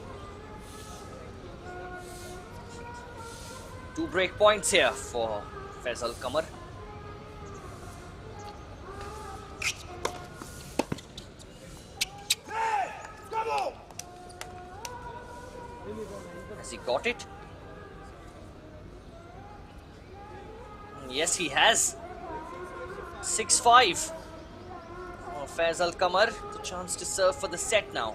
2 break points here for Faisal Qamar. Has he got it? Yes, he has. 6-5. Oh, Faisal Qamar, the chance to serve for the set now.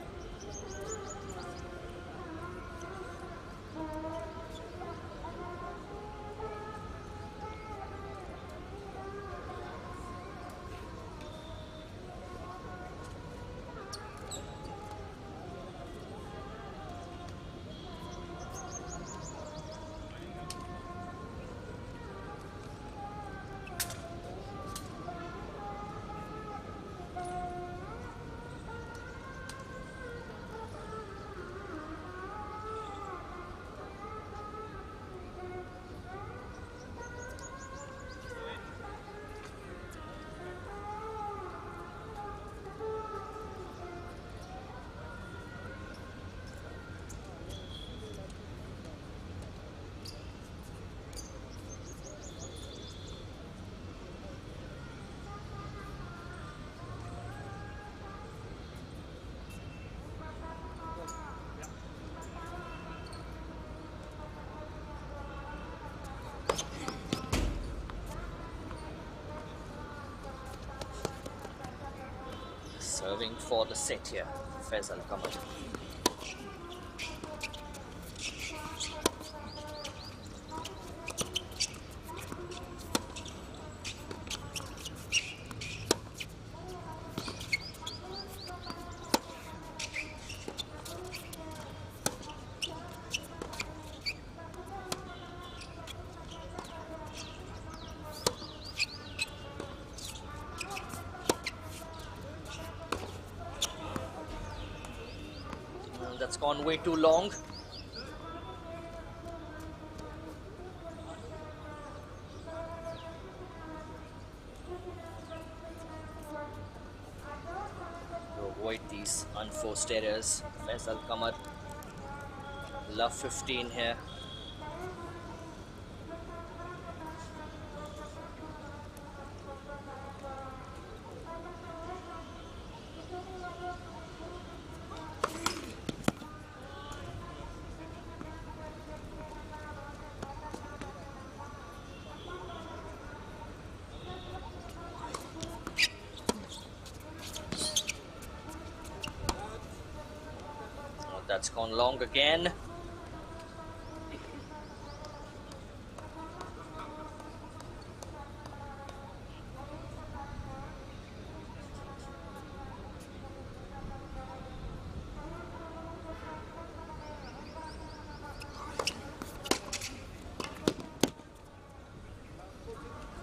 Serving for the set here, Faisal Qamar. That's gone way too long. avoid these unforced errors. Faisal Kamar, love 15 here. That's gone long again.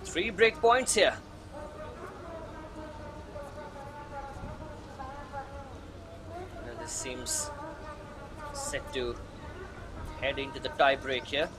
Three break points here. And this seems set to head into the tie break here.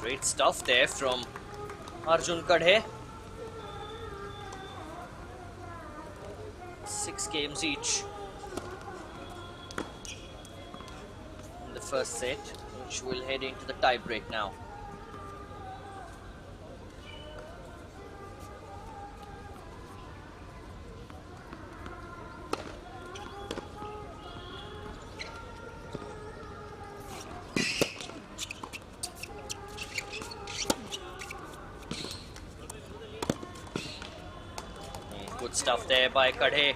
Great stuff there from Arjun Kadhe. 6 games each in the first set, which will head into the tie break now. Good stuff there by Kadhe.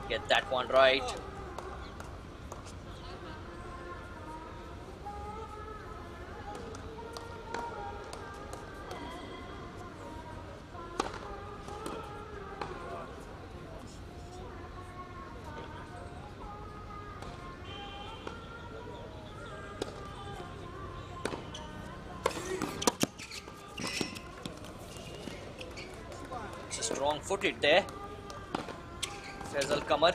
Get that one right. It's a strong footed there. Faisal Kamar.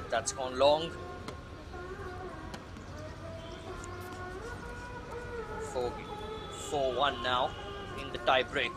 That's gone long. 4-1 now in the tie break.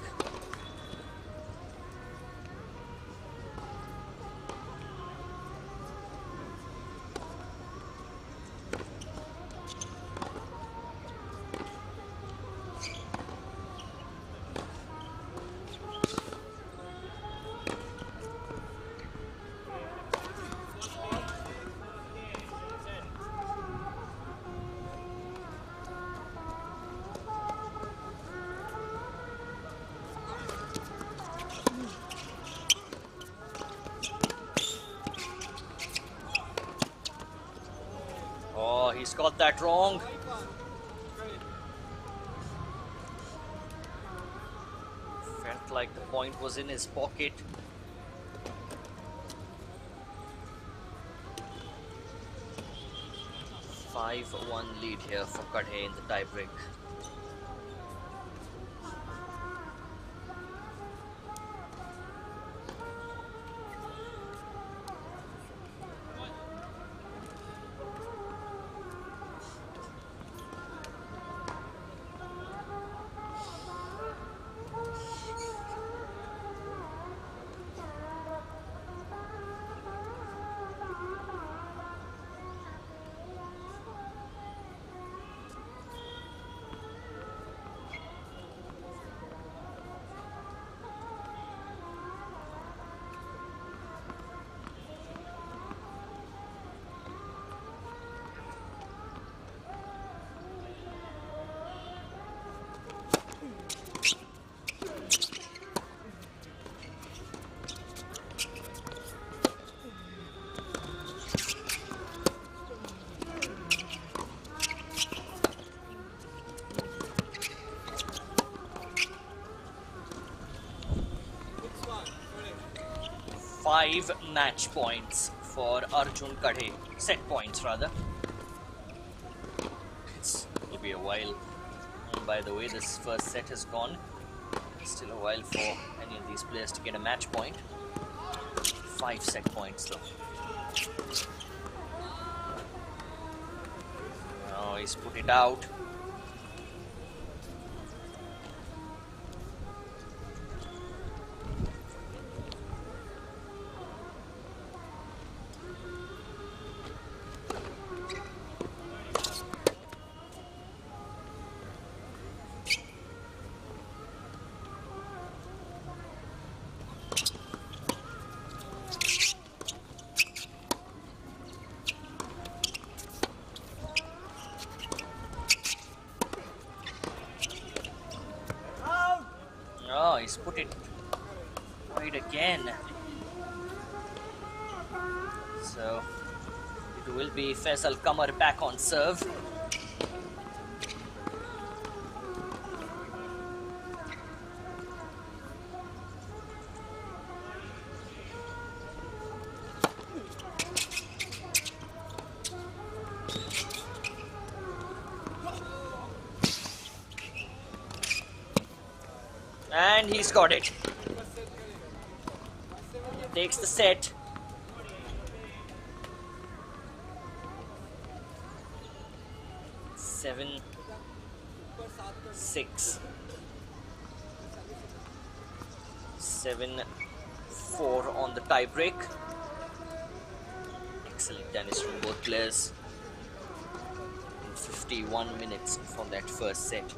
got that wrong. Felt like the point was in his pocket. Five-one lead here for Kadhe in the tiebreak. Five match points for Arjun Kadhe. Set points, rather. It'll be a while. And by the way this first set has gone, still a while for any of these players to get a match point. 5 set points, though. Oh, he's put it out. Oh, he's put it wide again. So it will be Faisal Qamar back on serve. And he's got it. Takes the set. Seven, 6, 7-4 on the tie break. Excellent tennis from both players. In 51 minutes from that first set.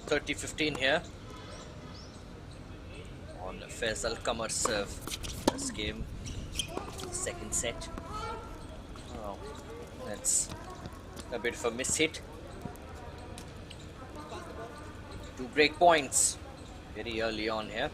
30-15 here on Faisal Kamar's serve. First game, second set. Oh, that's a bit of a miss hit. 2 break points very early on here.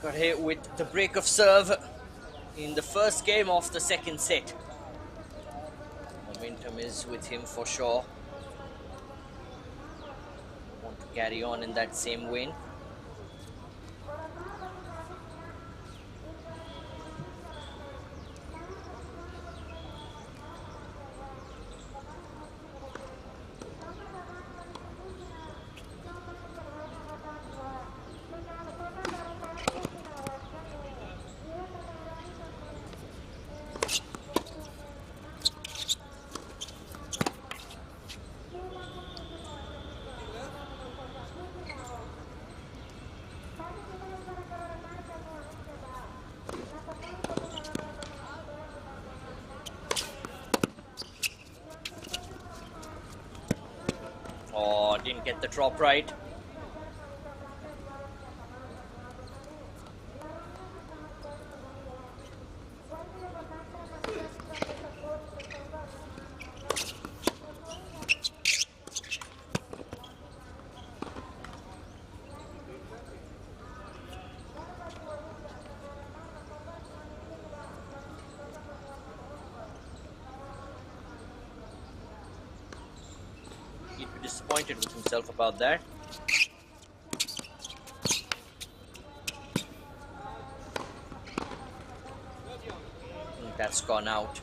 Got hit with the break of serve in the first game of the second set. Momentum is with him for sure. Want to carry on in that same vein. Oh, didn't get the drop right. He'd be disappointed with himself about that. That's gone out.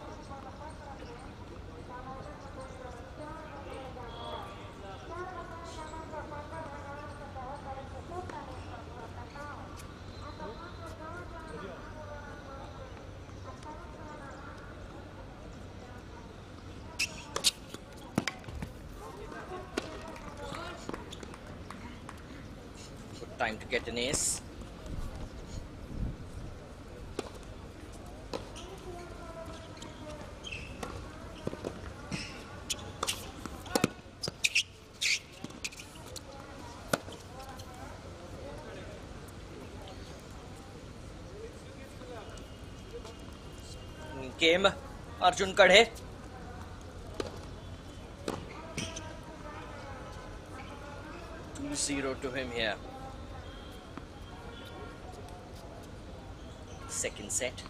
Good time to get an ace. Game, Arjun Kadhe. Two 0 to him here. Second set.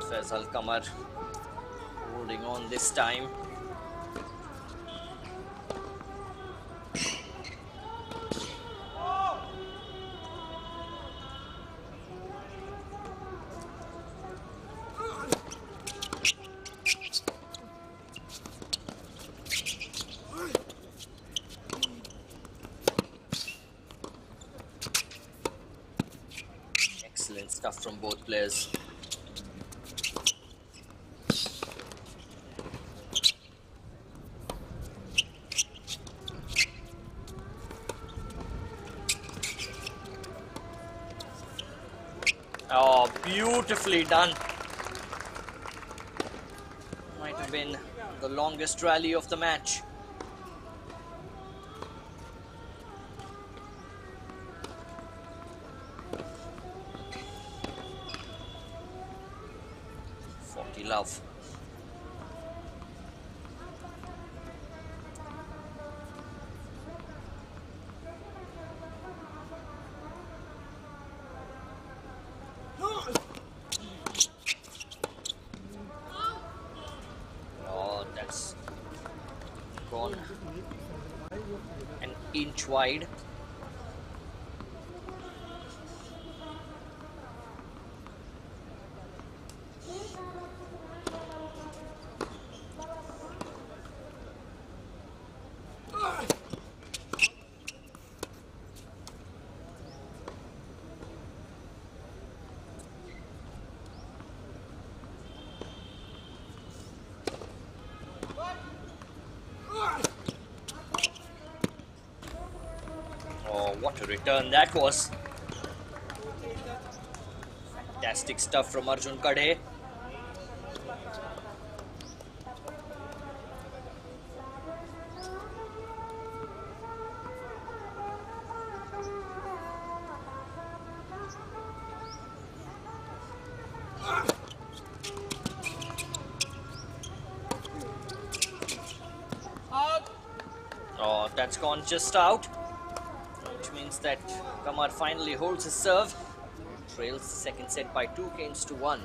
Faisal Kamar holding on this time. both players. Oh, beautifully done. Might have been the longest rally of the match. Love. Oh, that's gone an inch wide. Oh, what a return that was. Fantastic stuff from Arjun Kadhe. Oh, that's gone just out. Which means that Kamar finally holds his serve. Trails the second set by 2 games to 1.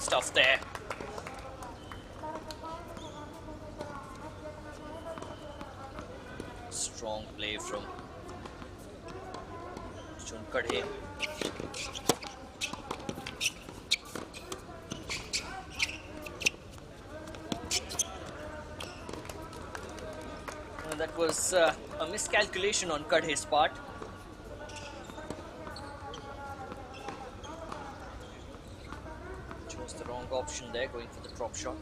Stuff there. Strong play from Arjun Kadhe. That was a miscalculation on Kadhe's part. Option there, going for the drop shot.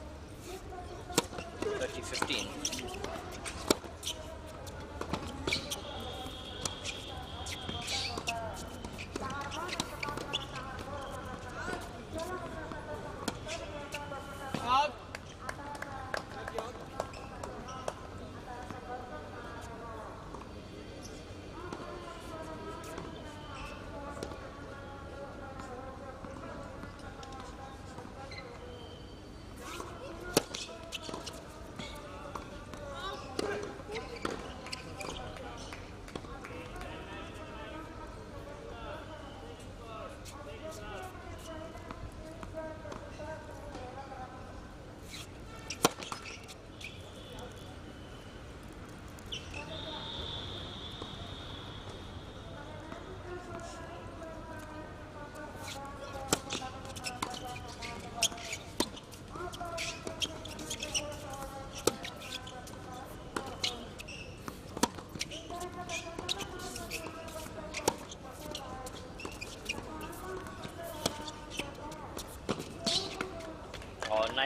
30-15.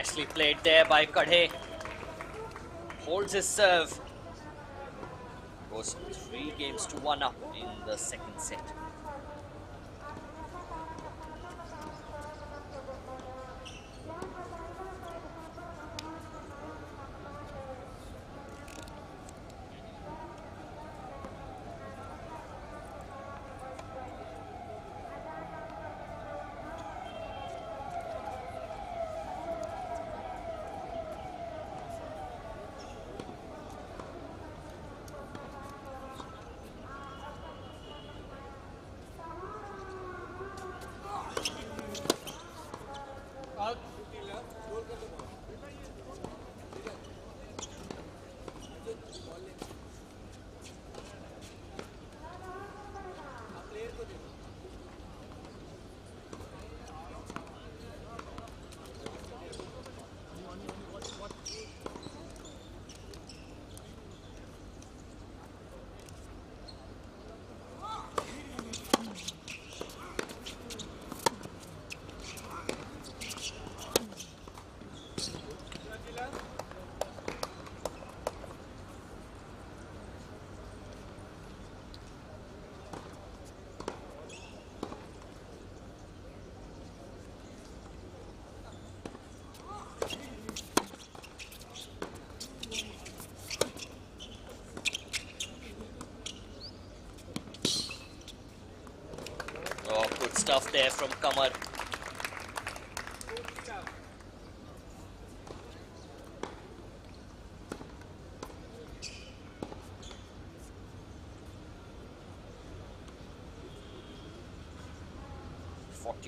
Nicely played there by Kadhe. Holds his serve. Goes 3 games to 1 up in the second set. Oh, good stuff there from Kamar.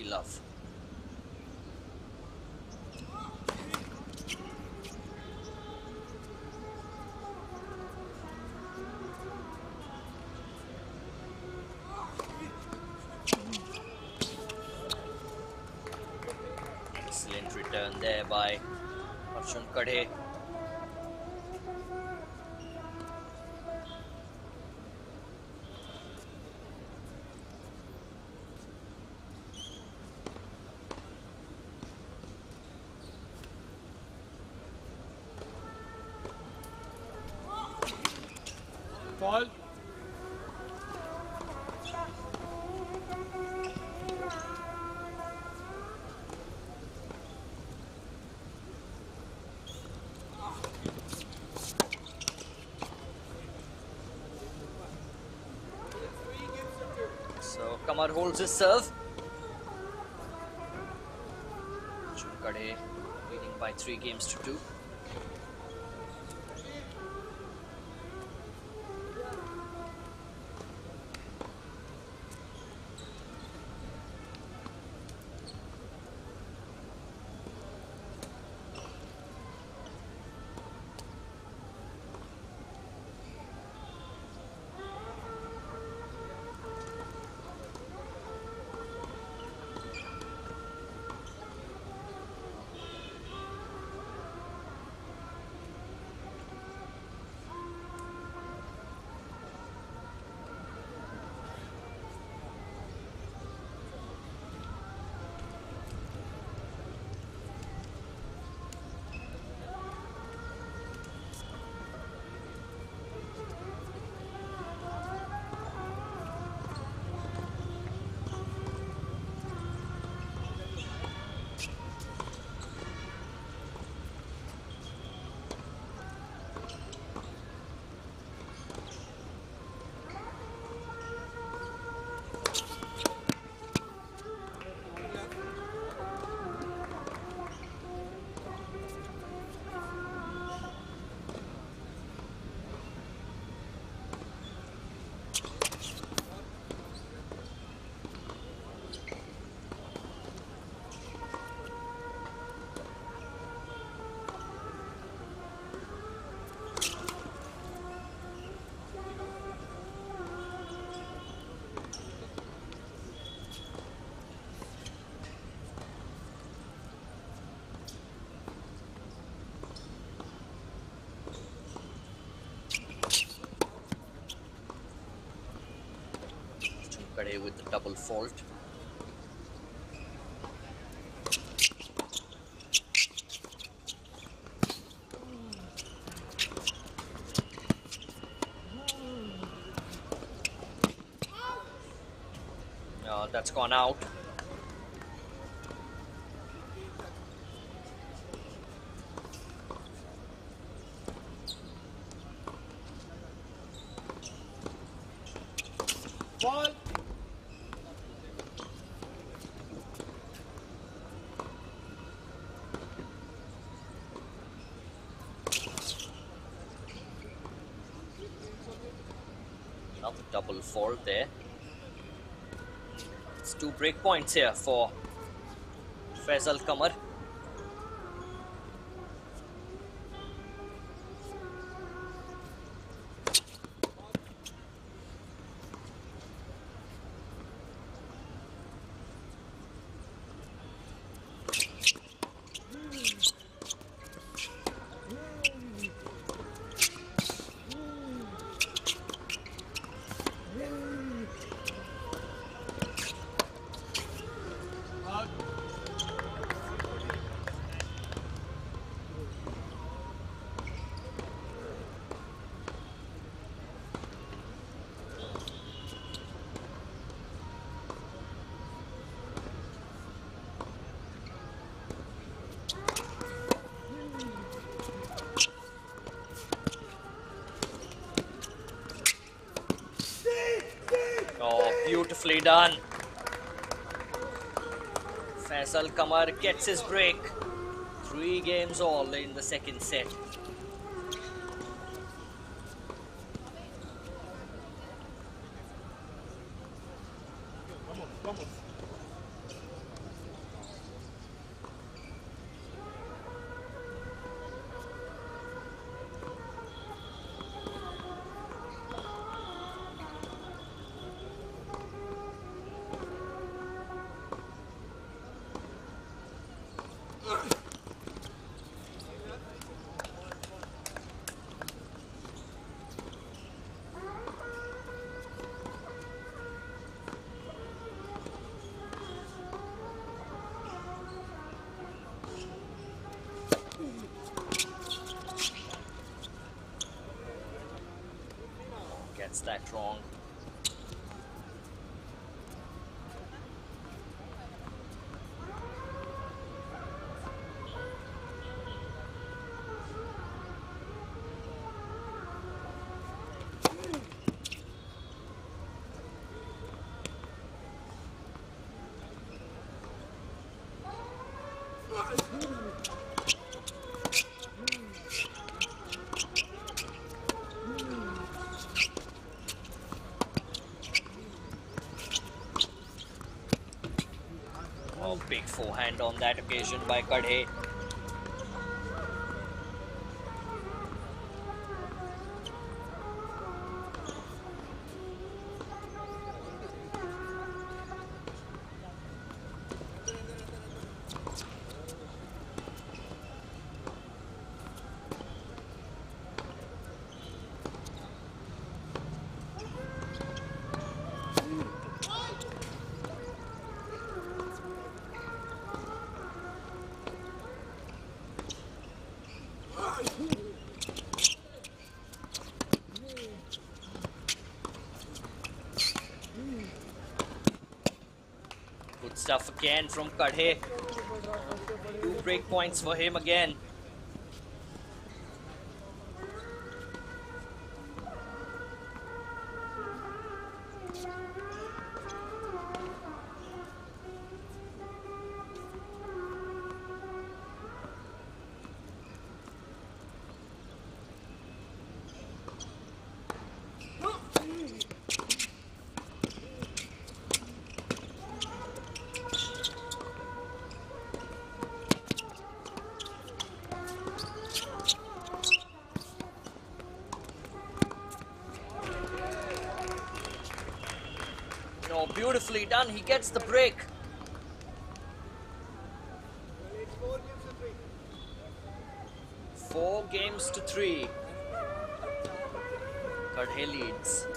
Love. Excellent return there by Arjun Kadhe. Ball. So Kamar holds his serve. Kadhe leading by 3 games to 2. Kadhe with the double fault. That's gone out. Ball. Another double fault there. It's 2 break points here for Faisal Kamar. Oh, beautifully done. Faisal Kamar gets his break. 3 games all in the second set. Gets that wrong. Oh, big forehand on that occasion by Kadhe. Good stuff again from Kadhe. 2 break points for him again. No, beautifully done. He gets the break. Four games to 3. Kadhe leads.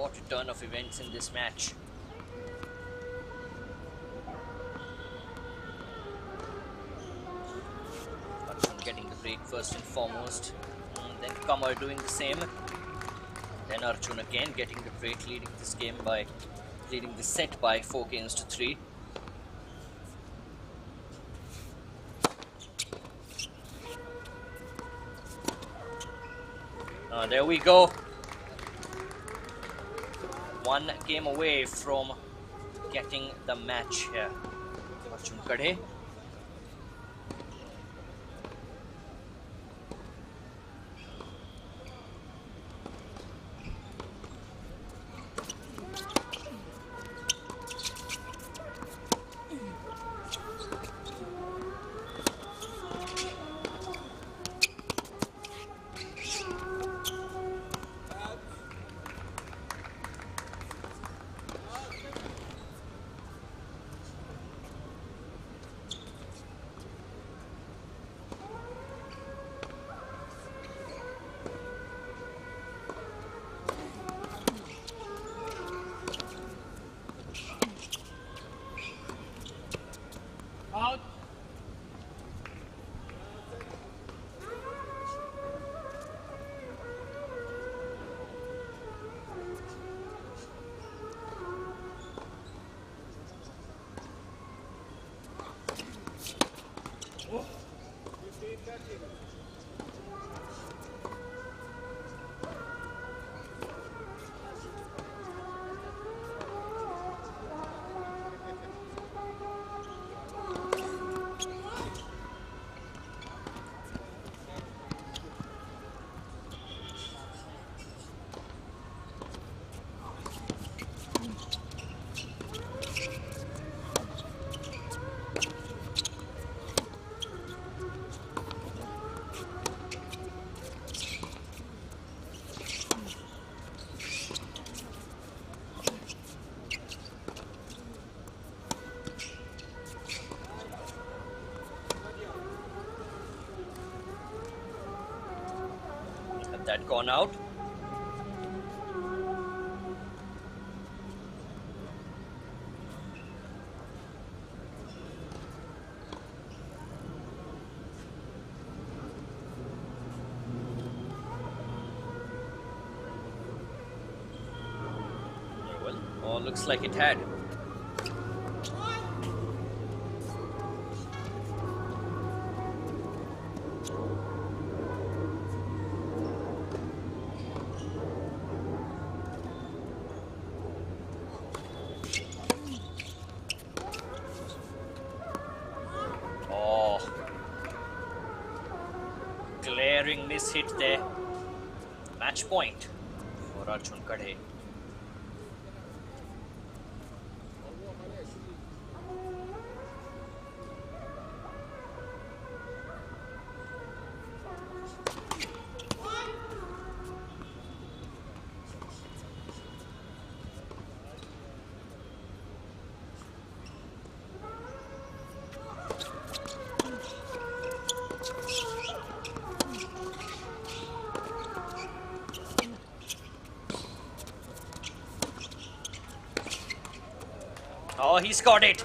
What a turn of events in this match. Arjun getting the break first and foremost. And then Kamar doing the same. Then Arjun again getting the break, leading the set by 4 games to 3. There we go. 1 game away from getting the match here. Arjun Kadhe. That gone out. Well, all looks like it had. Glaring miss hit there. Match point for Arjun Kadhe. Oh, he's got it.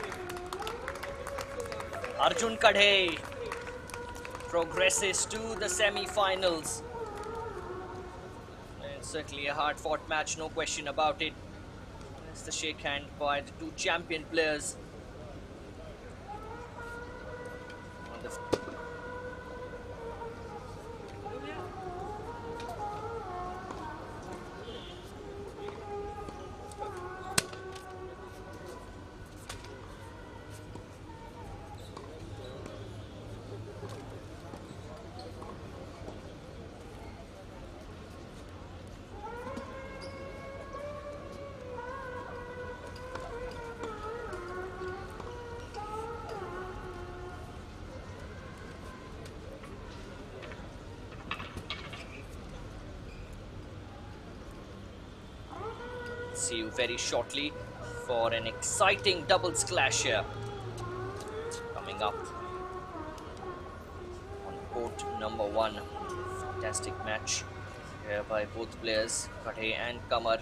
Arjun Kadhe progresses to the semi-finals. It's certainly a hard-fought match, no question about it. It's the shake hand by the 2 champion players. On the see you very shortly for an exciting doubles clash here coming up on court number 1. Fantastic match here by both players, Kadhe and Kamar.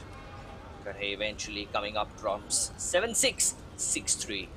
Kadhe eventually coming up trumps 7-6, 6-3.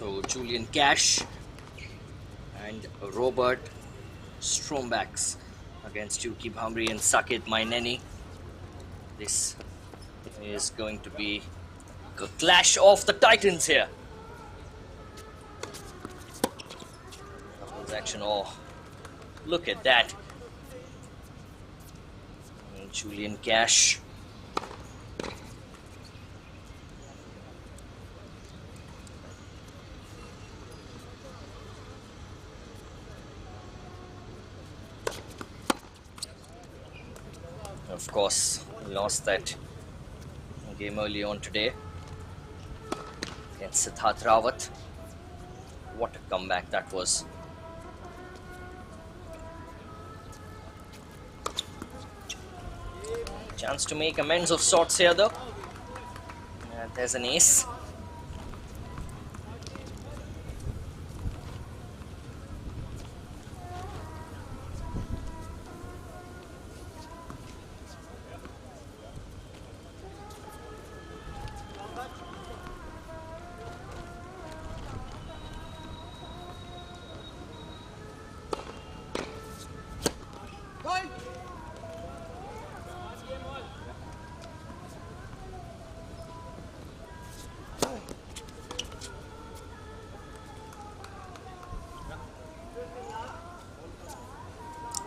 So Julian Cash and Robert Strombacks against Yuki Bhamri and Sakit Maineni. This is going to be a clash of the titans here. transaction. Oh, look at that. And Julian Cash. Of course, lost that game early on today against Siddharth Rawat. What a comeback that was. Chance to make amends of sorts here though. There's an ace.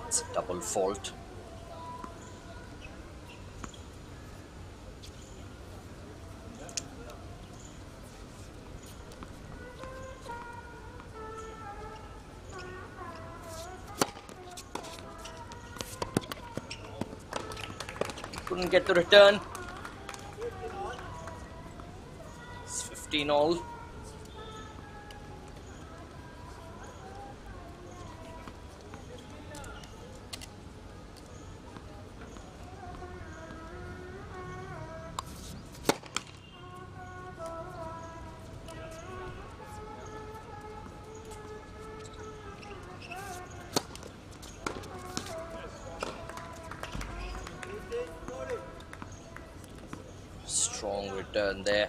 It's a double fault. Couldn't get the return. It's 15 all. Strong return there.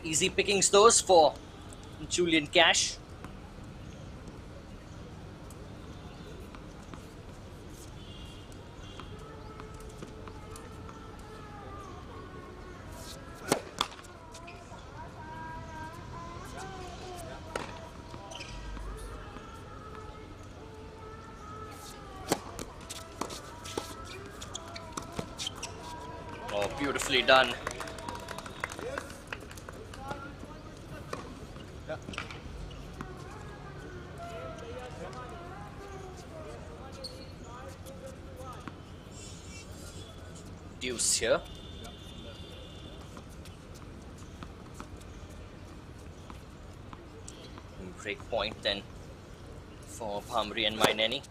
Easy pickings those for Julian Cash. Oh, beautifully done. Deuce here. Break point then for Bhamri and Maineni.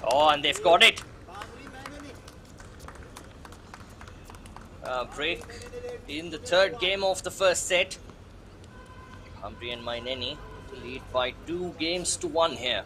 Oh, and they've got it. Break in the third game of the first set. Bhamri and Maineni lead by 2 games to 1 here.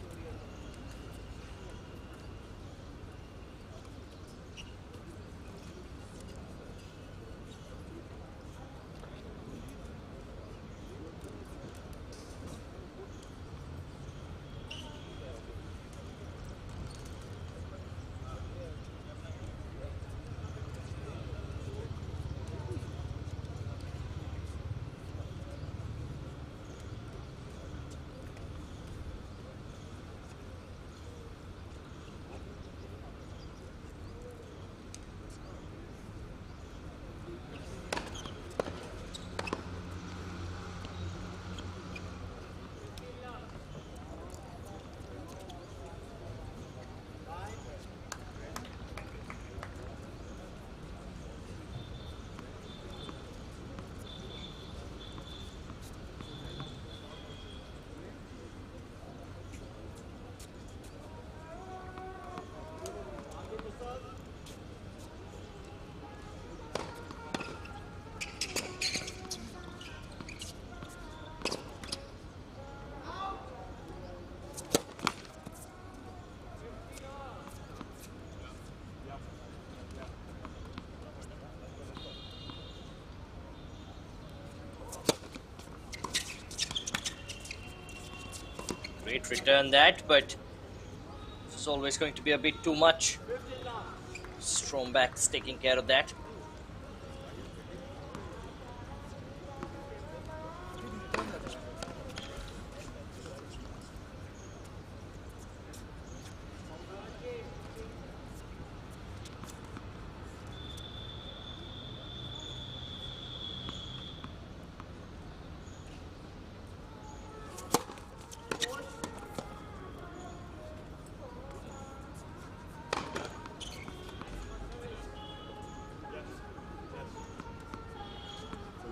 Great return that, but it's always going to be a bit too much. Stromback's taking care of that.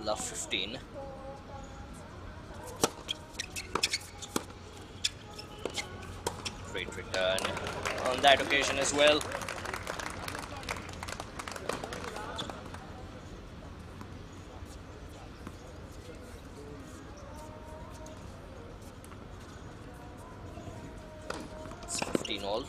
Love 15. Great return on that occasion as well. It's 15 all.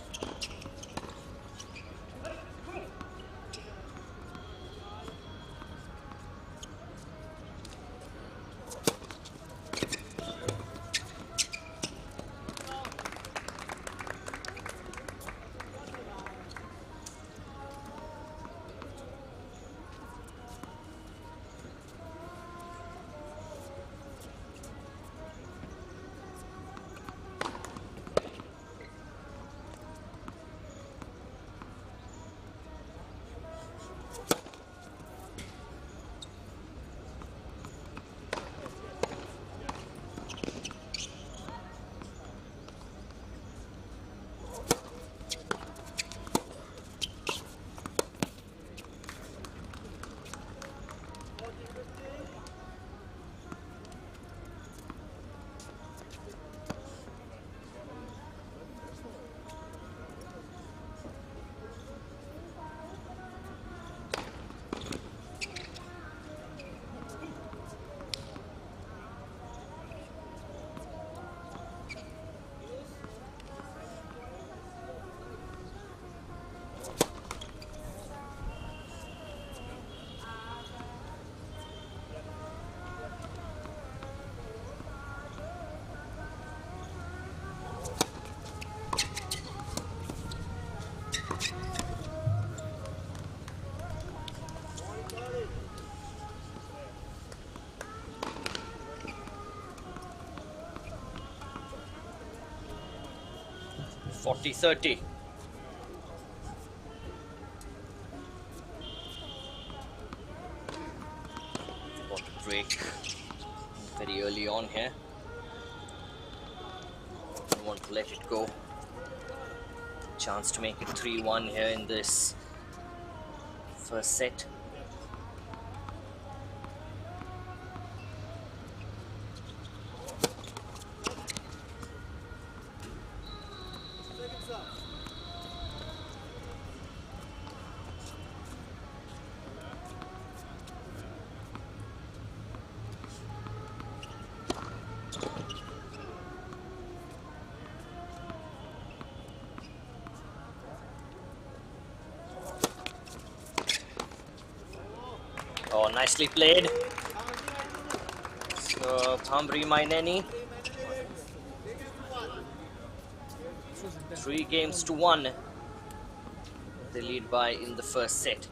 (40-30). Got a break very early on here. Don't want to let it go. Chance to make it 3-1 here in this first set. Oh, nicely played. So, Hamri Maineni. 3-1. They lead by in the first set.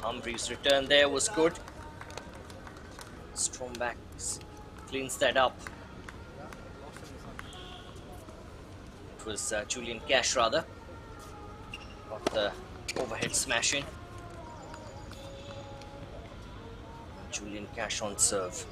Humphreys' return there was good. Stromback cleans that up. It was Julian Cash rather. Got the overhead smash in. Julian Cash on serve.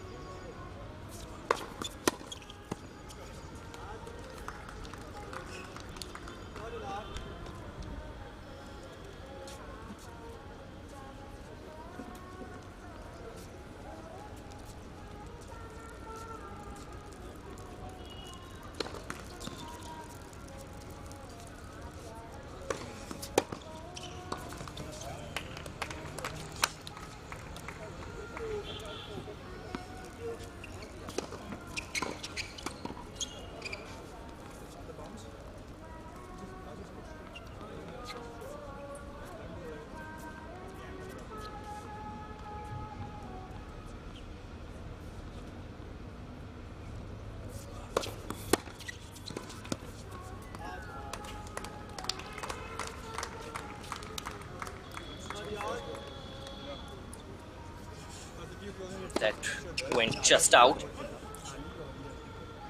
went just out.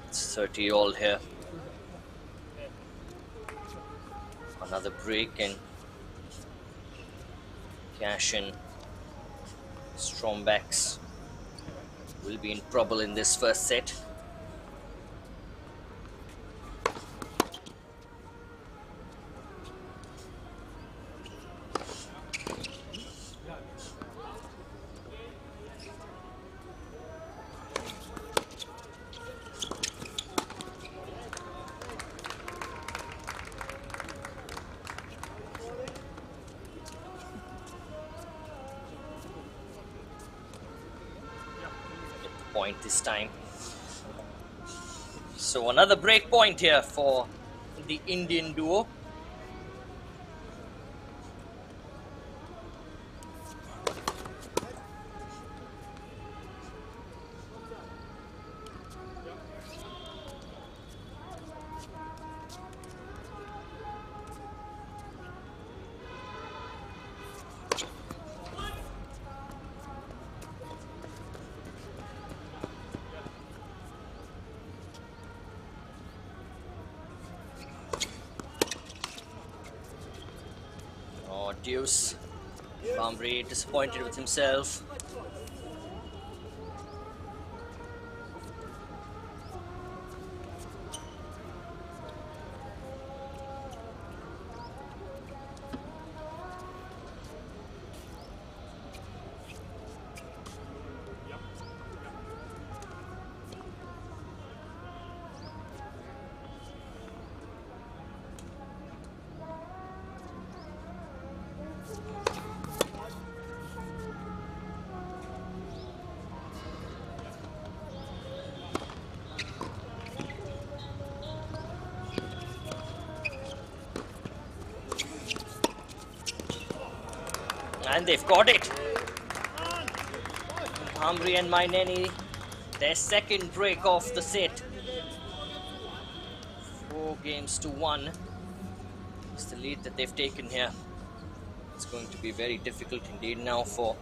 It's 30 all here. Another break and Cash and Strombacks will be in trouble in this first set. Point this time. So another break point here for the Indian duo. Deuce. Bambre disappointed with himself. And they've got it. Bambre and Maineni, their second break of the set. 4-1 is the lead that they've taken here. It's going to be very difficult indeed now for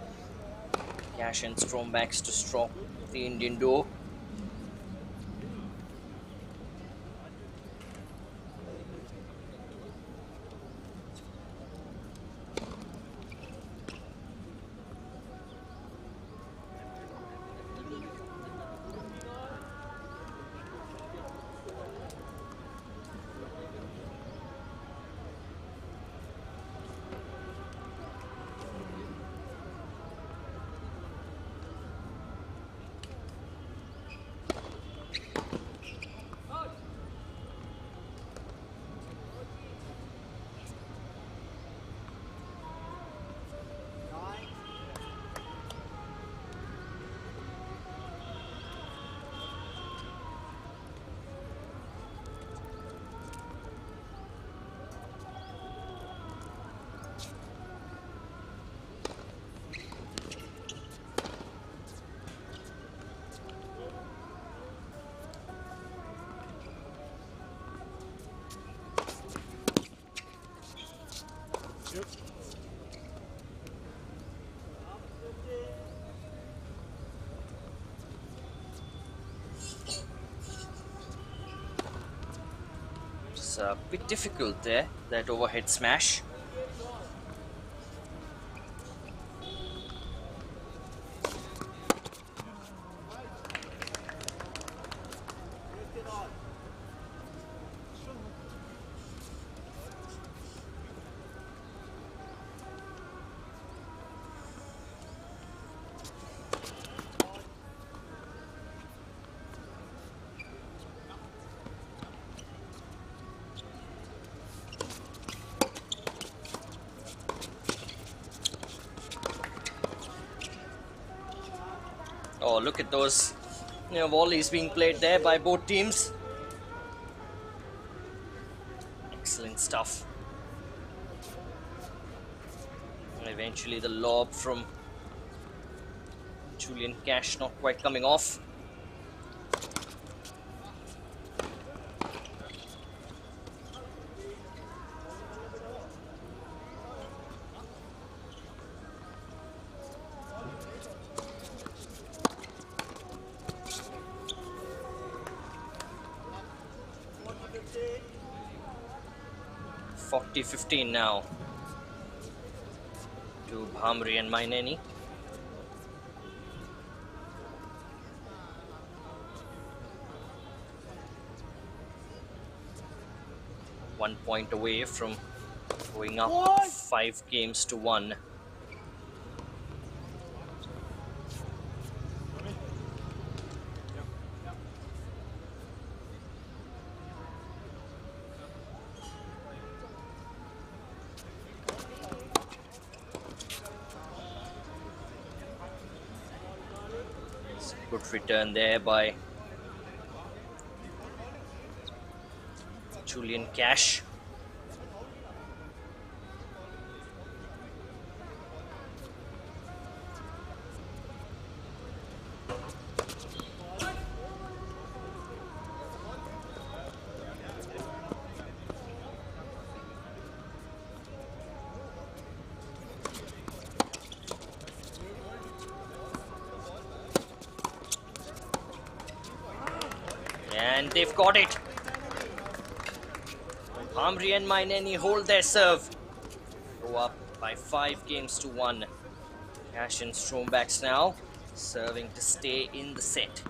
Cash and Strombacks to stroke the Indian duo. It's a bit difficult there, that overhead smash. Oh, look at those volleys being played there by both teams. Excellent stuff. And eventually the lob from Julian Cash not quite coming off. 40-15 now to Bhamri and Maineni. One point away from going up 5-1. Good return there by Julian Cash. And they've got it. Bhamri and Maineni hold their serve. Go up by 5-1. Cash and Strombacks now serving to stay in the set.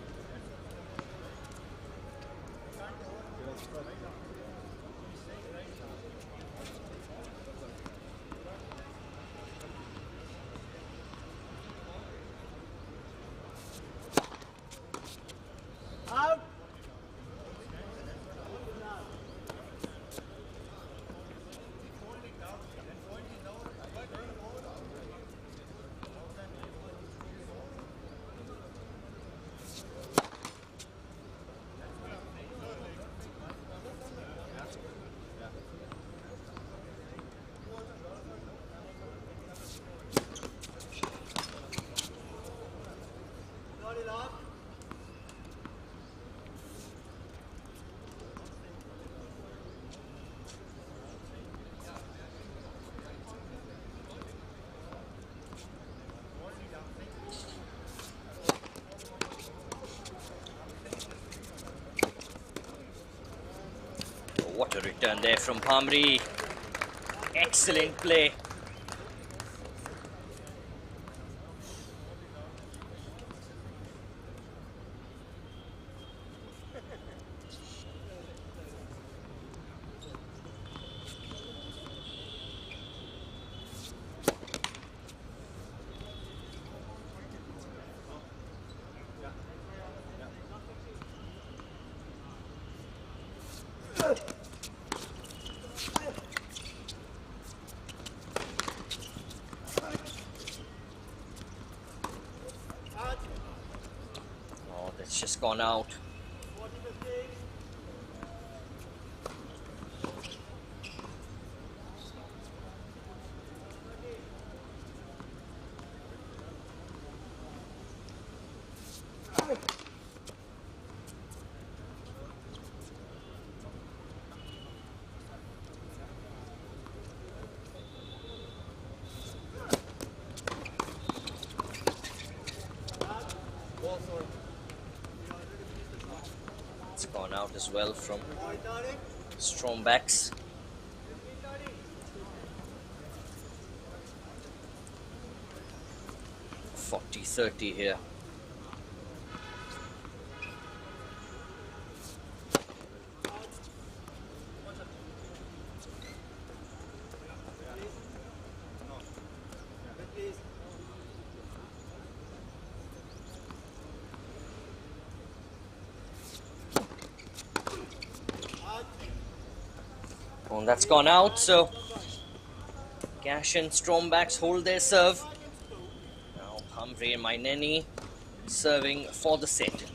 What a return there from Bhamri. Excellent play. Oh, that's just gone out. It's gone out as well from Strombacks. .40-30 here. And that's gone out, so Cash and Strombacks hold their serve. Now Bhamri and Maineni serving for the set.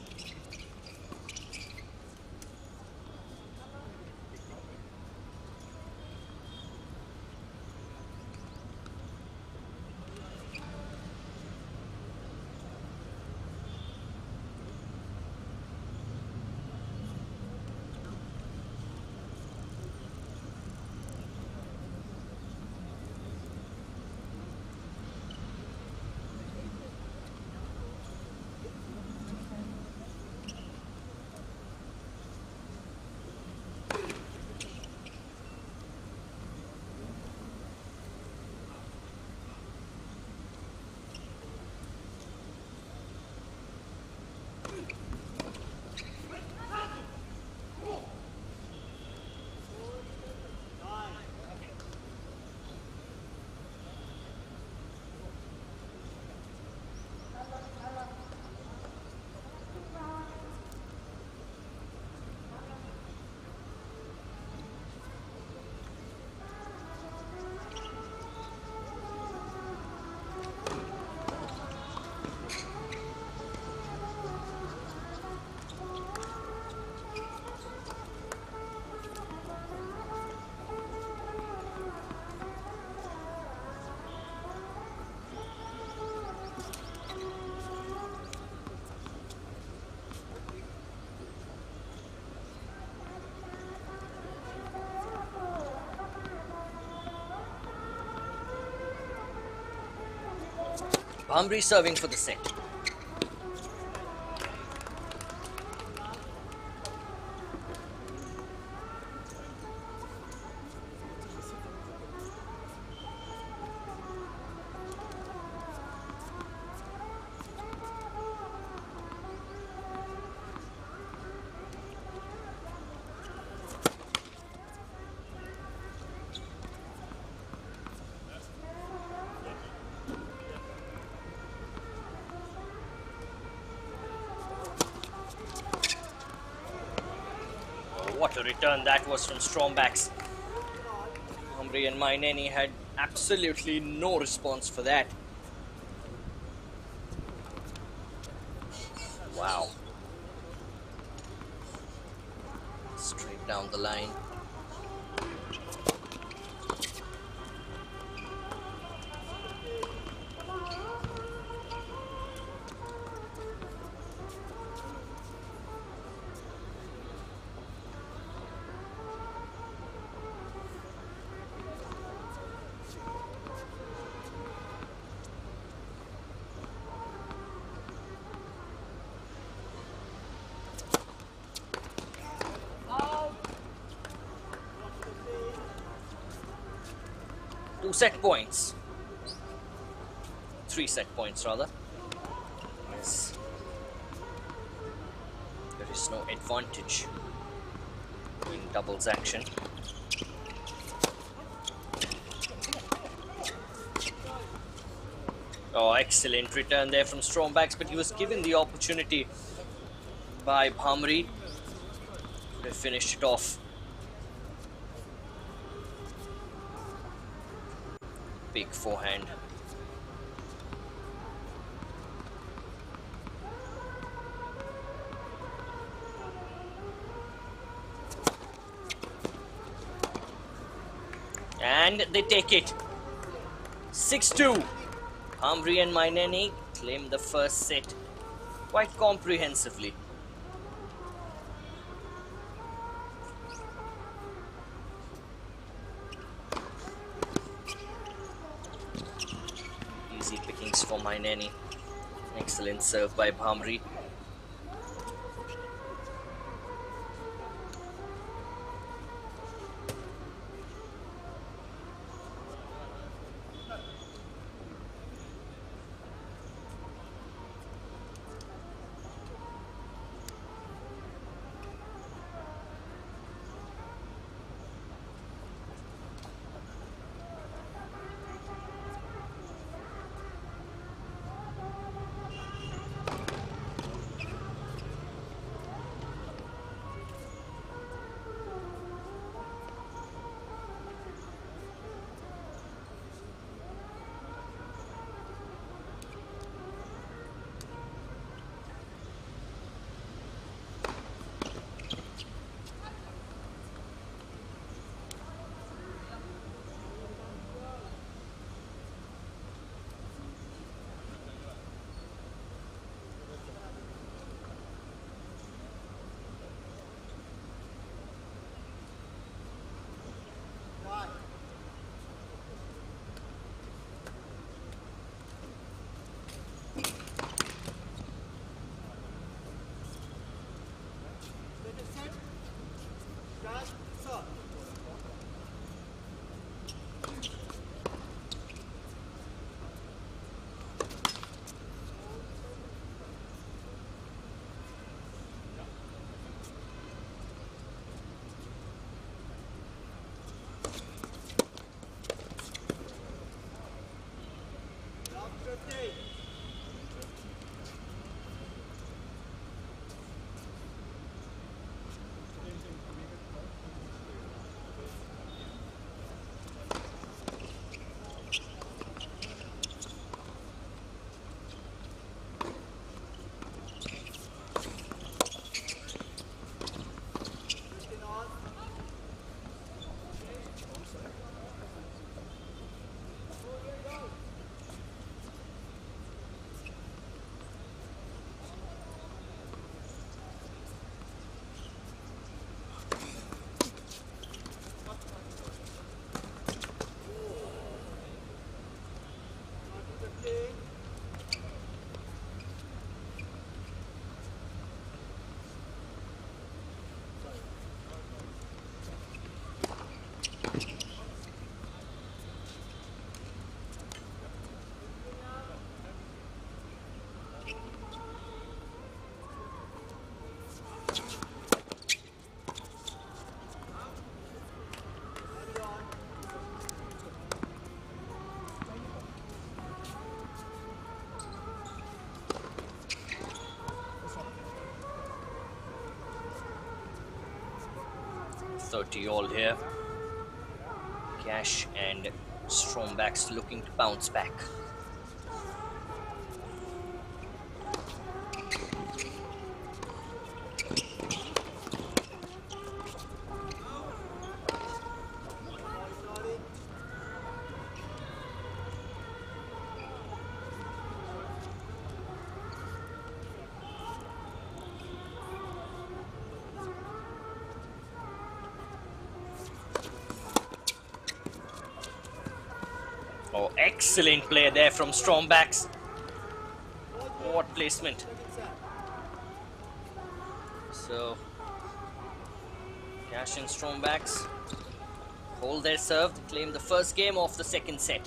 Bhamri serving for the set. What a return that was from strong backs. Bhamri and Maineni had absolutely no response for that. Wow. Straight down the line. Two set points. 3 set points rather. Yes. There is no advantage in doubles action. Oh, excellent return there from strong backs, but he was given the opportunity by Bhamri. Could have finished it off. Big forehand. And they take it. 6-2. Bhamri and Maineni claim the first set quite comprehensively. Easy pickings for Maineni. Excellent serve by Bhamri. All here. Cash and Strombacks looking to bounce back. Oh, excellent play there from Strombacks. What placement. So, Cash and Strombacks hold their serve to claim the first game of the second set.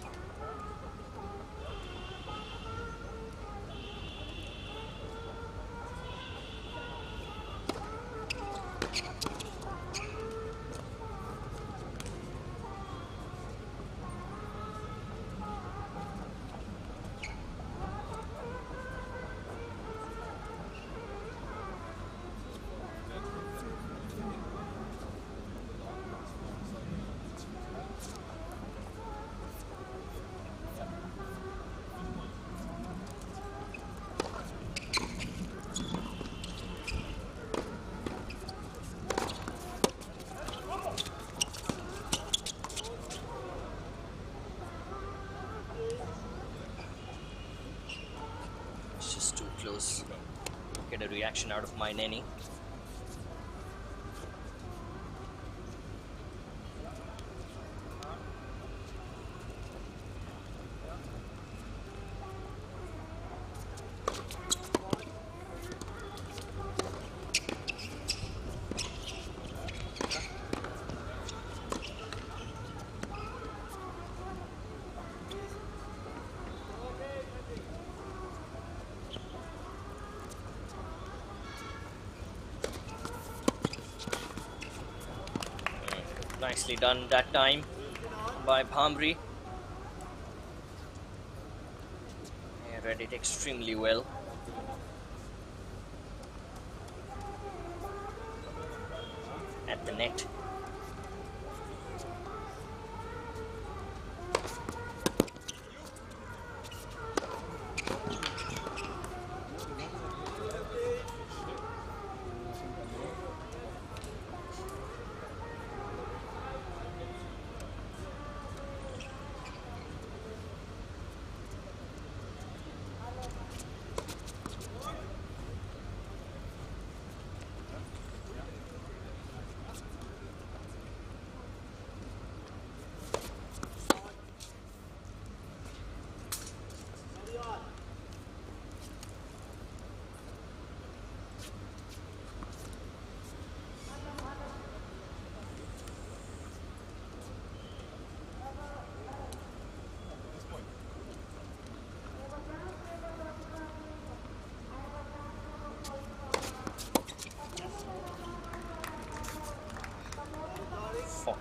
Close. Get a reaction out of my Nenny. Nicely done that time by Bhamri. He read it extremely well. At the net.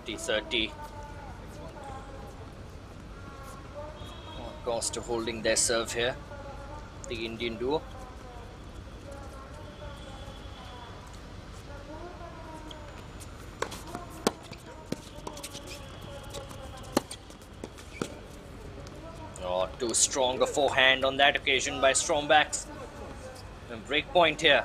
.30. Cost to holding their serve here, the Indian duo. Oh, too strong a forehand on that occasion by Strombacks. And break point here.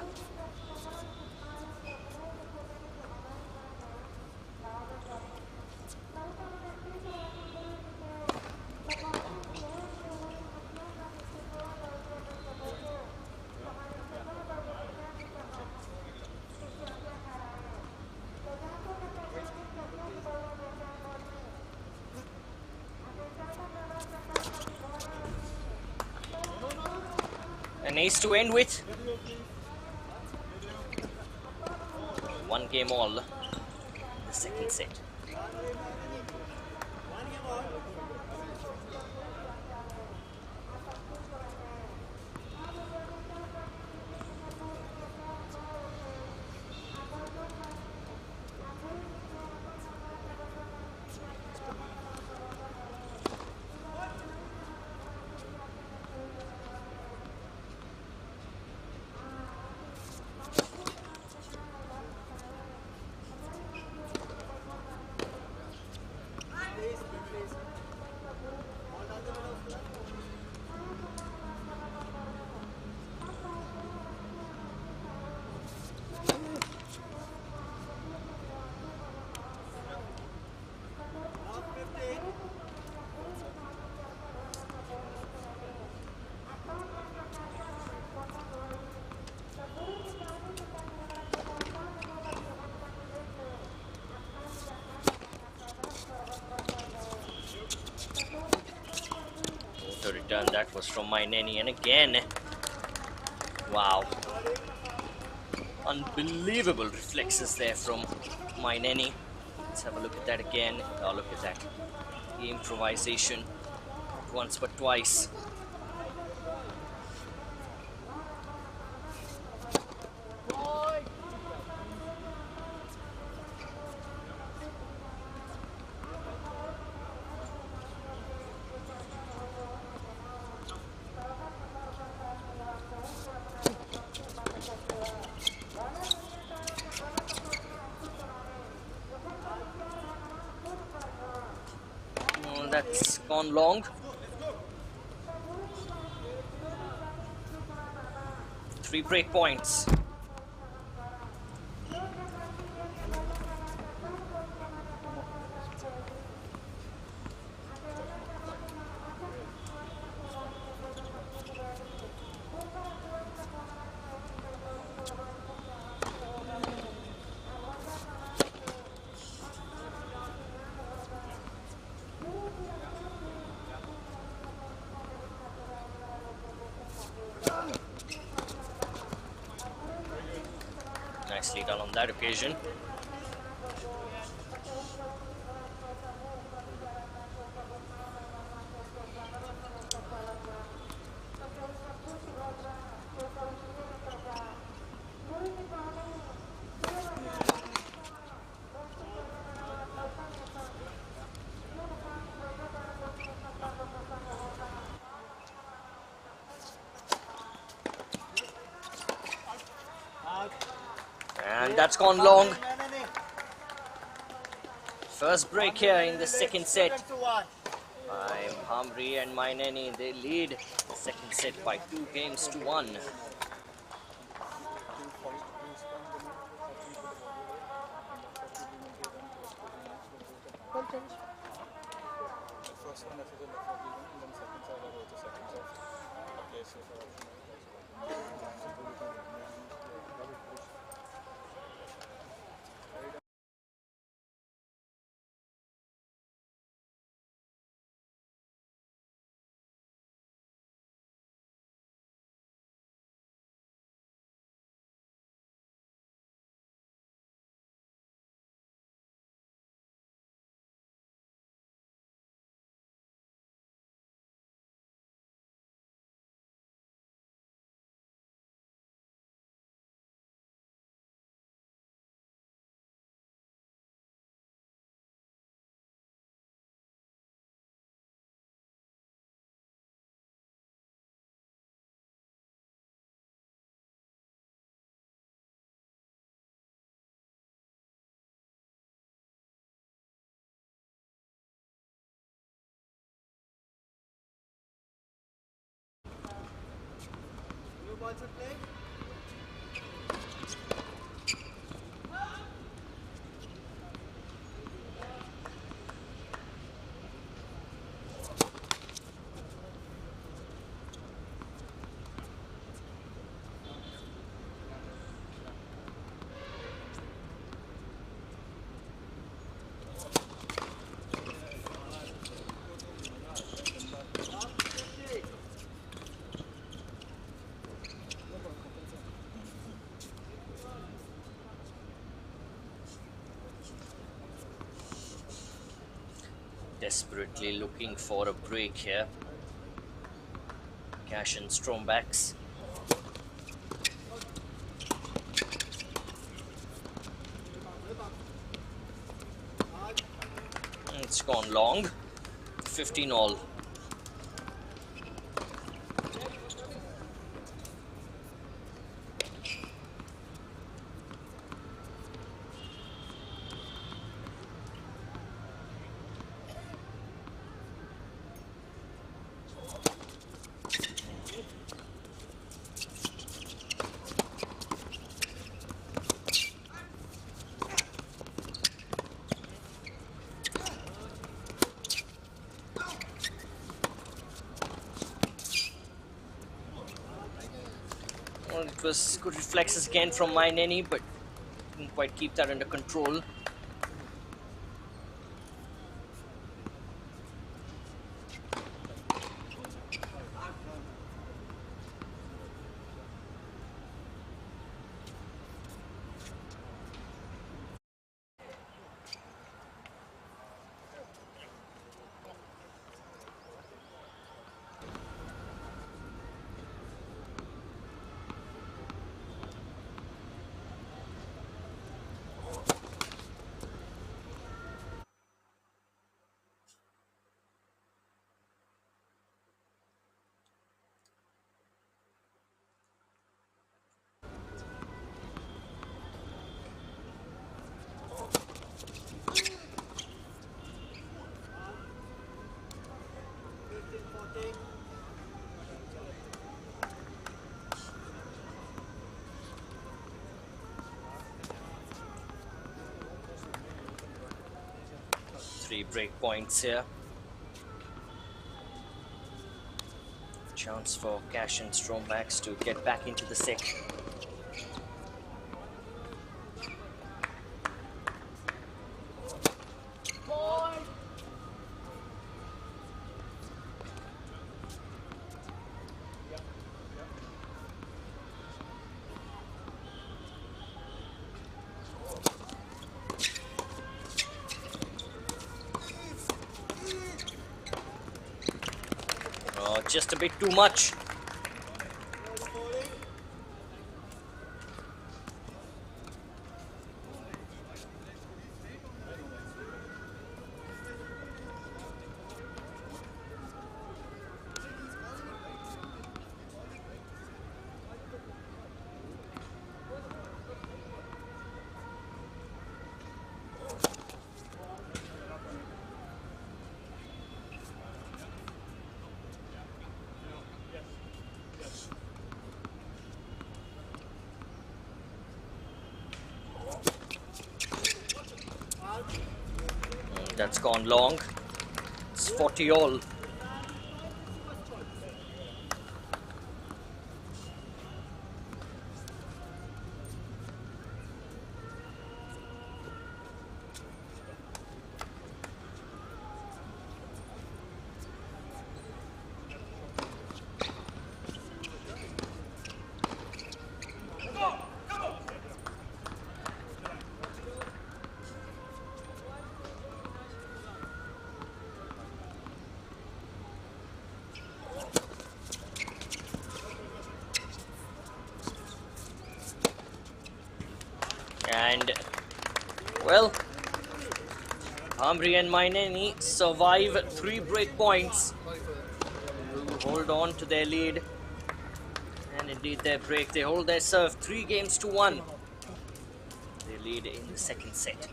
An ace to end with. One game all in the second set. The return that was from my Nenny, and again, wow, unbelievable reflexes there from my Nenny. Let's have a look at that again. Oh, look at that improvisation, not once but twice. That's gone long. 3 break points. Nicely done on that occasion. And that's gone long. First break here in the second set. I'm Hamri and my Nenny, they lead the second set by 2 games to 1. Desperately looking for a break here. Cash and Strombacks. It's gone long. 15 all. Well, it was good reflexes again from my Nenny, but didn't quite keep that under control. Three break points here. Chance for Cash and Strombacks to get back into the set. Just a bit too much. That's gone long. It's 40 all. And, well, Amri and Maineni survive 3 break points to hold on to their lead. And indeed their break, they hold their serve 3 games to 1. They lead in the second set.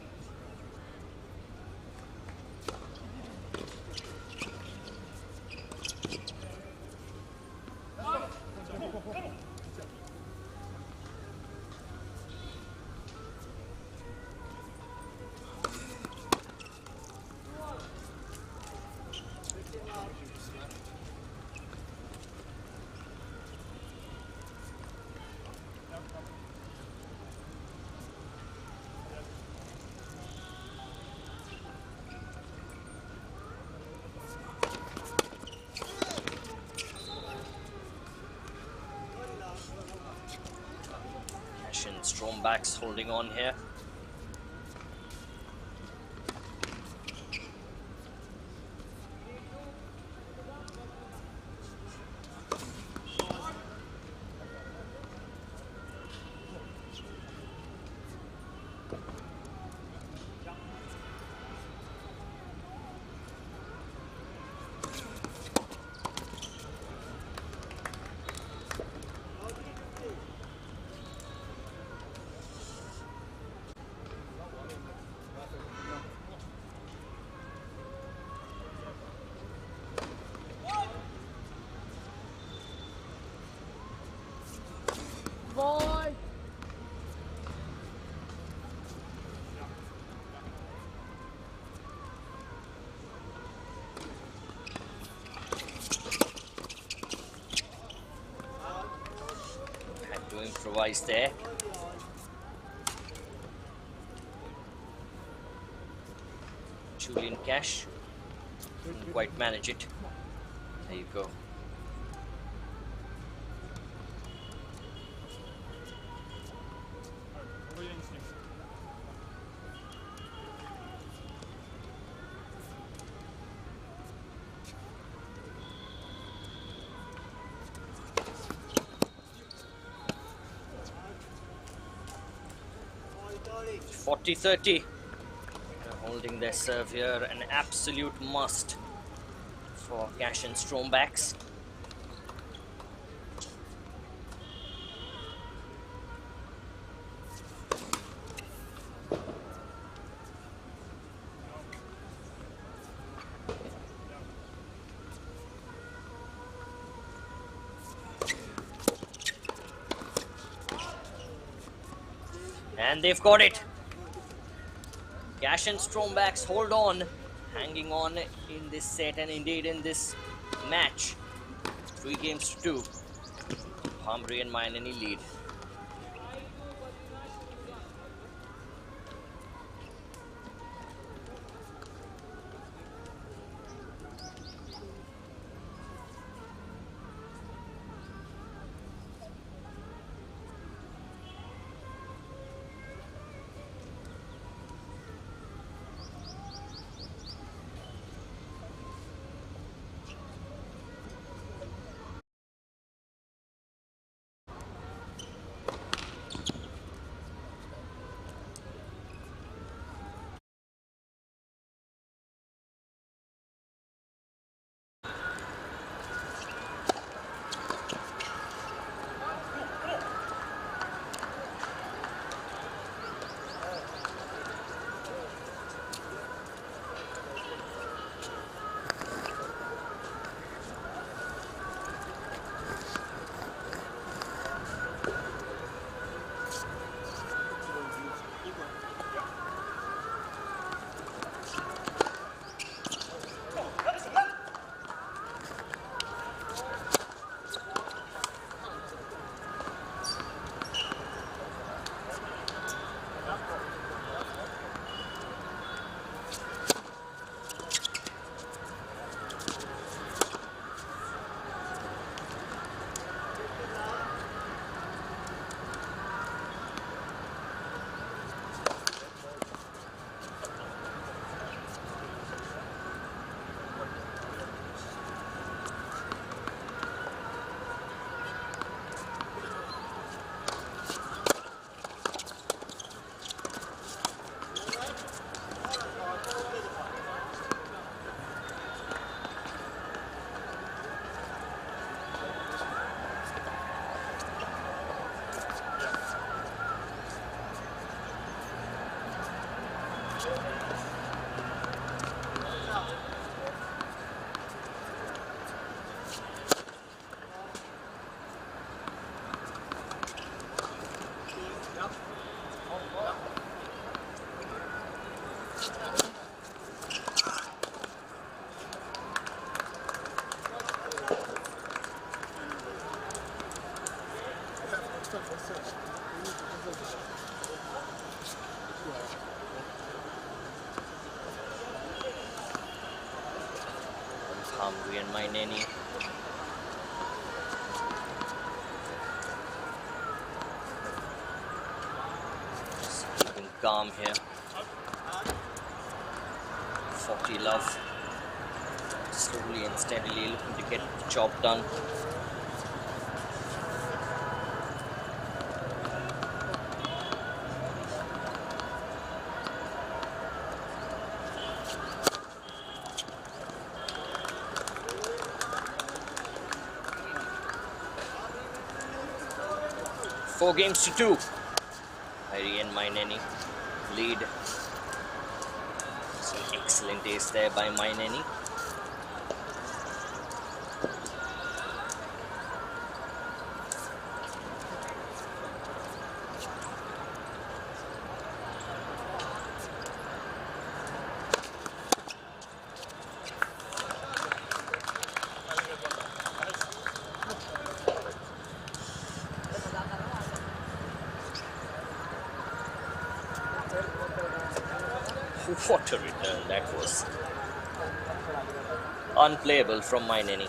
Strombacks holding on here. improvised there. Julian Cash couldn't quite manage it. There you go. .40-30. Holding their serve here, an absolute must for Cash and Strombacks. And they've got it. Cash and Strombacks hold on, hanging on in this set and indeed in this match. 3-2. Bhamri and Mainani lead. Bhamri and Mainani. Just keeping calm here. 40 love. Slowly and steadily looking to get the job done. Four games to 2. Hari and Mainani lead. Some excellent ace there by Mainani. What a return that was. Unplayable from Maineni.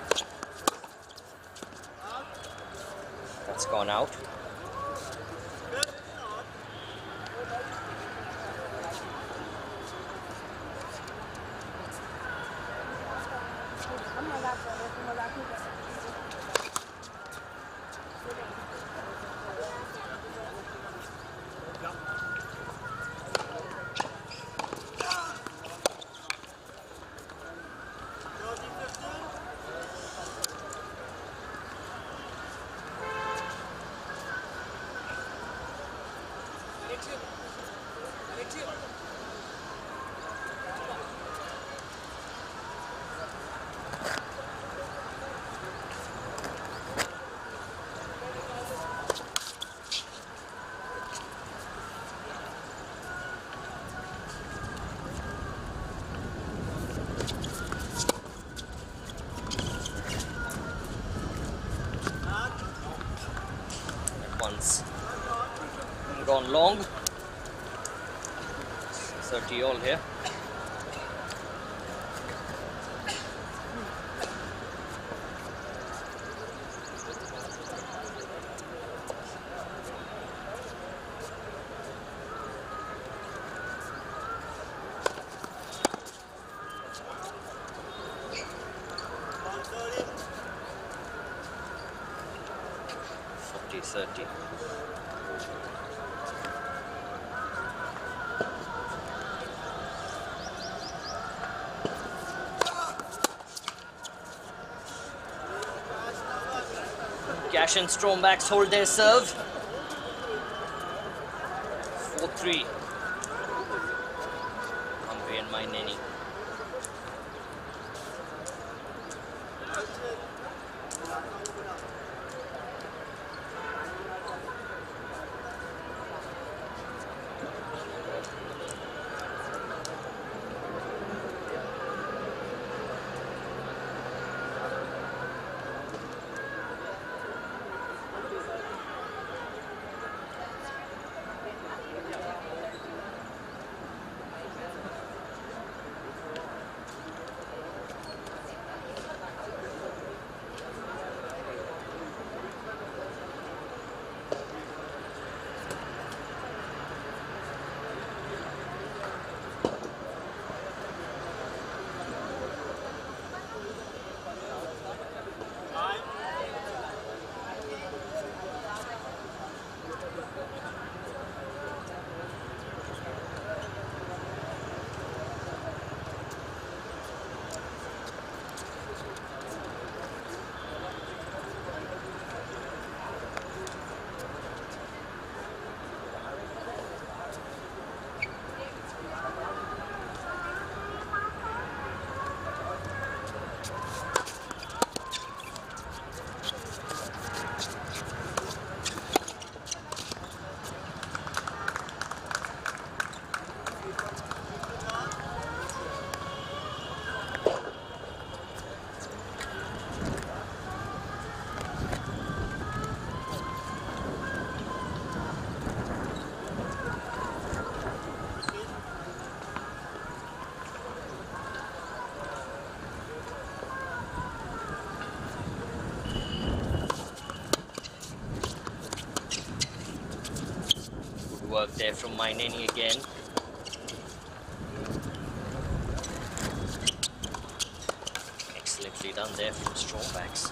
That's gone out. Once gone long. 30 all here. .30. Cash and Strombacks hold their serve. 4-3. Humphrey and Maineni. Work there from Maineni again. Excellently done there from Strombacks.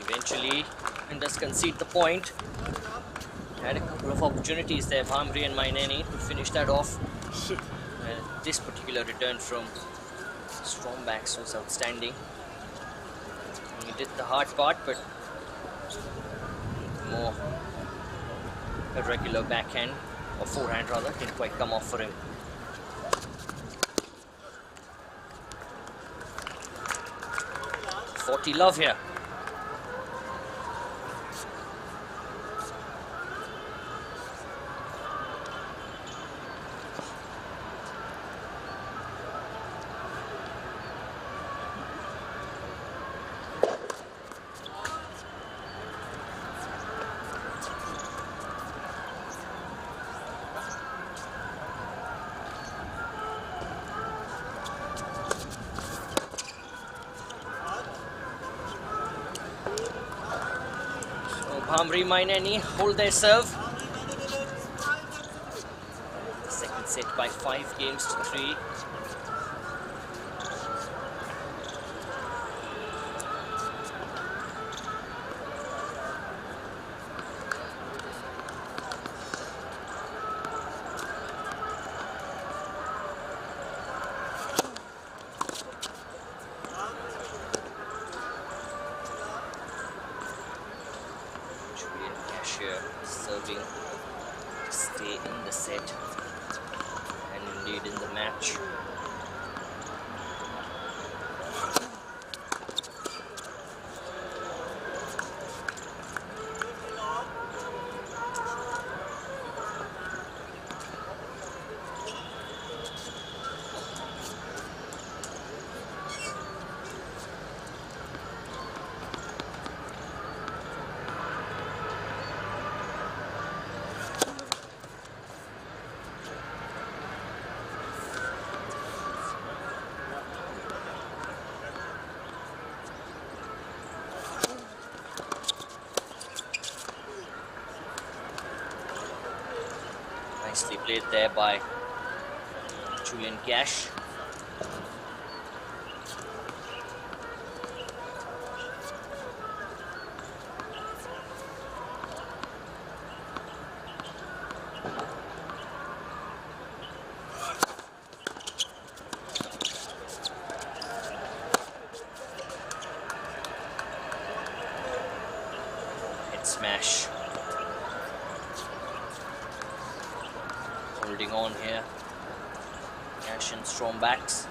Eventually, and does concede the point. Had a couple of opportunities there, Bhamri and Maineni, to finish that off. This particular return from Strombacks was outstanding. He did the hard part, but more a regular backhand, or forehand rather, didn't quite come off for him. .40 love here. Bhamri Maineni hold their serve. The second set by 5 games to 3. Serving to stay in the set and indeed in the match. Nicely played there by Julian Cash. Head smash. Holding on here. Cash and strong backs.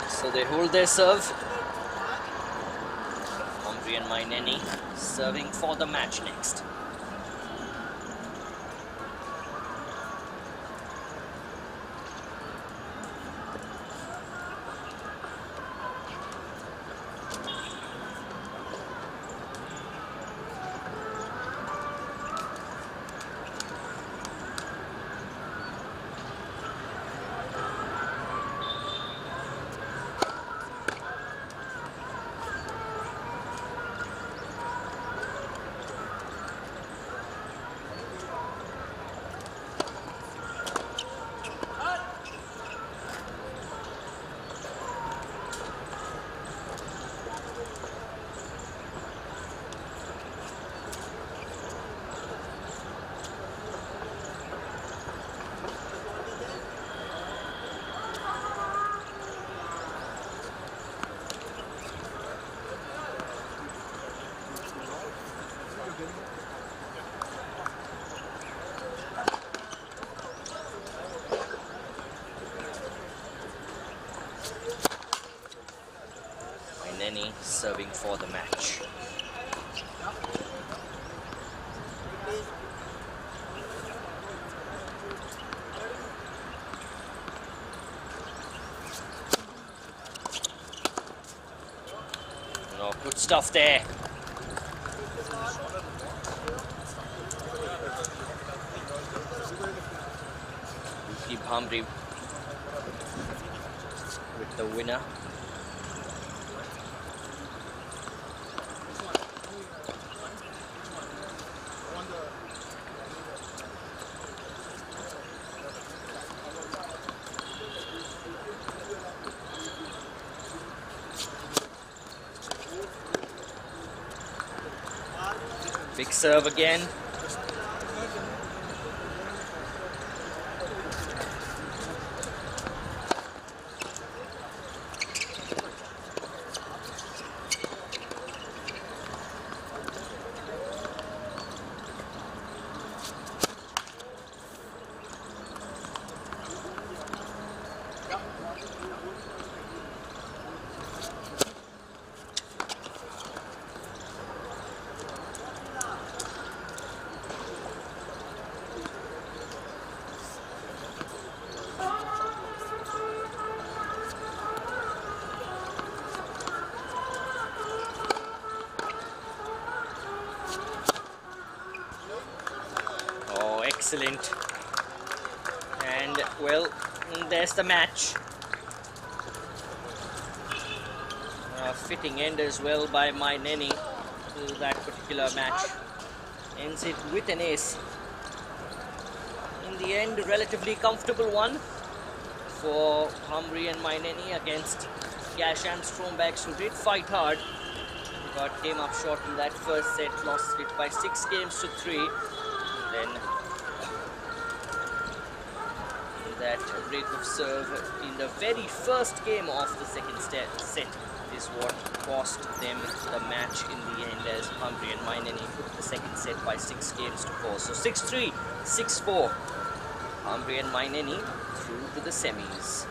So they hold their serve. Bhamri and Maineni serving for the match next. Maineni serving for the match. No, good stuff there. Bhamri with the winner. Big serve again. Excellent. And well, there's the match. A fitting end as well by my Neni to that particular match. Ends it with an ace. In the end, a relatively comfortable one for Humphrey and Maineni against Cash and Strombacks, who did fight hard, but came up short in that first set, lost it by 6 games to 3. Then that break of serve in the very first game of the second set is what cost them the match in the end, as Humphrey and Maineni took the second set by 6 games to 4. So 6-3, 6-4. Humphrey and Maineni through to the semis.